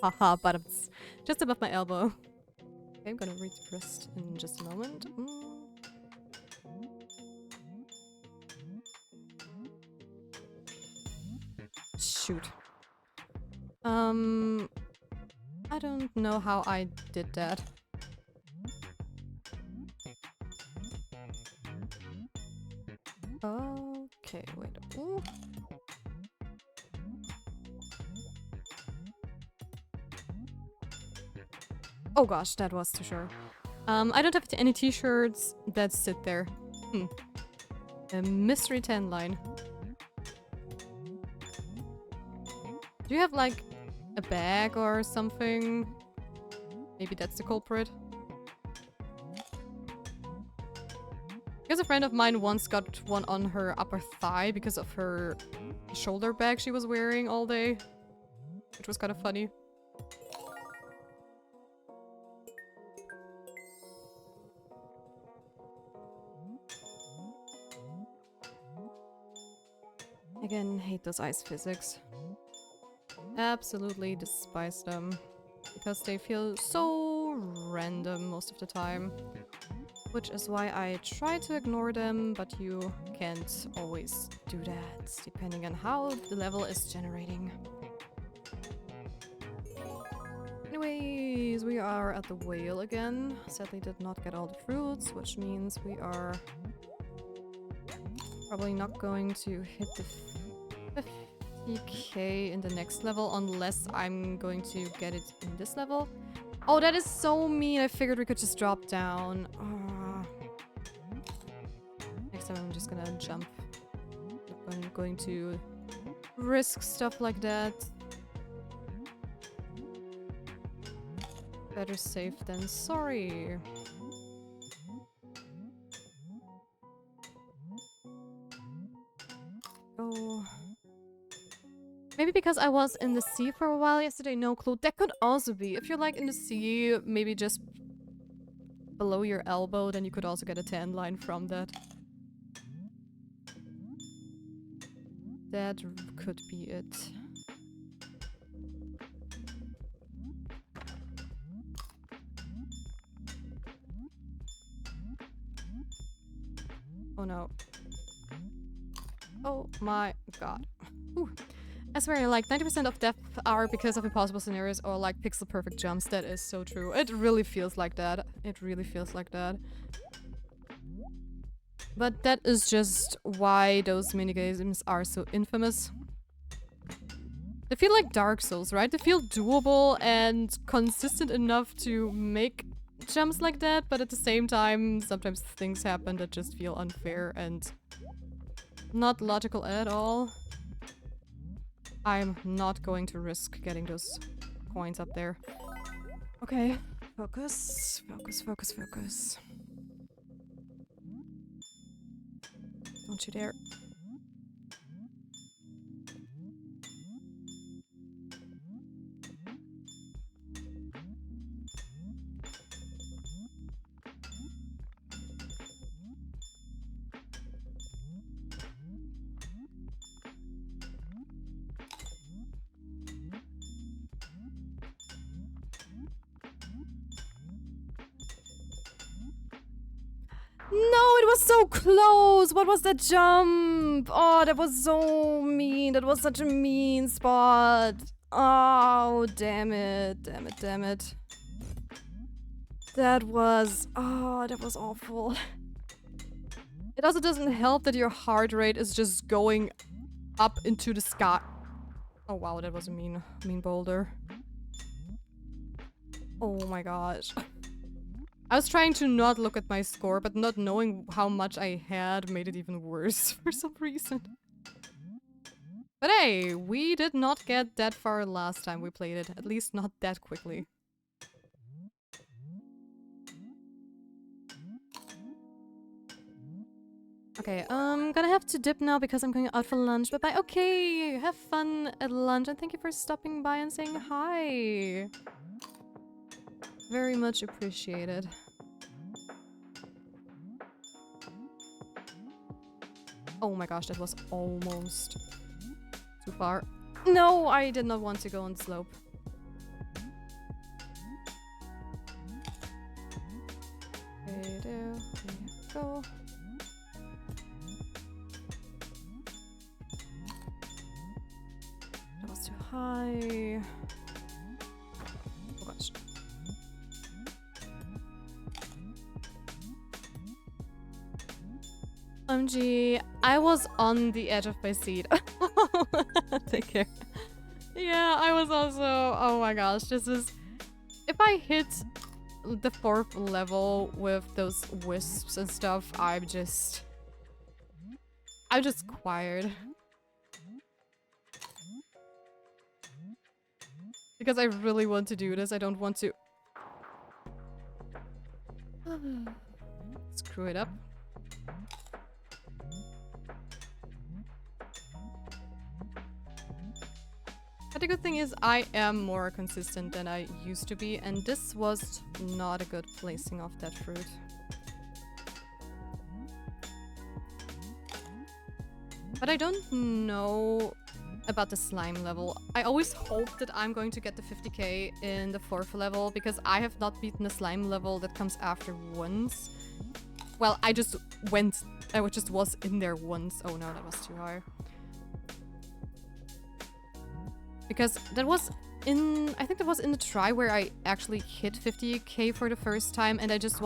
Haha, but it's just above my elbow. Okay, I'm gonna read the rest in just a moment. Shoot. I don't know how I did that. Okay, wait. Ooh. Oh gosh, that was too short. I don't have any t-shirts that sit there. A mystery 10 line. Do you have like a bag or something? Maybe that's the culprit. Because a friend of mine once got one on her upper thigh because of her shoulder bag she was wearing all day. Which was kind of funny. Again, hate those ice physics. Absolutely despise them. Because they feel so random most of the time. Which is why I try to ignore them, but you can't always do that, depending on how the level is generating. Anyways, we are at the whale again. Sadly did not get all the fruits, which means we are probably not going to hit the 50k in the next level unless I'm going to get it in this level. Oh, that is so mean. I figured we could just drop down. Next time I'm just gonna jump. I'm going to risk stuff like that. Better safe than sorry. Oh. Maybe because I was in the sea for a while yesterday, no clue. That could also be. If you're like in the sea, maybe just below your elbow, then you could also get a tan line from that. That could be it. Oh no. Oh my god. Ooh. I swear, like 90% of deaths are because of impossible scenarios or like pixel perfect jumps. That is so true. It really feels like that. It really feels like that. But that is just why those minigames are so infamous. They feel like Dark Souls, right? They feel doable and consistent enough to make jumps like that, but at the same time, sometimes things happen that just feel unfair and not logical at all. I'm not going to risk getting those coins up there. Okay, focus, focus, focus, focus. Don't you dare. No, it was so close! What was that jump? jump! Oh, that was so mean. That was such a mean spot. Oh, damn it. Damn it, damn it. That was... Oh, that was awful. It also doesn't help that your heart rate is just going up into the sky. Oh wow, that was a mean boulder. Oh my gosh. I was trying to not look at my score, but not knowing how much I had made it even worse for some reason. But hey, we did not get that far last time we played it. At least not that quickly. Okay, I'm gonna have to dip now because I'm going out for lunch. Bye-bye. Okay, have fun at lunch and thank you for stopping by and saying hi. Very much appreciated. Oh my gosh, that was almost too far. No, I did not want to go on slope. Okay, there we go. That was too high. Oh gosh. OMG, I was on the edge of my seat. Take care. Yeah, I was also... Oh my gosh, this is... If I hit the 4th level with those wisps and stuff, I'm just quiet. Because I really want to do this, I don't want to... Screw it up. But the good thing is I am more consistent than I used to be, and this was not a good placing of that fruit. But I don't know about the slime level. I always hope that I'm going to get the 50k in the 4th level, because I have not beaten the slime level that comes after once. Well, I just was in there once. Oh no, that was too high. Because that was in... I think that was in the try where I actually hit 50k for the first time, and I just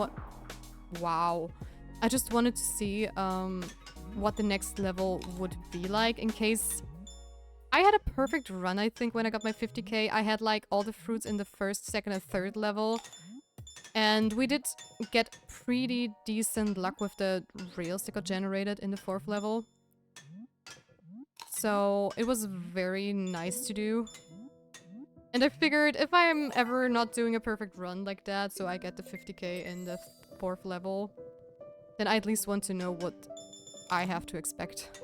Wow. I just wanted to see what the next level would be like in case... I had a perfect run, I think, when I got my 50k. I had like all the fruits in the 1st, 2nd, and 3rd level. And we did get pretty decent luck with the rails that got generated in the 4th level. So it was very nice to do. And I figured if I'm ever not doing a perfect run like that, so I get the 50k in the 4th level, then I at least want to know what I have to expect.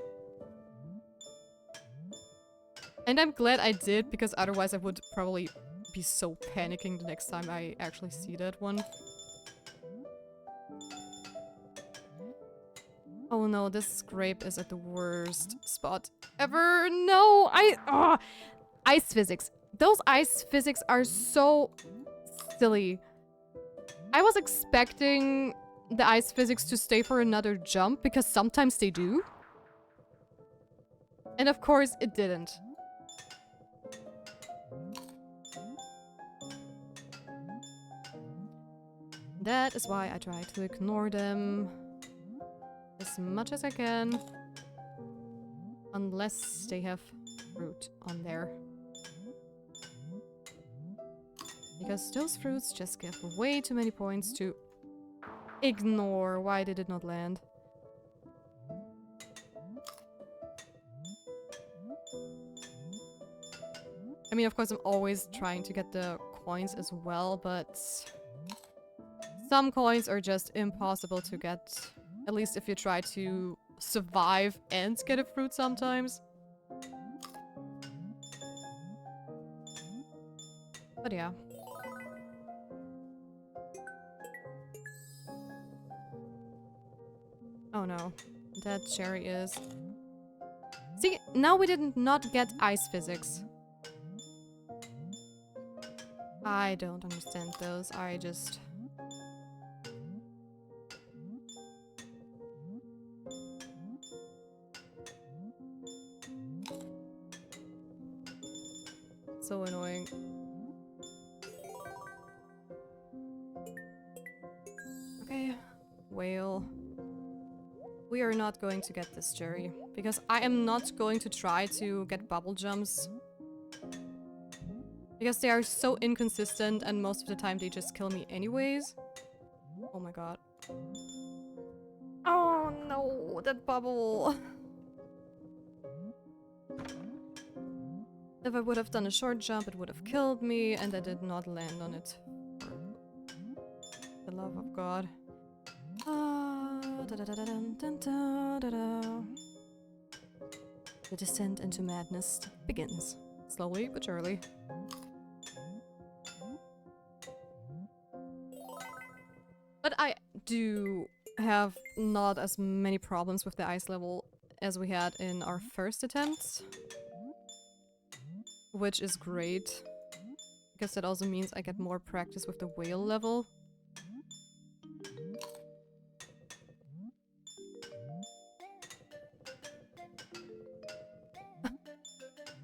And I'm glad I did, because otherwise I would probably be so panicking the next time I actually see that one. Oh no, this scrape is at the worst spot ever. No, ice physics. Those ice physics are so silly. I was expecting the ice physics to stay for another jump, because sometimes they do. And of course, it didn't. That is why I try to ignore them as much as I can. Unless they have fruit on there. Because those fruits just give way too many points to ignore. Why did it not land? I mean, of course, I'm always trying to get the coins as well, but some coins are just impossible to get. At least if you try to survive and get a fruit sometimes. But yeah. Oh no. That cherry is... See, now we did not get ice physics. I don't understand those. I just... whale. We are not going to get this, Jerry. Because I am not going to try to get bubble jumps. Because they are so inconsistent and most of the time they just kill me anyways. Oh my god. Oh no, that bubble. If I would have done a short jump, it would have killed me, and I did not land on it. For the love of God. The descent into madness begins. Slowly but surely. But I do have not as many problems with the ice level as we had in our first attempts. Which is great. Because that also means I get more practice with the whale level.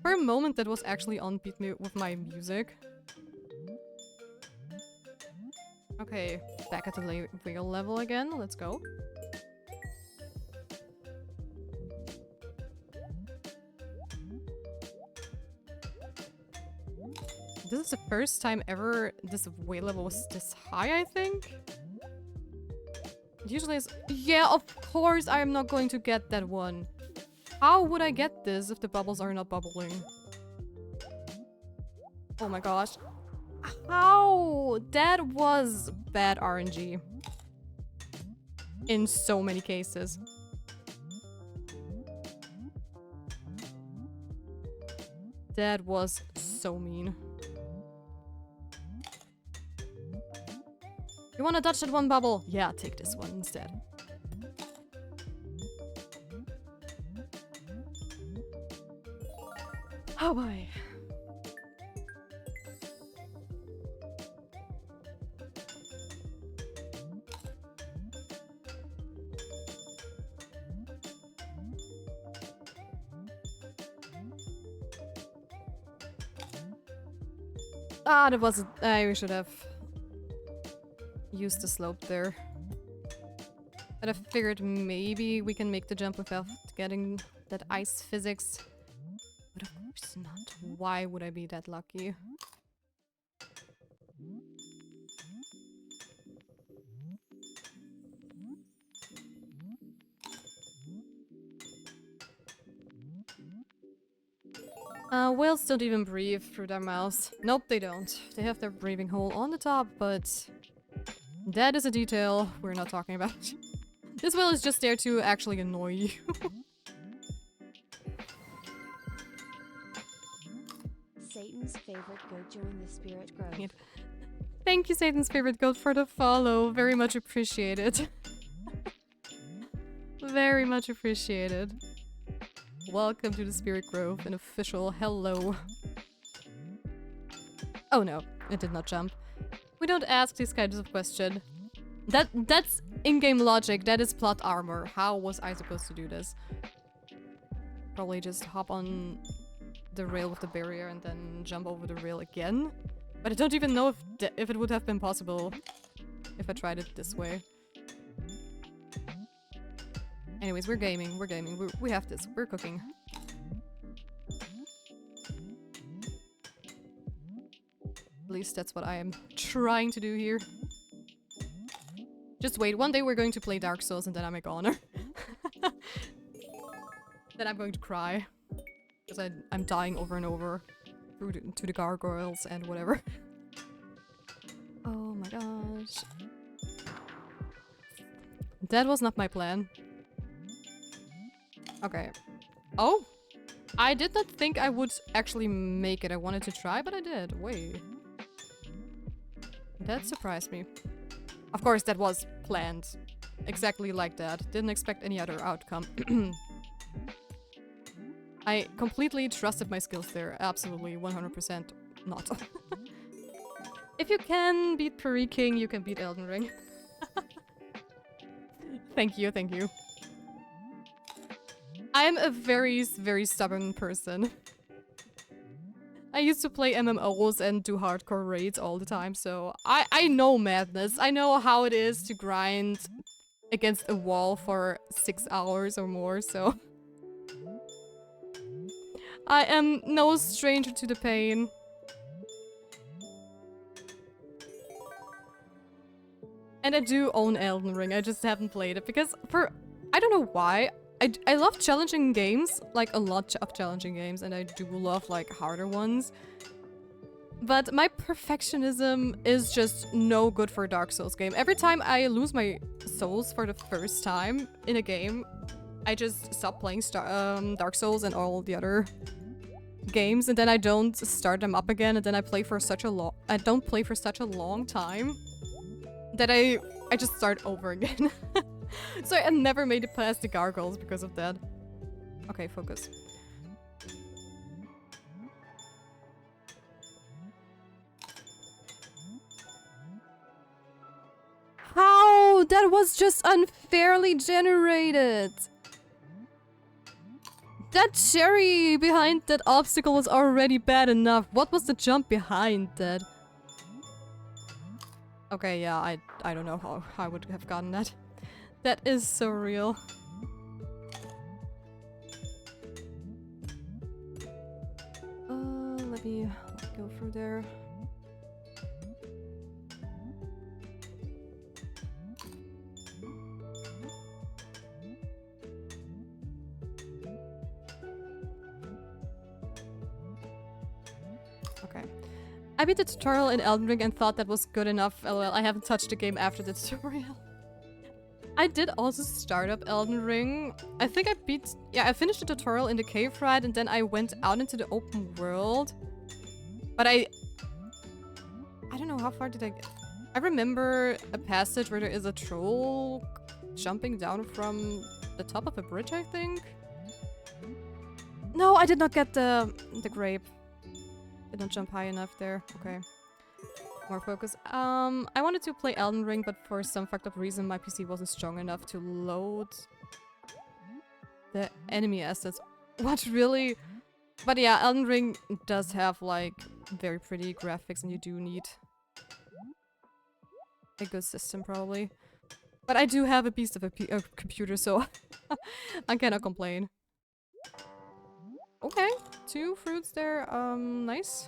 For a moment that was actually on beat me with my music. Okay, back at the whale level again. Let's go. This is the first time ever this whale level was this high, I think. It usually is. Yeah, of course I am not going to get that one. How would I get this if the bubbles are not bubbling? Oh my gosh. How? That was bad RNG. In so many cases. That was so mean. You wanna dodge that one bubble? Yeah, take this one instead. Oh boy. Ah, that wasn't... we should have used the slope there. But I figured maybe we can make the jump without getting that ice physics. But of course not. Why would I be that lucky? Whales don't even breathe through their mouths. Nope, they don't. They have their breathing hole on the top, but that is a detail we're not talking about. This whale is just there to actually annoy you. Satan's favorite goat joined the spirit grove. Thank you, Satan's favorite goat, for the follow. Very much appreciated. Very much appreciated. Welcome to the Spirit Grove, an official hello. Oh no, it did not jump. We don't ask these kinds of questions. That's in-game logic, that is plot armor. How was I supposed to do this? Probably just hop on the rail with the barrier and then jump over the rail again. But I don't even know if it would have been possible if I tried it this way. Anyways, we're gaming, we have this, we're cooking. At least that's what I am trying to do here. Just wait, one day we're going to play Dark Souls and then I'm a goner. Then I'm going to cry. Because I'm dying over and over to the gargoyles and whatever. Oh my gosh. That was not my plan. Okay. Oh! I did not think I would actually make it. I wanted to try, but I did. Wait. That surprised me. Of course, that was planned. Exactly like that. Didn't expect any other outcome. I completely trusted my skills there. Absolutely, 100% not. If you can beat Prairie King, you can beat Elden Ring. Thank you, thank you. I'm a very, very stubborn person. I used to play MMOs and do hardcore raids all the time, so I know madness. I know how it is to grind against a wall for 6 hours or more, so... I am no stranger to the pain. And I do own Elden Ring, I just haven't played it because I don't know why. I love challenging games, like a lot of challenging games, and I do love like harder ones. But my perfectionism is just no good for a Dark Souls game. Every time I lose my souls for the first time in a game, I just stop playing Dark Souls and all the other games, and then I don't start them up again, and then I don't play for such a long time that I just start over again. So I never made it past the gargoyles because of that. Okay, focus. How? That was just unfairly generated. That cherry behind that obstacle was already bad enough. What was the jump behind that? Okay, yeah, I don't know how I would have gotten that. That is so real. Let me go through there. Okay. I beat the tutorial in Elden Ring and thought that was good enough. LOL, I haven't touched the game after the tutorial. I did also start up Elden Ring. I think I finished the tutorial in the cave ride and then I went out into the open world. But I don't know, how far did I get? I remember a passage where there is a troll jumping down from the top of a bridge, I think? No, I did not get the grape. Did not jump high enough there. Okay. More focus. I wanted to play Elden Ring, but for some fucked up reason my PC wasn't strong enough to load the enemy assets. What, really? But yeah, Elden Ring does have like very pretty graphics and you do need a good system probably. But I do have a beast of a computer, so I cannot complain. Okay, 2 fruits there, nice.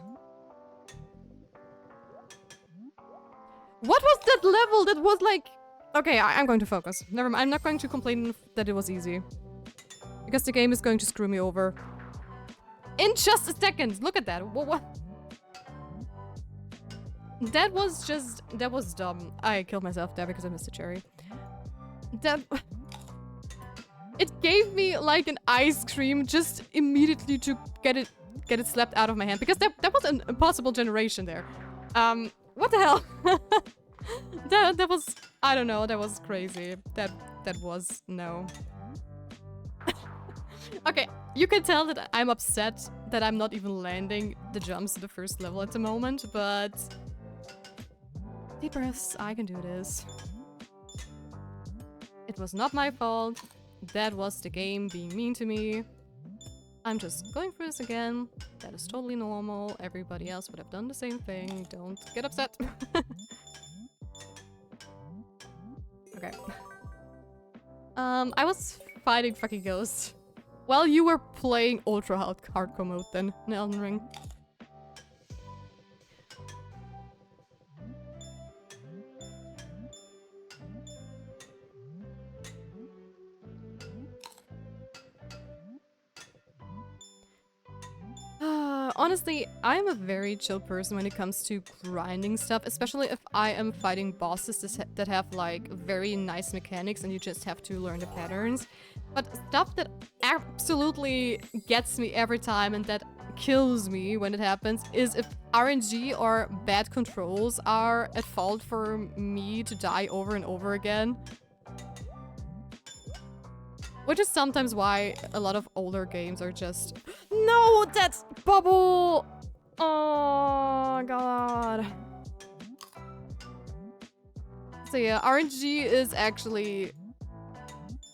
What was that level? That was like... Okay, I'm going to focus. Never mind, I'm not going to complain that it was easy. Because the game is going to screw me over. In just a second! Look at that! What? That was dumb. I killed myself there because I missed a cherry. It gave me like an ice cream just immediately to get it slapped out of my hand. Because that was an impossible generation there. What the hell? that was... I don't know, that was crazy. That was... no. Okay, you can tell that I'm upset that I'm not even landing the jumps to the first level at the moment, but... deep breaths, I can do this. It was not my fault. That was the game being mean to me. I'm just going through this again. That is totally normal. Everybody else would have done the same thing. Don't get upset. Okay. I was fighting fucking ghosts while you were playing ultra hardcore mode then in Elden Ring. Honestly, I'm a very chill person when it comes to grinding stuff, especially if I am fighting bosses that have like very nice mechanics and you just have to learn the patterns. But stuff that absolutely gets me every time and that kills me when it happens is if RNG or bad controls are at fault for me to die over and over again. Which is sometimes why a lot of older games are just... No, that's bubble! Oh, God. So yeah, RNG is actually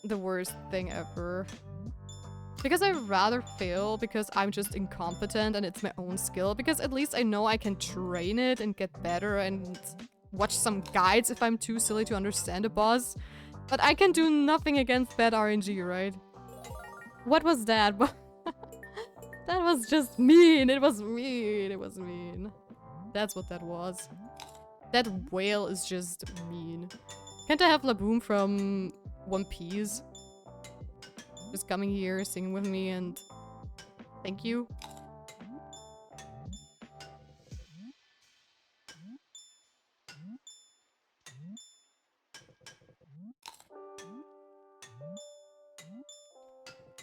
the worst thing ever. Because I'd rather fail because I'm just incompetent and it's my own skill. Because at least I know I can train it and get better and watch some guides if I'm too silly to understand a boss. But I can do nothing against bad RNG, right? What was that? That was just mean. It was mean. It was mean. That's what that was. That whale is just mean. Can't I have Laboom from One Piece? Just coming here, singing with me, and thank you.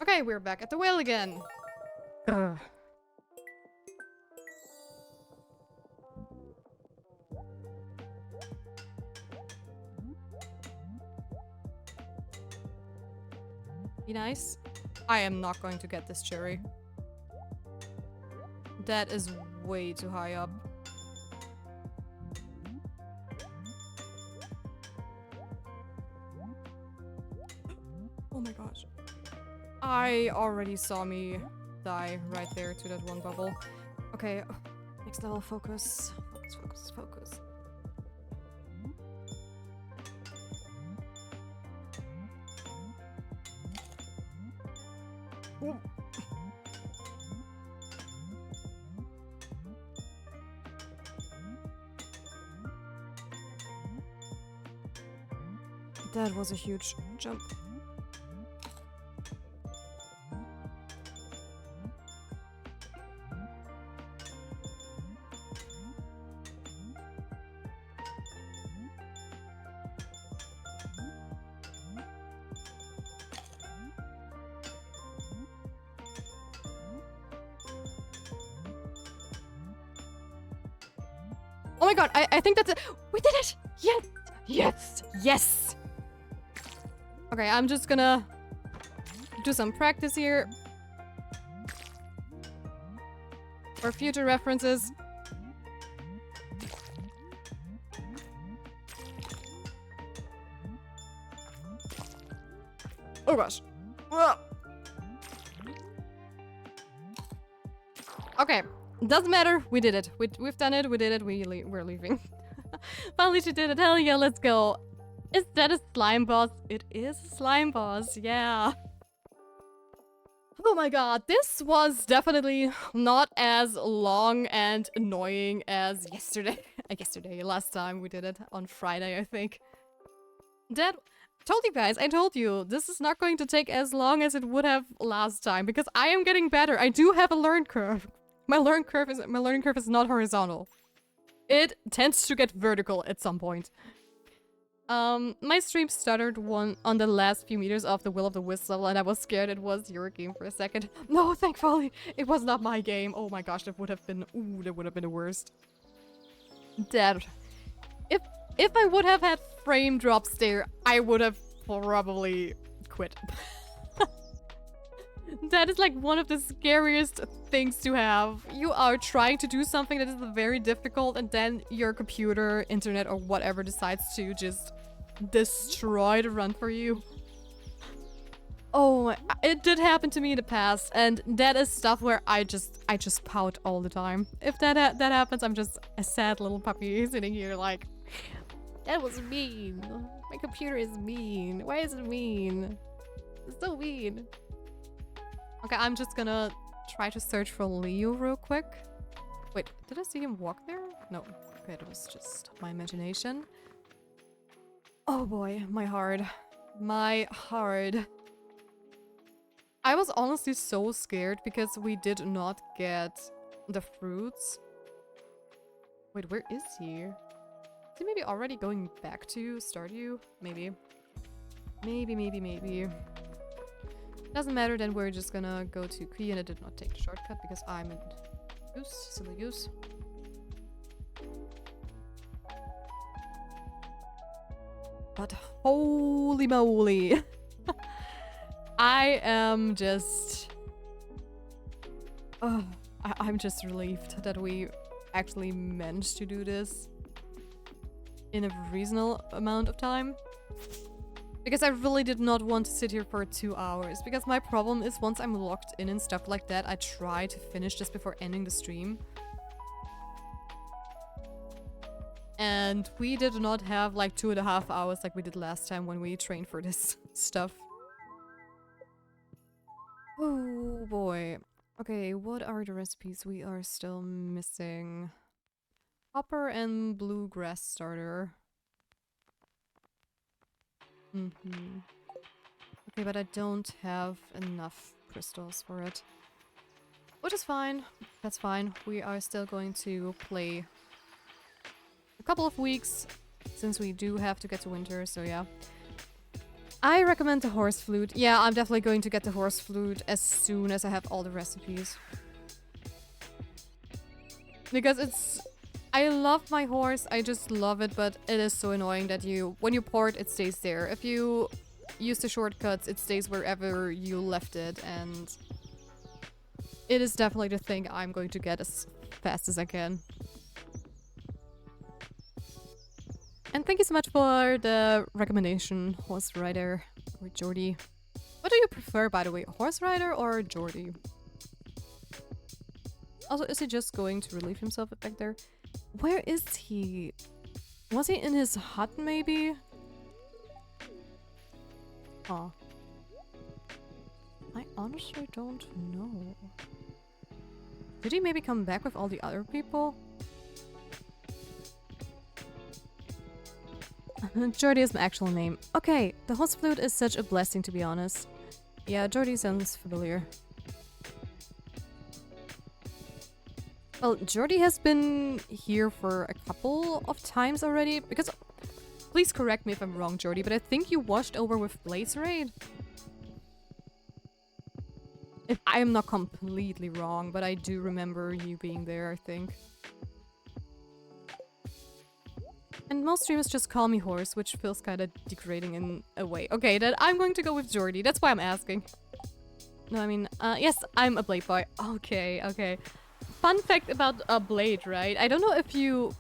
Okay, we're back at the whale again. Ugh. Be nice. I am not going to get this cherry. That is way too high up. Oh my gosh. I already saw me die right there to that one bubble. Okay, next level focus. Focus, focus, focus. Ooh. That was a huge jump. Oh my god, I think that's it. We did it! Yes! Yes! Yes! Okay, I'm just gonna do some practice here. For future references. Oh gosh. Ugh. Okay. Doesn't matter. We did it. We've done it. We did it. We're leaving. Finally, she did it. Hell yeah, let's go. Is that a slime boss? It is a slime boss. Yeah. Oh my god. This was definitely not as long and annoying as yesterday. Last time we did it on Friday, I think. That... Told you guys, I told you, this is not going to take as long as it would have last time because I am getting better. I do have a learn curve. My learning curve is not horizontal. It tends to get vertical at some point. My stream stuttered on the last few meters of the Will of the Wisp level and I was scared it was your game for a second. No, thankfully, it was not my game. Oh my gosh, that would have been, ooh, that would have been the worst. That, if I would have had frame drops there, I would have probably quit. That is like one of the scariest things to have. You are trying to do something that is very difficult and then your computer, internet, or whatever decides to just destroy the run for you. Oh, it did happen to me in the past and that is stuff where I just pout all the time. If that happens, I'm just a sad little puppy sitting here like, that was mean. My computer is mean. Why is it mean? It's so mean. Okay, I'm just gonna try to search for Leo real quick. Wait, did I see him walk there? No. Okay, it was just my imagination. Oh boy, my heart. My heart. I was honestly so scared because we did not get the fruits. Wait, where is he? Is he maybe already going back to Stardew? Maybe. Maybe. Doesn't matter, then we're just gonna go to Key and I did not take the shortcut because I'm a goose, silly goose. But holy moly. I am just... I'm just relieved that we actually managed to do this in a reasonable amount of time. Because I really did not want to sit here for 2 hours. Because my problem is once I'm locked in and stuff like that, I try to finish this before ending the stream. And we did not have like 2.5 hours like we did last time when we trained for this stuff. Oh boy. Okay, what are the recipes we are still missing? Copper and bluegrass starter. Okay, but I don't have enough crystals for it. Which is fine. That's fine. We are still going to play a couple of weeks since we do have to get to winter, so yeah. I recommend the horse flute. Yeah, I'm definitely going to get the horse flute as soon as I have all the recipes. Because it's... I love my horse, I just love it, but it is so annoying that when you port, it stays there. If you use the shortcuts, it stays wherever you left it, and it is definitely the thing I'm going to get as fast as I can. And thank you so much for the recommendation, Horse Rider or Jordy. What do you prefer, by the way, Horse Rider or Jordy? Also, is he just going to relieve himself back there? Where is he? Was he in his hut, maybe? Oh. I honestly don't know. Did he maybe come back with all the other people? Jordy is my actual name. Okay, the horse flute is such a blessing, to be honest. Yeah, Jordy sounds familiar. Well, Jordy has been here for a couple of times already, because... Please correct me if I'm wrong, Jordy, but I think you washed over with Blaze Raid? If I am not completely wrong, but I do remember you being there, I think. And most streamers just call me Horse, which feels kind of degrading in a way. Okay, then I'm going to go with Jordy, that's why I'm asking. No, I mean, yes, I'm a Blade boy. Okay, okay. Fun fact about a Blade, right? I don't know if you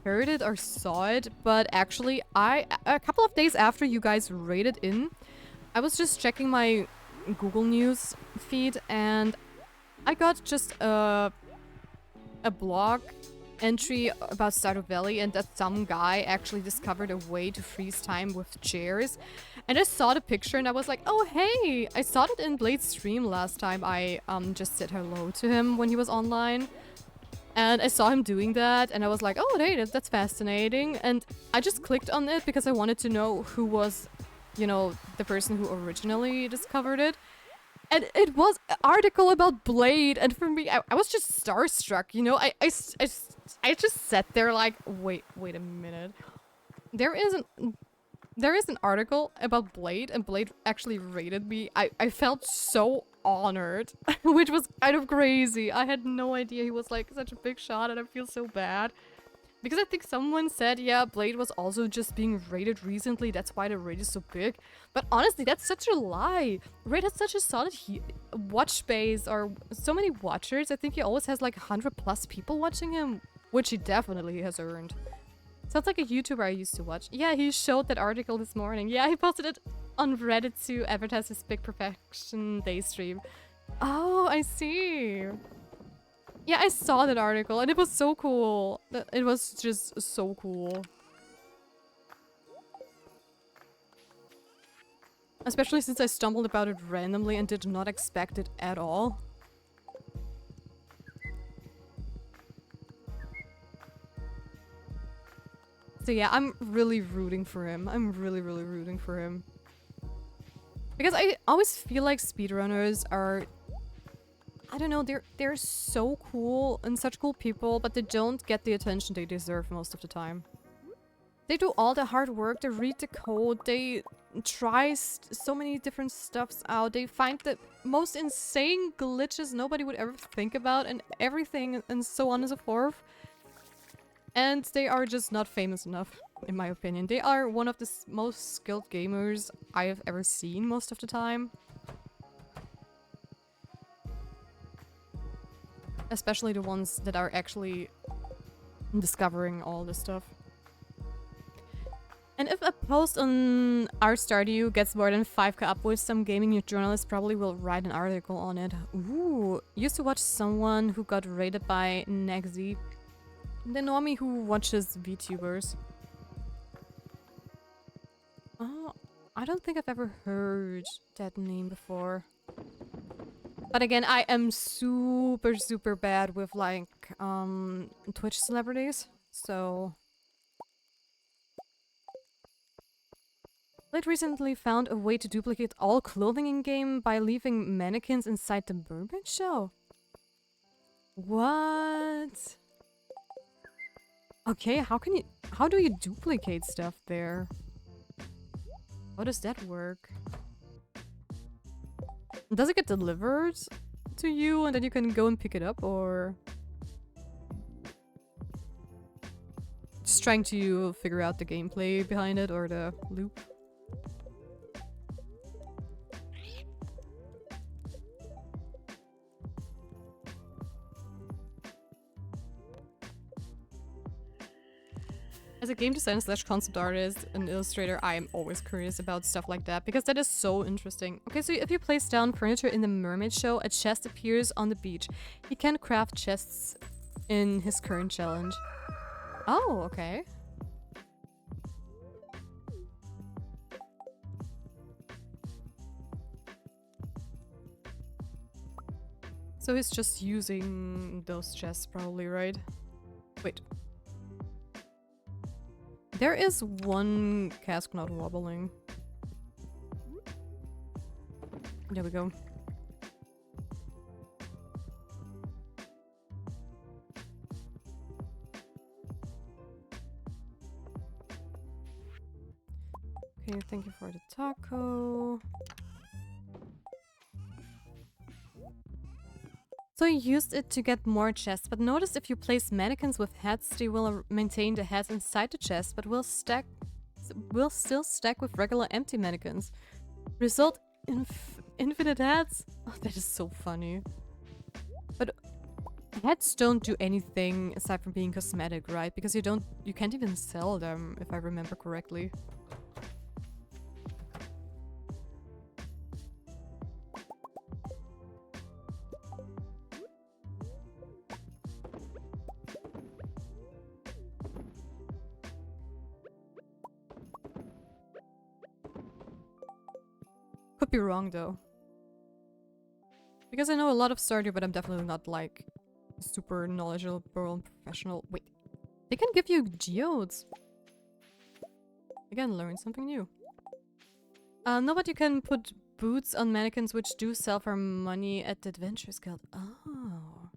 heard it or saw it, but actually, a couple of days after you guys raided in, I was just checking my Google News feed, and I got just a blog entry about Stardew Valley, and that some guy actually discovered a way to freeze time with chairs. And I saw the picture and I was like, oh hey, I saw it in Blade's stream last time I just said hello to him when he was online. And I saw him doing that and I was like, oh hey, that's fascinating. And I just clicked on it because I wanted to know who was, you know, the person who originally discovered it. And it was an article about Blade, and for me, I was just starstruck, you know? I just sat there like, wait a minute. There is an article about Blade, and Blade actually rated me. I felt so honored, which was kind of crazy. I had no idea he was like such a big shot, and I feel so bad. Because I think someone said, yeah, Blade was also just being raided recently, that's why the raid is so big. But honestly, that's such a lie. Raid has such a solid watch base, or so many watchers. I think he always has like 100+ people watching him, which he definitely has earned. Sounds like a YouTuber I used to watch. Yeah, he showed that article this morning. Yeah, he posted it on Reddit to advertise his Big Perfection Day stream. Oh, I see. Yeah, I saw that article and it was so cool. It was just so cool. Especially since I stumbled about it randomly and did not expect it at all. So yeah, I'm really rooting for him. I'm really rooting for him. Because I always feel like speedrunners are... I don't know, they're so cool and such cool people, but they don't get the attention they deserve most of the time. They do all the hard work, they read the code, they try so many different stuffs out, they find the most insane glitches nobody would ever think about and everything and so on and so forth. And they are just not famous enough, in my opinion. They are one of the most skilled gamers I have ever seen most of the time. Especially the ones that are actually discovering all this stuff. And if a post on our Stardew gets more than 5k upvotes, some gaming news journalist probably will write an article on it. Ooh, used to watch someone who got raided by Nexi. The normie who watches VTubers. Oh, I don't think I've ever heard that name before. But again, I am super, super bad with like Twitch celebrities. So Blade recently found a way to duplicate all clothing in-game by leaving mannequins inside the mermaid show. What? Okay, how do you duplicate stuff there? How does that work? Does it get delivered to you and then you can go and pick it up, or? Just trying to figure out the gameplay behind it or the loop. As a game designer slash concept artist and illustrator, I am always curious about stuff like that because that is so interesting. Okay, so if you place down furniture in the mermaid show, a chest appears on the beach. He can craft chests in his current challenge. Oh, okay. So he's just using those chests probably, right? Wait. There is one cask not wobbling. There we go. Okay, thank you for the taco. So you used it to get more chests, but notice if you place mannequins with heads, they will maintain the heads inside the chest, but will still stack with regular empty mannequins. Result in infinite heads? Oh, that is so funny. But heads don't do anything aside from being cosmetic, right? Because you can't even sell them, if I remember correctly. Could be wrong though. Because I know a lot of Stardew, but I'm definitely not like super knowledgeable and professional. Wait, they can give you geodes. Again, learn something new. No, but you can put boots on mannequins which do sell for money at the Adventurers Guild. Oh.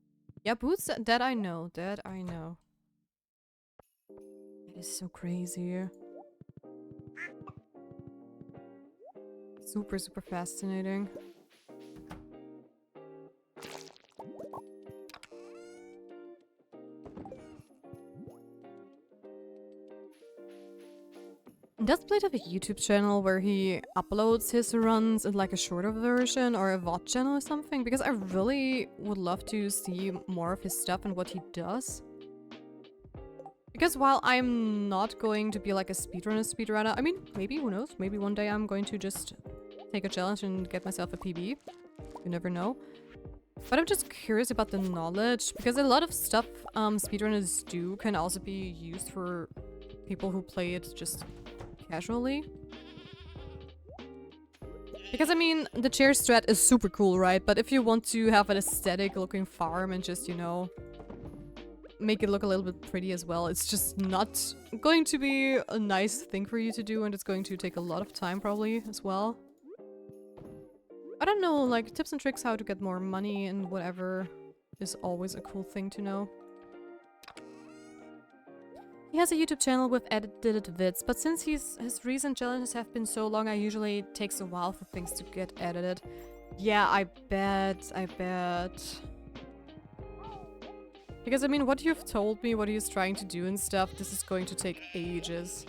Yeah, boots, that I know, that I know. It is so crazy. Super, super fascinating. Does Blade have a YouTube channel where he uploads his runs in like a shorter version or a VOD channel or something? Because I really would love to see more of his stuff and what he does. Because while I'm not going to be like a speedrunner, I mean, maybe, who knows? Maybe one day I'm going to just take a challenge and get myself a PB. You never know. But I'm just curious about the knowledge, because a lot of stuff speedrunners do can also be used for people who play it just casually. Because I mean, the chair strat is super cool, right? But if you want to have an aesthetic looking farm and just, you know, make it look a little bit pretty as well, it's just not going to be a nice thing for you to do, and it's going to take a lot of time probably as well. I don't know, like tips and tricks how to get more money and whatever is always a cool thing to know. He has a YouTube channel with edited vids, but since his recent challenges have been so long, it usually takes a while for things to get edited. Yeah, I bet. Because I mean, what you've told me, what he's trying to do and stuff, this is going to take ages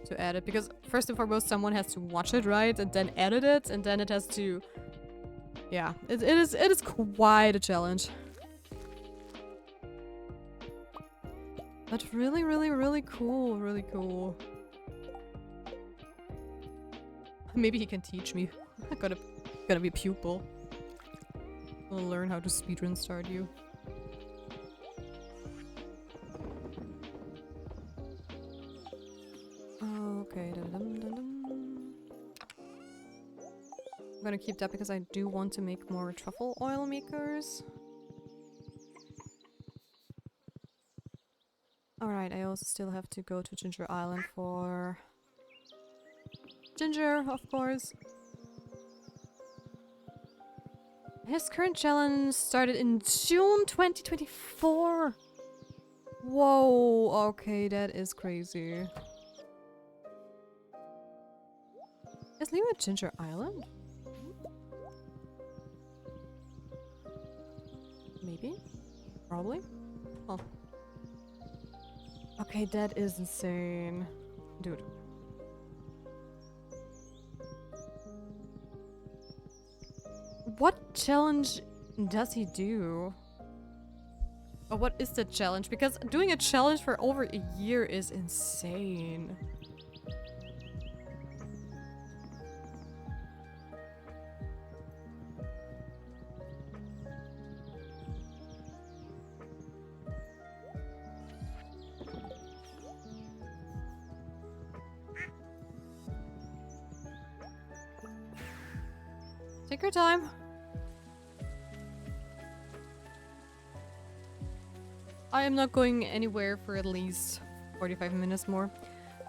to edit. Because first and foremost, someone has to watch it, right? And then edit it, and then it has to... Yeah, it is quite a challenge. But really, really, really cool, really cool. Maybe he can teach me. I'm gonna be a pupil. I'll learn how to speedrun Stardew. I'm gonna keep that because I do want to make more truffle oil makers. Alright, I also still have to go to Ginger Island for Ginger, of course. His current challenge started in June 2024. Whoa, okay, that is crazy. Is Leo at Ginger Island? Maybe? Probably? Oh. Okay, that is insane. Dude. What challenge does he do? Or what is the challenge? Because doing a challenge for over a year is insane. Take your time. I am not going anywhere for at least 45 minutes more.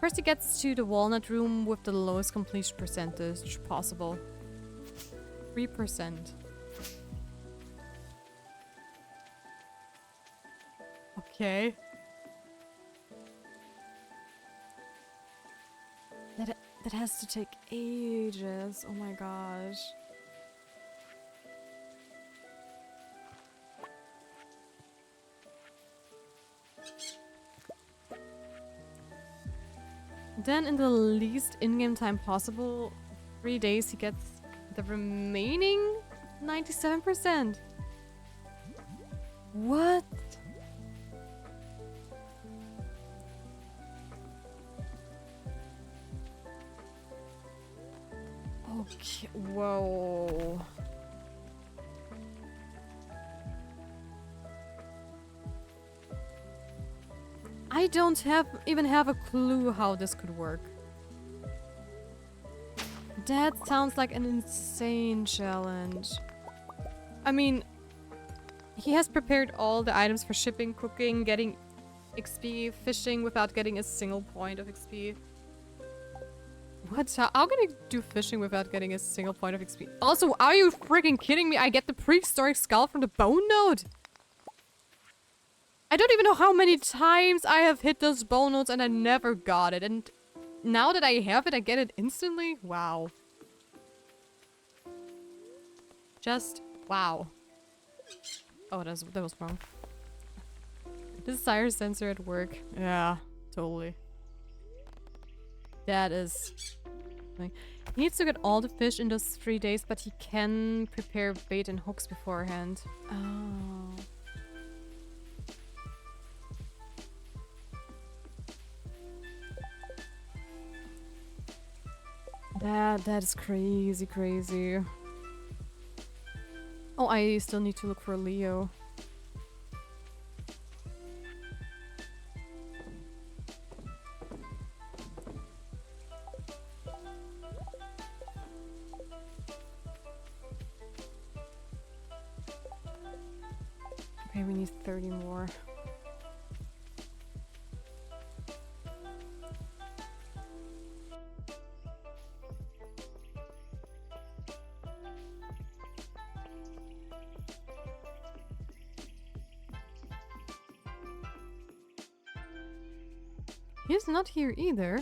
First he gets to the walnut room with the lowest completion percentage possible. 3%. Okay. That has to take ages. Oh my gosh. Then in the least in-game time possible, 3 days he gets the remaining 97%. What? Okay, whoa. I don't even have a clue how this could work. That sounds like an insane challenge. I mean, he has prepared all the items for shipping, cooking, getting XP, fishing without getting a single point of XP. What? How can I do fishing without getting a single point of XP? Also, are you freaking kidding me? I get the prehistoric skull from the bone node? I don't even know how many times I have hit those bone nodes and I never got it. And now that I have it, I get it instantly? Wow. Just wow. Oh, that was wrong. Desire sensor at work. Yeah, totally. That is... He needs to get all the fish in those 3 days, but he can prepare bait and hooks beforehand. Oh. That is crazy, crazy. Oh, I still need to look for Leo. Okay, we need 30 more. He's not here either.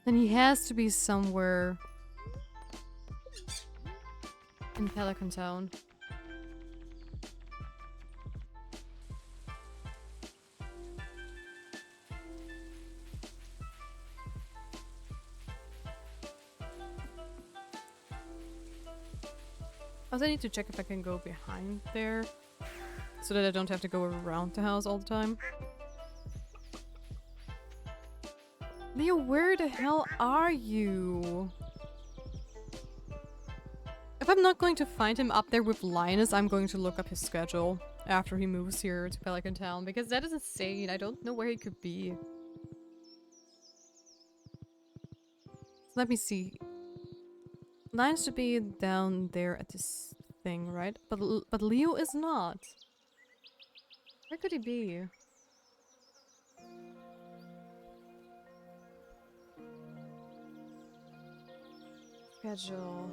Then he has to be somewhere in Pelican Town. Also, I need to check if I can go behind there so that I don't have to go around the house all the time. Leo, where the hell are you? If I'm not going to find him up there with Linus, I'm going to look up his schedule after he moves here to Pelican Town, because that is insane. I don't know where he could be. It's let me see. Lion should be down there at this thing, right? But Leo is not. Where could he be? Schedule.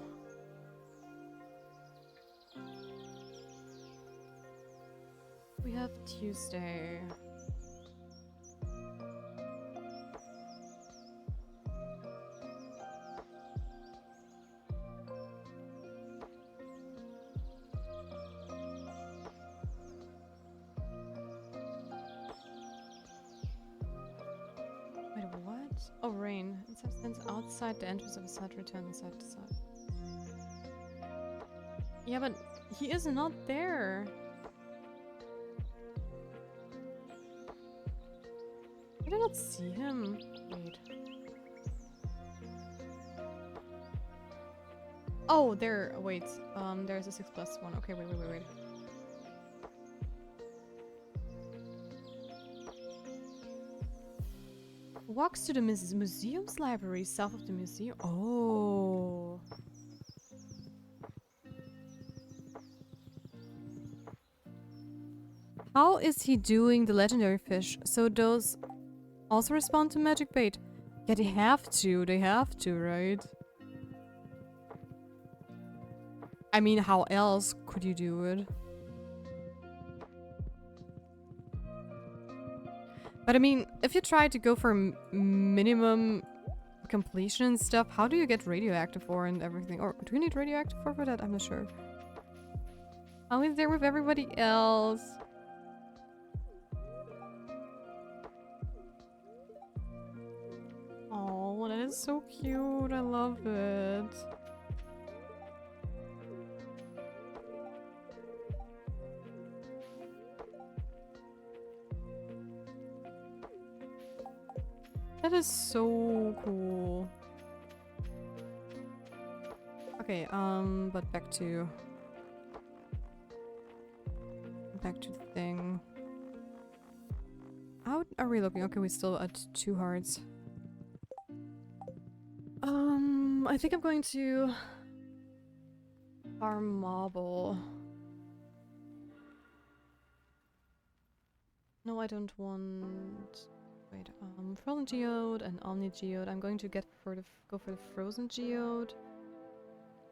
We have Tuesday. Wait, what? Oh, rain. In substance, outside the entrance of a site, return side to side. Yeah, but he is not there. I did not see him. Wait. Oh, there. Wait. There's a 6+1. Okay, wait. Walks to the museum's library south of the museum. Oh. How is he doing the legendary fish? So those also respond to magic bait? Yeah, they have to. They have to, right? I mean, how else could you do it? But I mean, if you try to go for minimum completion and stuff, how do you get radioactive ore and everything? Or do you need radioactive ore for that? I'm not sure. How is there with everybody else? Oh, that is so cute. I love it. That is so cool. Okay, but back to the thing. How are we looking? Okay, we're still at 2 hearts. I think I'm going to farm marble. No, I don't want. Wait, frozen geode and omni geode. I'm going to go for the frozen geode,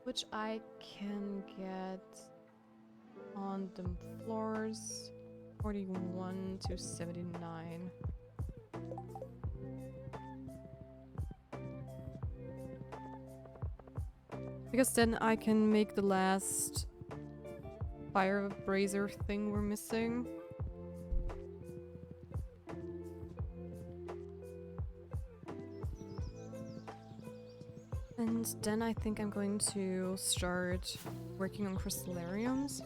which I can get on the floors 41 to 79. Because then I can make the last fire brazier thing we're missing. And then I think I'm going to start working on crystallariums.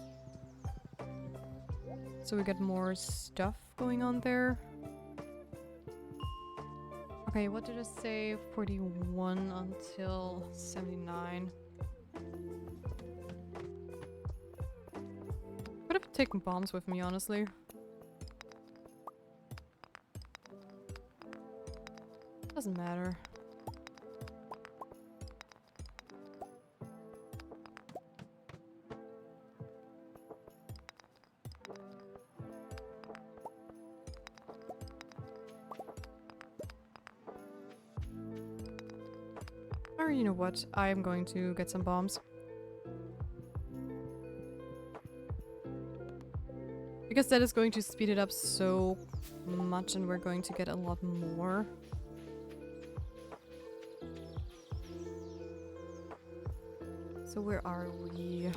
So we get more stuff going on there. Okay, what did I say? 41 until 79. Could have taken bombs with me, honestly. Doesn't matter. Or you know what? I am going to get some bombs. Because that is going to speed it up so much and we're going to get a lot more. So where are we?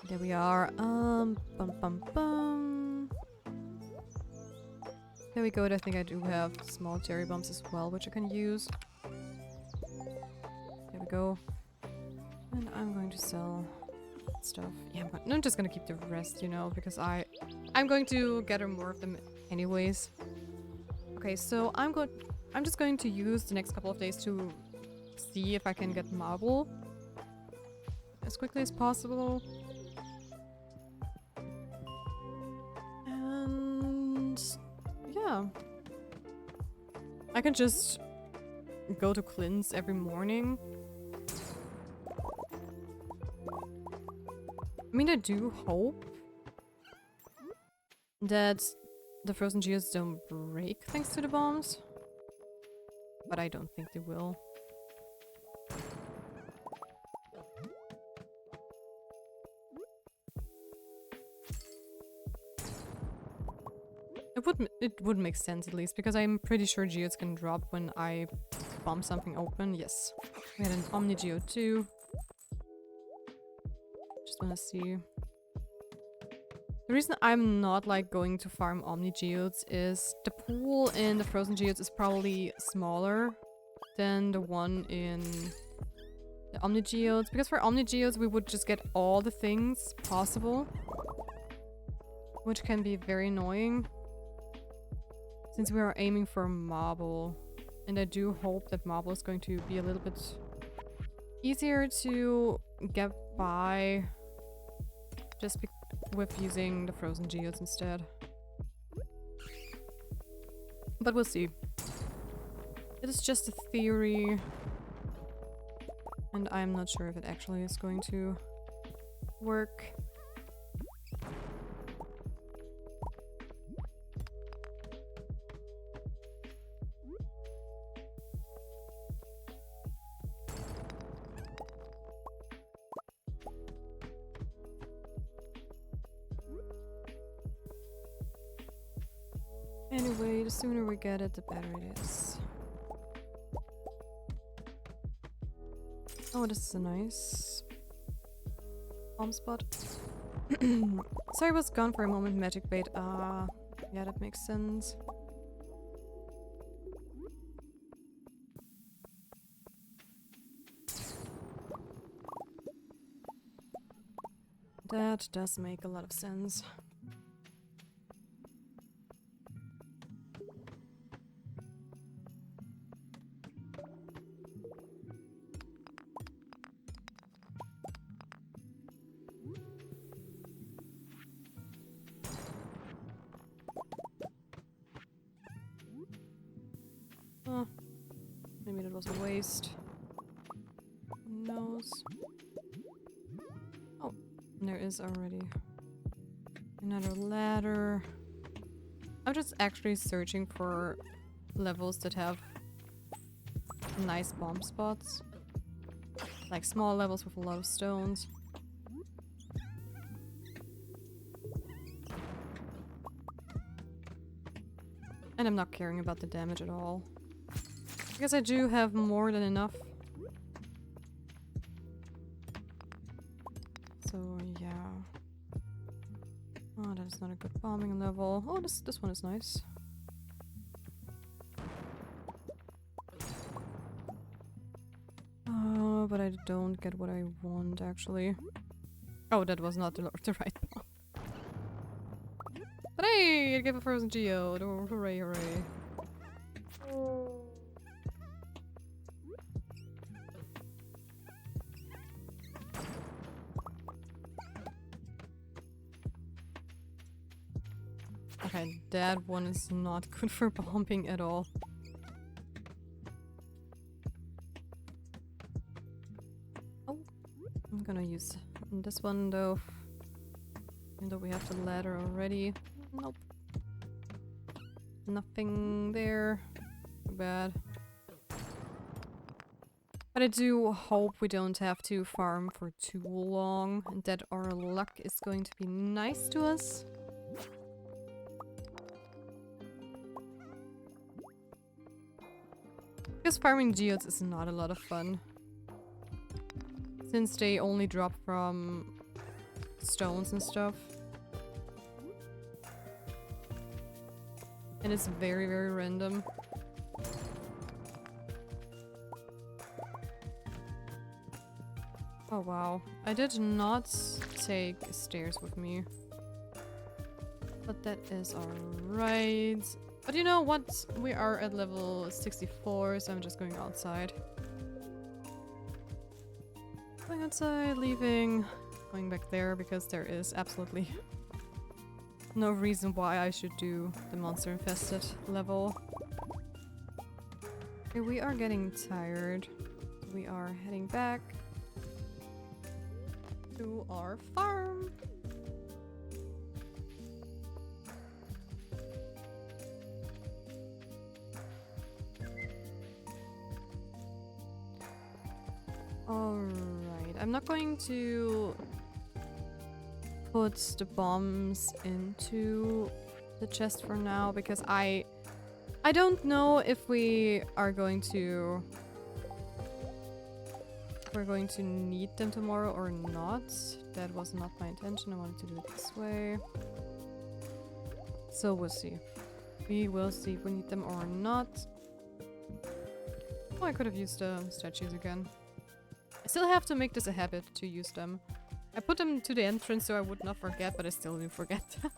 There we are. Bum bum bum. There we go. I think I do have small cherry bombs as well, which I can use. There we go. And I'm going to sell stuff. Yeah, but I'm just gonna keep the rest, you know, because I'm going to gather more of them anyways. Okay, so I'm just going to use the next couple of days to see if I can get marble as quickly as possible. And yeah. I can just go to cleanse every morning I mean, I do hope that the frozen geodes don't break thanks to the bombs. But I don't think they will. It would make sense at least, because I'm pretty sure geodes can drop when I bomb something open. Yes. We had an Omni Geode too. Just wanna see. The reason I'm not like going to farm Omni Geodes is the pool in the Frozen Geodes is probably smaller than the one in the Omni Geodes. Because for Omni Geodes we would just get all the things possible, which can be very annoying. Since we are aiming for Marble, and I do hope that Marble is going to be a little bit easier to get by just with using the Frozen Geodes instead. But we'll see. It is just a theory, and I'm not sure if it actually is going to work. Anyway, the sooner we get it, the better it is. Oh, this is a nice bomb spot. Sorry, I was gone for a moment, Magic Bait. Yeah, that makes sense. That does make a lot of sense. Oh, maybe that was a waste. Who knows? Oh, there is already another ladder. I'm just actually searching for levels that have nice bomb spots. Like small levels with a lot of stones. And I'm not caring about the damage at all. Because I do have more than enough. So yeah. Oh, that's not a good bombing level. Oh, this one is nice. Oh, but I don't get what I want actually. Oh, that was not the right bomb. But hey, it gave a frozen geode. Oh, hooray, hooray. Okay, that one is not good for bombing at all. Oh, I'm gonna use this one though. Even though we have the ladder already. Nope. Nothing there. Too bad. But I do hope we don't have to farm for too long and that our luck is going to be nice to us. Because farming geodes is not a lot of fun. Since they only drop from stones and stuff. And it's very, very random. Oh wow. I did not take stairs with me. But that is alright. But you know what? We are at level 64, so I'm just going outside. Going outside, leaving, going back there because there is absolutely no reason why I should do the monster infested level. Okay, we are getting tired. We are heading back. to our farm. Alright, I'm not going to put the bombs into the chest for now because I don't know if we're going to need them tomorrow or not. That was not my intention. I wanted to do it this way. So we'll see. We will see if we need them or not. Oh, I could have used the statues again. I still have to make this a habit to use them. I put them to the entrance so I would not forget, but I still do forget them.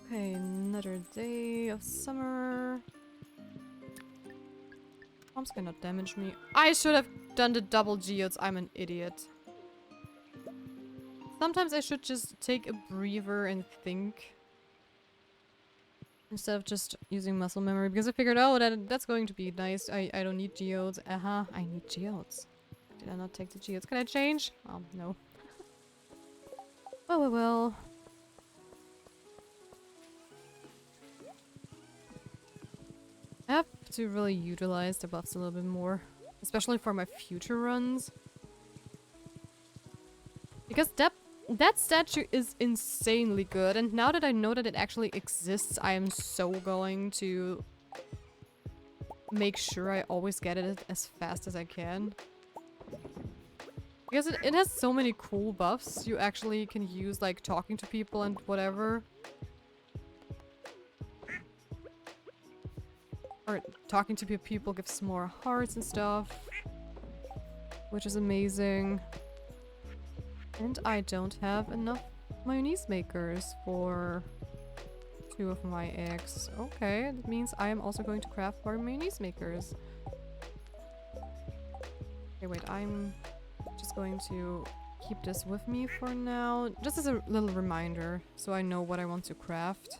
Okay, another day of summer. Bombs cannot damage me. I should have done the double geodes. I'm an idiot. Sometimes I should just take a breather and think. Instead of just using muscle memory. Because I figured, oh, that's going to be nice. I don't need geodes. I need geodes. Did I not take the geodes? Can I change? Oh, no. Well. I have to really utilize the buffs a little bit more. Especially for my future runs. Because that statue is insanely good. And now that I know that it actually exists, I am so going to make sure I always get it as fast as I can. Because it has so many cool buffs you actually can use, like talking to people and whatever. Or talking to people gives more hearts and stuff. Which is amazing. And I don't have enough mayonnaise makers for 2 of my eggs. Okay, that means I am also going to craft more mayonnaise makers. Okay, wait, I'm just going to keep this with me for now. Just as a little reminder, so I know what I want to craft.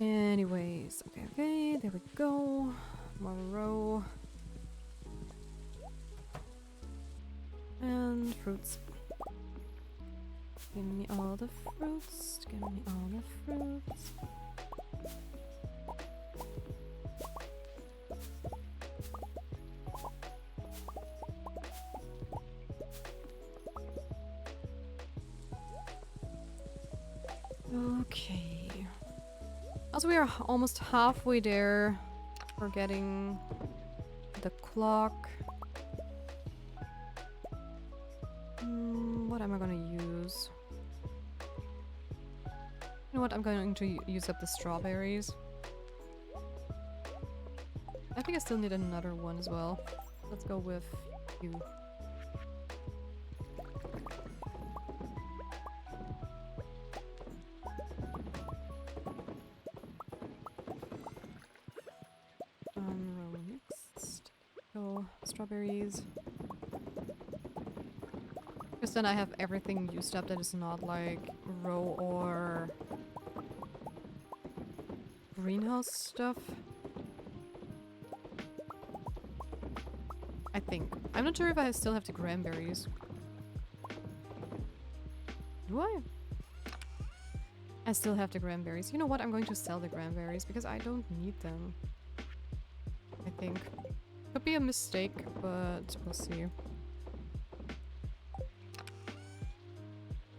Anyways, okay, there we go. More row. And fruits. Give me all the fruits. Give me all the fruits. Okay. As we are almost halfway there, we're getting the clock. What am I gonna use? You know what? I'm going to use up the strawberries. I think I still need another one as well. Let's go with you. Row next. Go strawberries. Because then I have everything used up that is not like row or greenhouse stuff. I think. I'm not sure if I still have the cranberries. Do I? I still have the cranberries. You know what? I'm going to sell the cranberries because I don't need them. I think. Could be a mistake, but we'll see.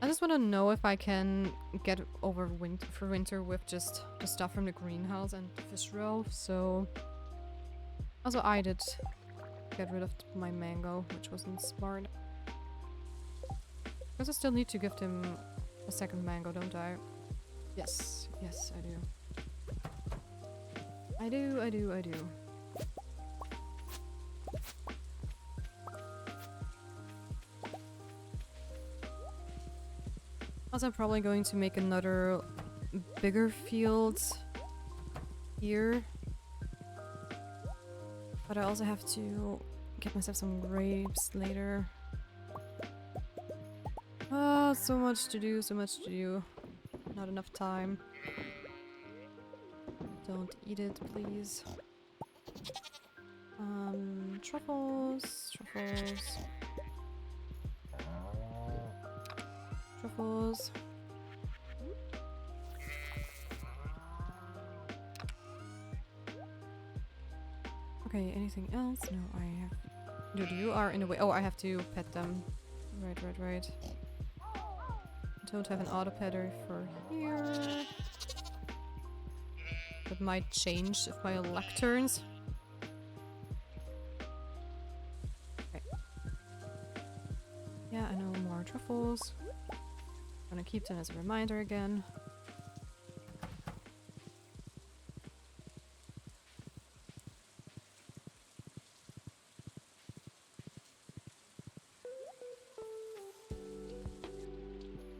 I just want to know if I can get over for winter with just the stuff from the greenhouse and fish roe, so... Also, I did get rid of my mango, which wasn't smart. Because I still need to give him a second mango, don't I? Yes, yes, I do. I do. Also, I'm probably going to make another bigger field here. But I also have to get myself some grapes later. Ah, so much to do, so much to do. Not enough time. Don't eat it, please. Truffles, truffles. Truffles. Okay, anything else? No, I have... Dude, you are in the way. Oh, I have to pet them. Right, right, right. Don't have an auto petter for here. That might change if my luck turns. Okay. Yeah, I know more truffles. Gonna keep them as a reminder again.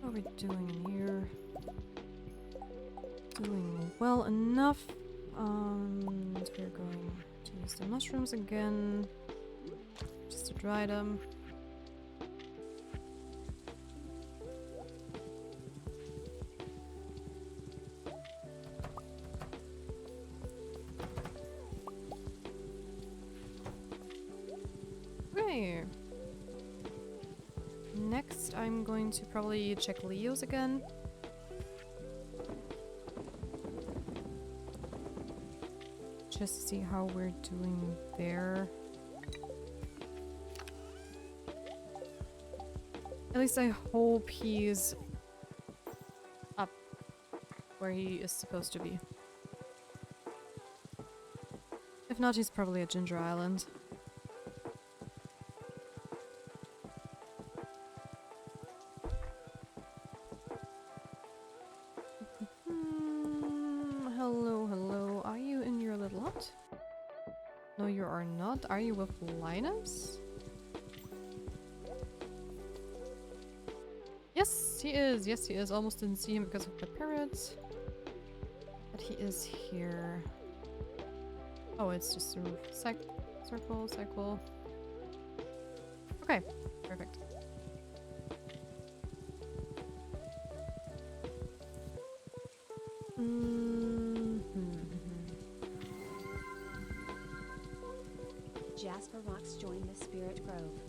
How are we doing in here? Doing well enough. And we're going to use the mushrooms again. Just to dry them. Okay. Next, I'm going to probably check Leo's again. Just to see how we're doing there. At least I hope he's up where he is supposed to be. If not, he's probably at Ginger Island. Hello, hello. Are you in your little hut? No, you are not. Are you with Linus? Yes, he is. Yes, he is. Almost didn't see him because of the parrots. But he is here. Oh, it's just a roof. Circle, cycle. Okay, perfect. Jasper Rocks joined the Spirit Grove.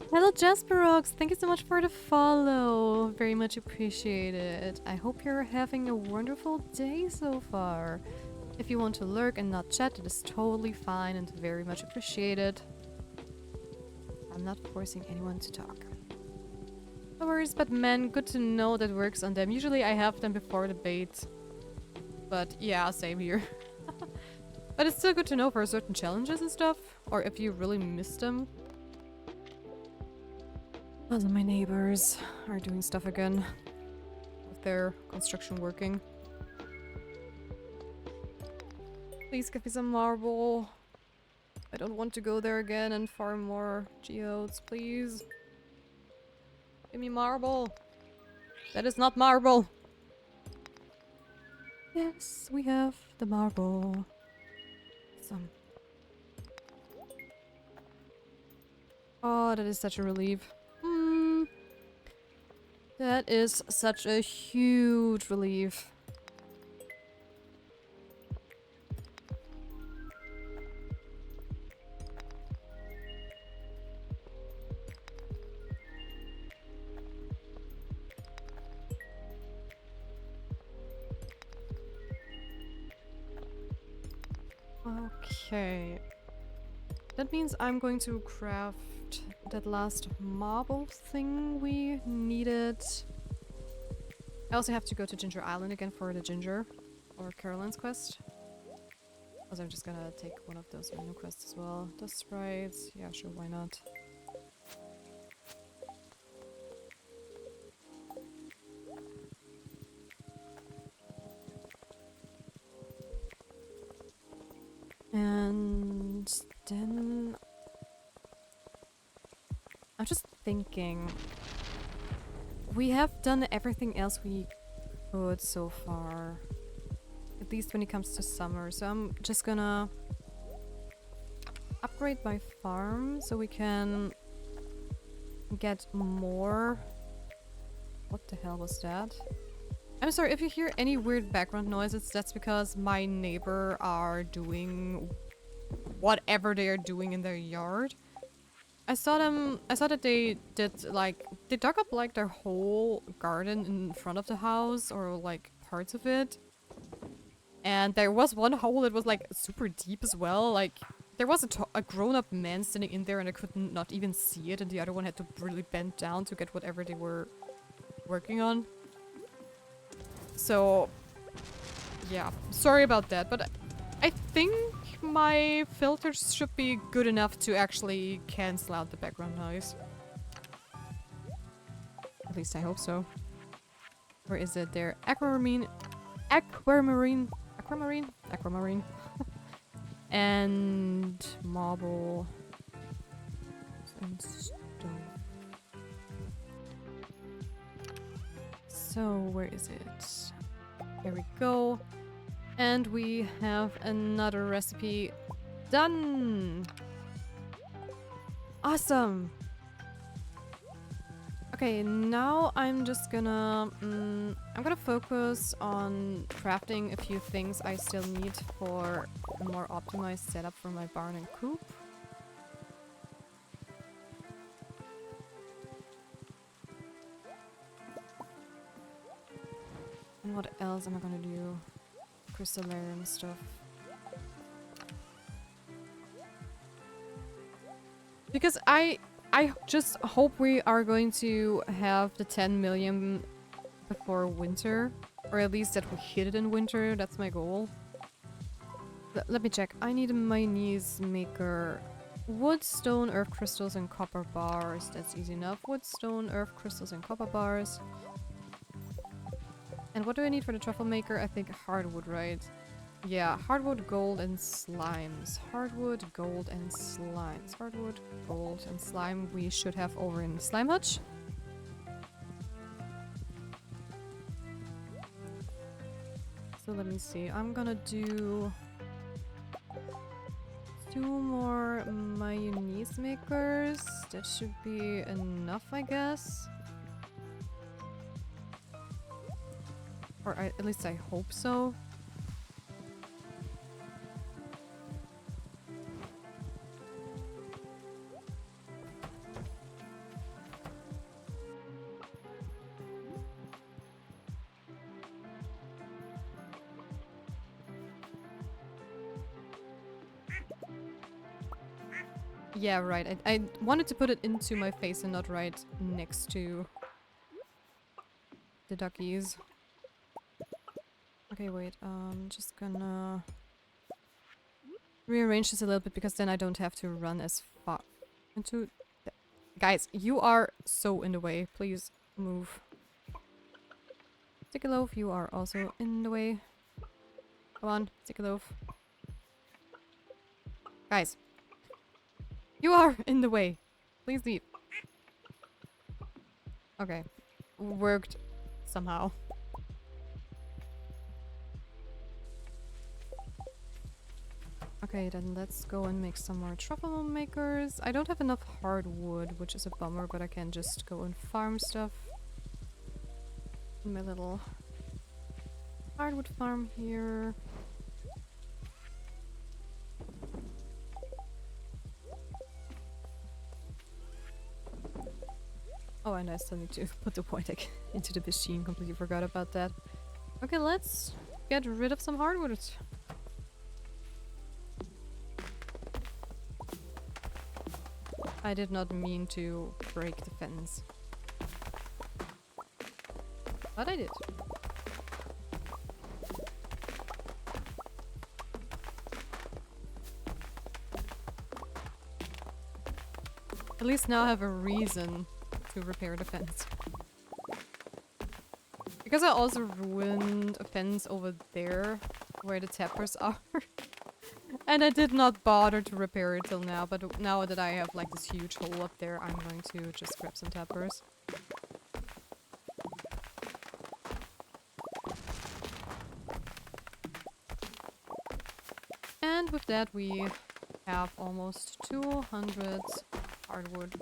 Hello Jasper Rocks, thank you so much for the follow. Very much appreciated. I hope you're having a wonderful day so far. If you want to lurk and not chat, it is totally fine and very much appreciated. I'm not forcing anyone to talk. No worries, but man, good to know that works on them. Usually I have them before the bait. But yeah, same here. But it's still good to know for certain challenges and stuff. Or if you really miss them. Also, my neighbors are doing stuff again. With their construction working. Please give me some marble. I don't want to go there again and farm more geodes, please. Give me marble. That is not marble. Yes, we have the marble. Some. Oh, that is such a relief. That is such a huge relief. Okay. That means I'm going to craft that last marble thing we needed. I also have to go to Ginger Island again for the Ginger or Caroline's quest. Also, I'm just gonna take one of those random quests as well. Dust sprites, yeah, sure, why not? And then I'm just thinking, we have done everything else we could so far, at least when it comes to summer, so I'm just gonna upgrade my farm so we can get more. What the hell was that? I'm sorry if you hear any weird background noises, that's because my neighbor are doing whatever they are doing in their yard. I saw that they did like, they dug up like their whole garden in front of the house or like parts of it. And there was one hole that was like super deep as well. Like there was a grown-up man sitting in there and I could not even see it, and the other one had to really bend down to get whatever they were working on. So yeah, sorry about that, but I think my filters should be good enough to actually cancel out the background noise. At least I hope so. Where is it there? Aquamarine. Aquamarine. Aquamarine? Aquamarine. And marble. And stone. So, where is it? Here we go. And we have another recipe done! Awesome! Okay, now I'm just gonna... I'm gonna focus on crafting a few things I still need for a more optimized setup for my barn and coop. And what else am I gonna do? Crystallarium stuff. Because I just hope we are going to have the 10 million before winter. Or at least that we hit it in winter. That's my goal. Let me check. I need a manganese maker. Wood, stone, earth crystals, and copper bars. That's easy enough. Wood, stone, earth crystals, and copper bars. And what do I need for the truffle maker? I think hardwood, right? Yeah, hardwood, gold, and slimes. Hardwood, gold, and slimes. Hardwood, gold, and slime we should have over in Slime Hutch. So let me see. I'm gonna do 2 more mayonnaise makers. That should be enough, I guess. Or at least I hope so. Yeah, right. I wanted to put it into my face and not right next to the duckies. Okay, wait. Just gonna rearrange this a little bit because then I don't have to run as far into... Guys, you are so in the way. Please move. Sticky Loaf, you are also in the way. Come on, Sticky Loaf. Guys. You are in the way. Please leave. Okay. Worked somehow. Okay, then let's go and make some more truffle makers. I don't have enough hardwood, which is a bummer, but I can just go and farm stuff. In my little hardwood farm here. Oh, and I still need to put the point into the machine. Completely forgot about that. Okay, let's get rid of some hardwood. I did not mean to break the fence. But I did. At least now I have a reason to repair the fence. Because I also ruined a fence over there where the tappers are. And I did not bother to repair it till now, but now that I have like this huge hole up there, I'm going to just grab some tappers. And with that we have almost 200 hardwood.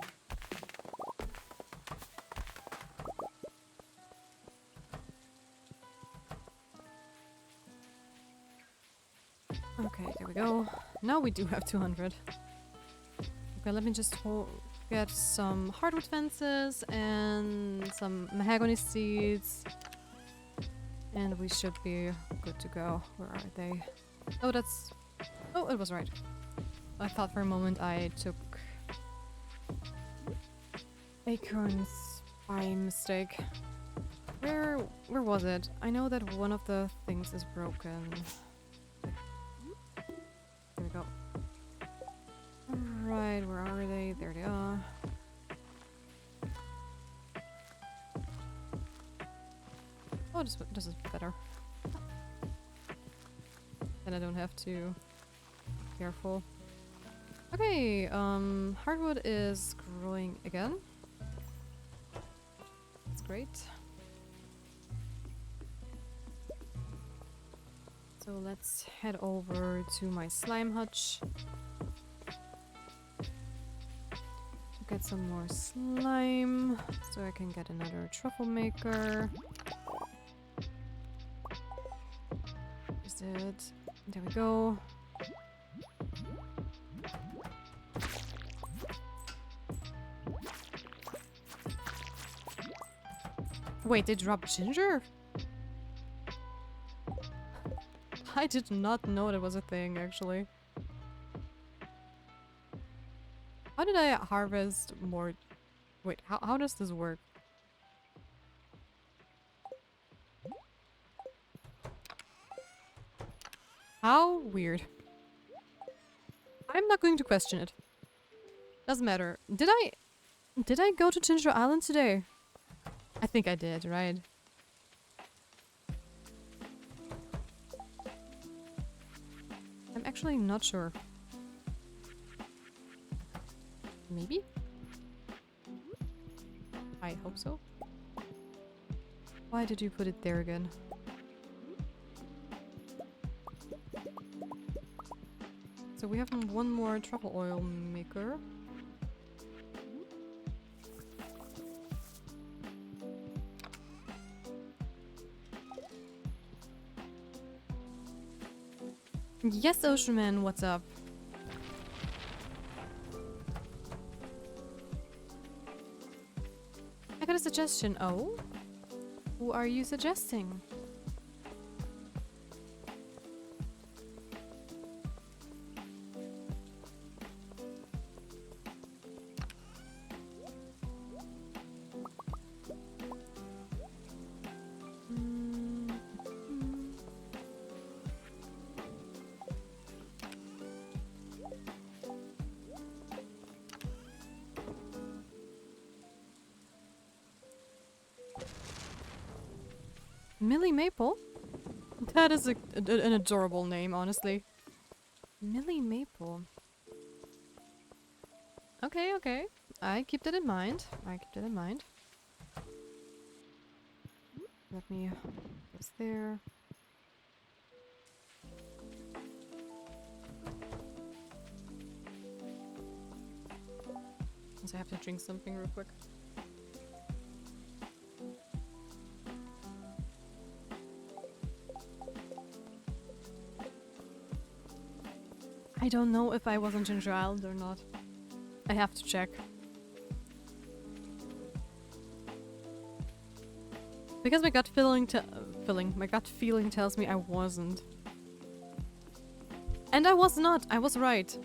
Okay, there we go. Now we do have 200. Okay, let me just get some hardwood fences and some mahogany seeds. And we should be good to go. Where are they? Oh, that's... Oh, it was right. I thought for a moment I took acorns by mistake. Where was it? I know that one of the things is broken. There we go. Alright, where are they? There they are. Oh, this is better. Then I don't have to be careful. Okay, hardwood is growing again. That's great. So let's head over to my slime hutch. Get some more slime so I can get another truffle maker. Is it? There we go. Wait, they dropped ginger? I did not know that was a thing, actually. How did I harvest more? Wait, how does this work? How weird. I'm not going to question it. Doesn't matter. Did I go to Ginger Island today? I think I did, right? I'm actually not sure. Maybe? I hope so. Why did you put it there again? So we have one more truffle oil maker. Yes, Ocean Man, what's up? I got a suggestion. Oh? Who are you suggesting? Millie Maple? That is an adorable name, honestly. Millie Maple. Okay, okay. I keep that in mind. I keep that in mind. Let me... What's there? I have to drink something real quick. I don't know if I was on Ginger Island or not. I have to check. Because my gut feeling tells me I wasn't. And I was not. I was right.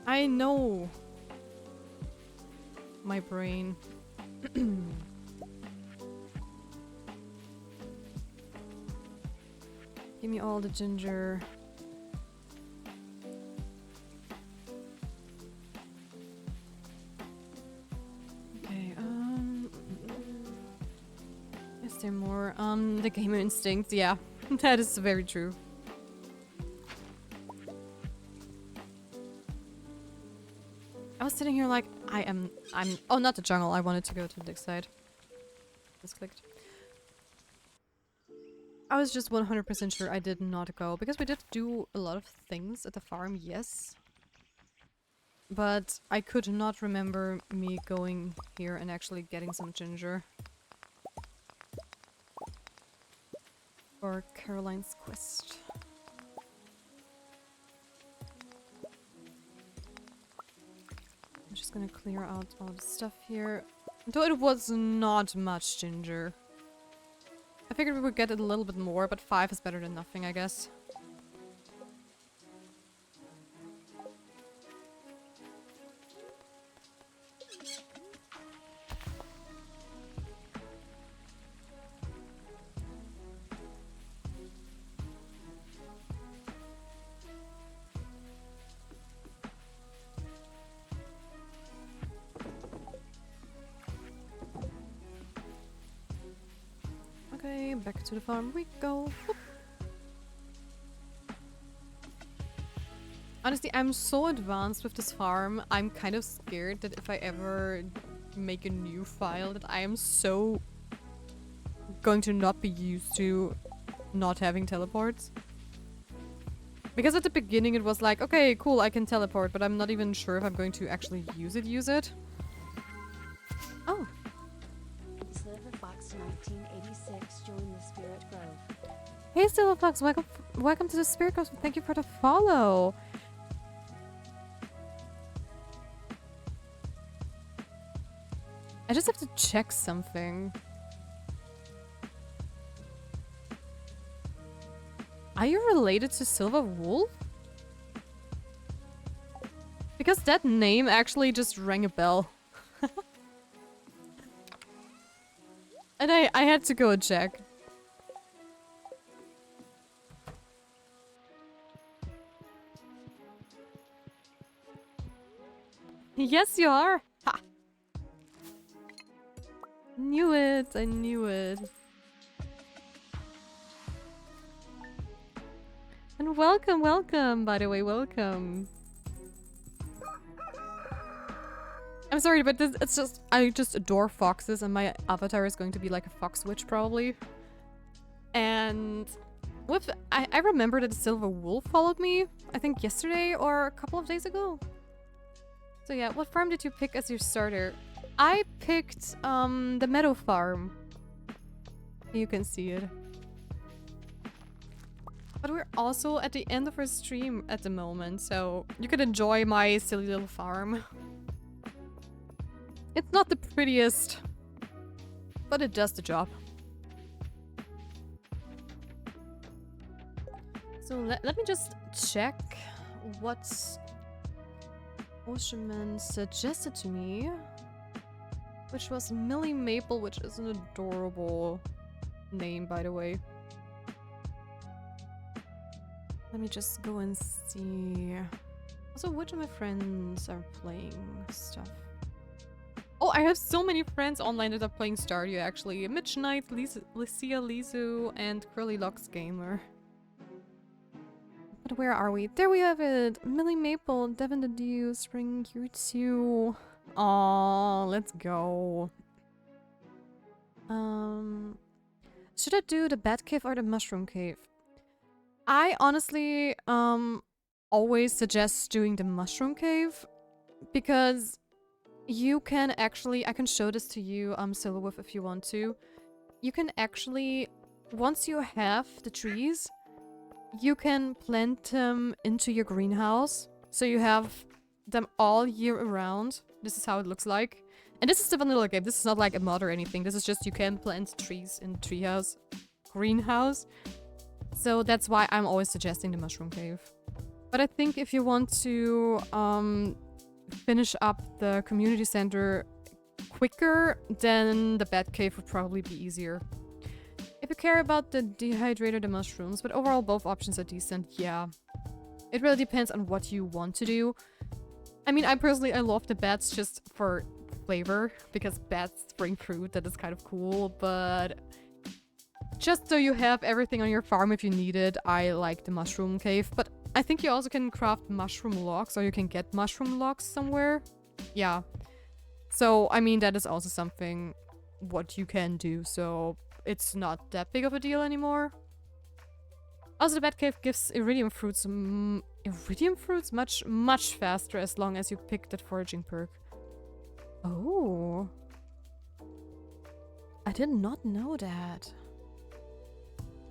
I know. My brain. Give me all the ginger. Okay, is there more? The gamer instinct, yeah. That is very true. I was sitting here like, oh, not the jungle, I wanted to go to the side. Just clicked. I was just 100% sure I did not go, because we did do a lot of things at the farm, yes. But I could not remember me going here and actually getting some ginger. for Caroline's quest. I'm just gonna clear out all the stuff here. Though it was not much ginger. I figured we would get it a little bit more, but 5 is better than nothing, I guess. Okay, back to the farm we go. Whoop. Honestly, I'm so advanced with this farm, I'm kind of scared that if I ever make a new file that I am so going to not be used to not having teleports. Because at the beginning it was like, okay, cool, I can teleport, but I'm not even sure if I'm going to actually use it. Oh. Silverfox 1986 joined the Spirit Grove. Hey Silverfox, welcome to the Spirit Grove. Thank you for the follow. I just have to check something. Are you related to Silver Wolf? Because that name actually just rang a bell. And I had to go check. Yes, you are. Ha. Knew it. I knew it. And welcome, by the way, welcome. I'm sorry, but it's just, I just adore foxes and my avatar is going to be like a fox witch probably. And with, I remember that a silver wolf followed me, I think yesterday or a couple of days ago. So yeah, what farm did you pick as your starter? I picked the meadow farm. You can see it. But we're also at the end of our stream at the moment, so you can enjoy my silly little farm. It's not the prettiest, but it does the job. So let me just check what Oceanman suggested to me, which was Millie Maple, which is an adorable name, by the way. Let me just go and see. Also, which of my friends are playing stuff? Oh, I have so many friends online that are playing Stardew, actually. Mitch Knight, Lucia Lizu, and Curly Locks Gamer. But where are we? There we have it! Millie Maple, Devin the Dew, Spring Q2. Aww, let's go. Should I do the Bat Cave or the Mushroom Cave? I honestly always suggest doing the Mushroom Cave because you can actually, I can show this to you, Silverwolf, if you want to. You can actually, once you have the trees, you can plant them into your greenhouse. So you have them all year around. This is how it looks like. And this is the vanilla game. This is not like a mod or anything. This is just you can plant trees in treehouse, greenhouse. So that's why I'm always suggesting the Mushroom Cave. But I think if you want to finish up the community center quicker, then the Bat Cave would probably be easier. If you care about the dehydrator, the mushrooms, but overall both options are decent, yeah. It really depends on what you want to do. I mean, I love the bats just for flavor, because bats bring fruit, that is kind of cool, but just so you have everything on your farm if you need it, I like the Mushroom Cave. But I think you also can craft mushroom logs, or you can get mushroom logs somewhere. Yeah. So, I mean, that is also something what you can do, so it's not that big of a deal anymore. Also, the Bat Cave gives iridium fruits much faster as long as you pick that foraging perk. Oh. I did not know that.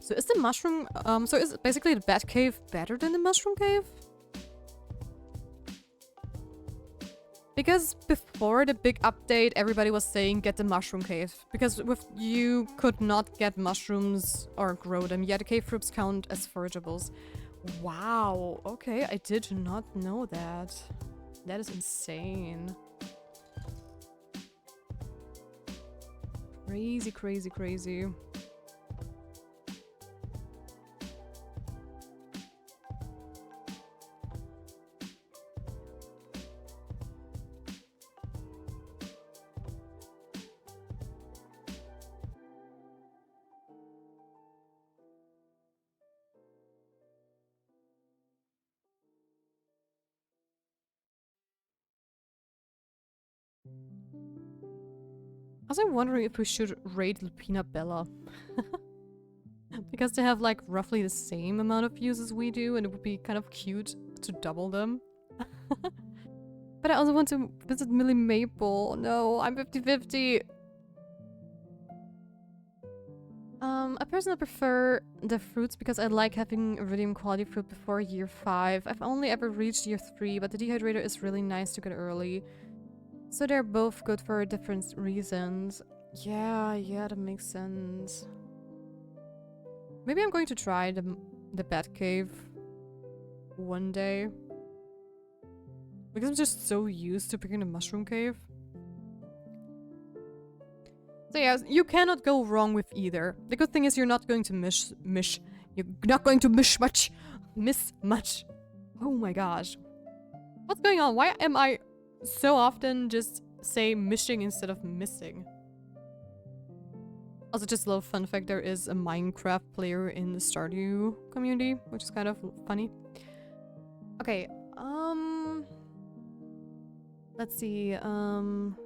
So is the mushroom, so is basically the bat cave better than the mushroom cave? Because before the big update, everybody was saying get the mushroom cave. Because you could not get mushrooms or grow them. Yeah, the cave fruits count as forageables. Wow, okay, I did not know that. That is insane. Crazy, crazy, crazy. I was wondering if we should raid Lupina Bella. Because they have like roughly the same amount of views as we do, and it would be kind of cute to double them. But I also want to visit Millie Maple. No, I'm 50-50. I personally prefer the fruits because I like having iridium quality fruit before year 5. I've only ever reached year 3, but the dehydrator is really nice to get early. So they're both good for different reasons. Yeah, that makes sense. Maybe I'm going to try the bat cave one day. Because I'm just so used to picking the mushroom cave. So yeah, you cannot go wrong with either. The good thing is you're not going to miss much. Oh my gosh. What's going on? Why am I so often just say mishing instead of missing? Also, just a little fun fact, there is a Minecraft player in the Stardew community, which is kind of funny. Okay, let's see, I'm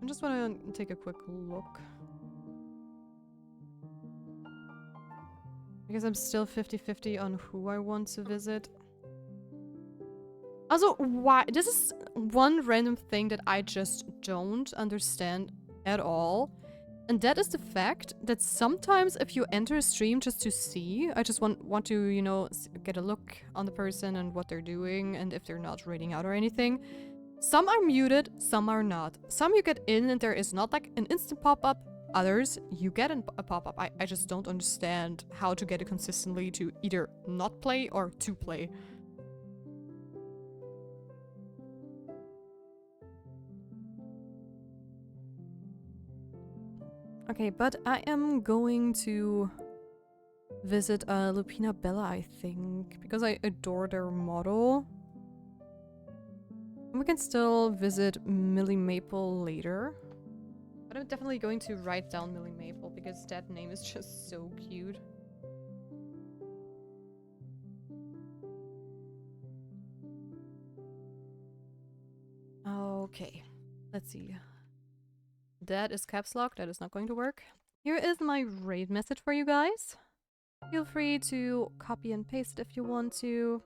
just wanna take a quick look. Because I'm still 50-50 on who I want to visit. Also, why? This is one random thing that I just don't understand at all. And that is the fact that sometimes if you enter a stream just to see, I just want to, you know, get a look on the person and what they're doing and if they're not raiding out or anything. Some are muted, some are not. Some you get in and there is not like an instant pop-up. Others, you get a pop-up. I just don't understand how to get it consistently to either not play or to play. Okay, but I am going to visit Lupina Bella, I think, because I adore their model. We can still visit Millie Maple later. But I'm definitely going to write down Millie Maple because that name is just so cute. Okay, let's see. That is caps lock, that is not going to work. Here is my raid message for you guys. Feel free to copy and paste it if you want to.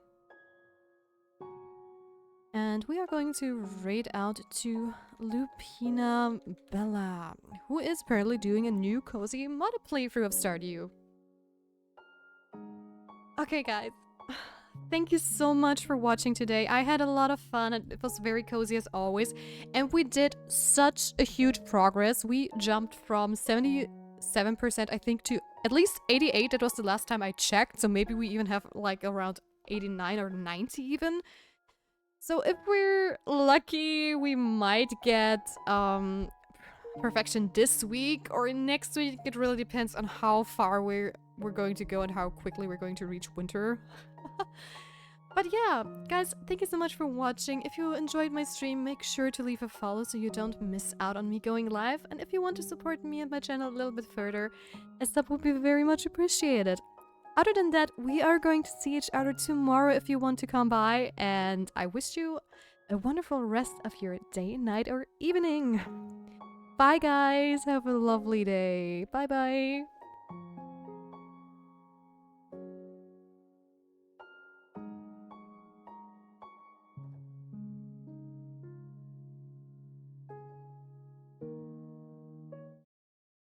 And we are going to raid out to Lupina Bella, who is apparently doing a new cozy modded playthrough of Stardew. Okay guys, thank you so much for watching today. I had a lot of fun and it was very cozy as always. And we did such a huge progress. We jumped from 77% I think to at least 88. That was the last time I checked. So maybe we even have like around 89 or 90 even. So if we're lucky, we might get perfection this week or next week. It really depends on how far we're going to go and how quickly we're going to reach winter. But yeah, guys, thank you so much for watching. If you enjoyed my stream, make sure to leave a follow so you don't miss out on me going live. And if you want to support me and my channel a little bit further, a sub would be very much appreciated. Other than that, we are going to see each other tomorrow if you want to come by, and I wish you a wonderful rest of your day, night, or evening. Bye guys, have a lovely day. Bye bye.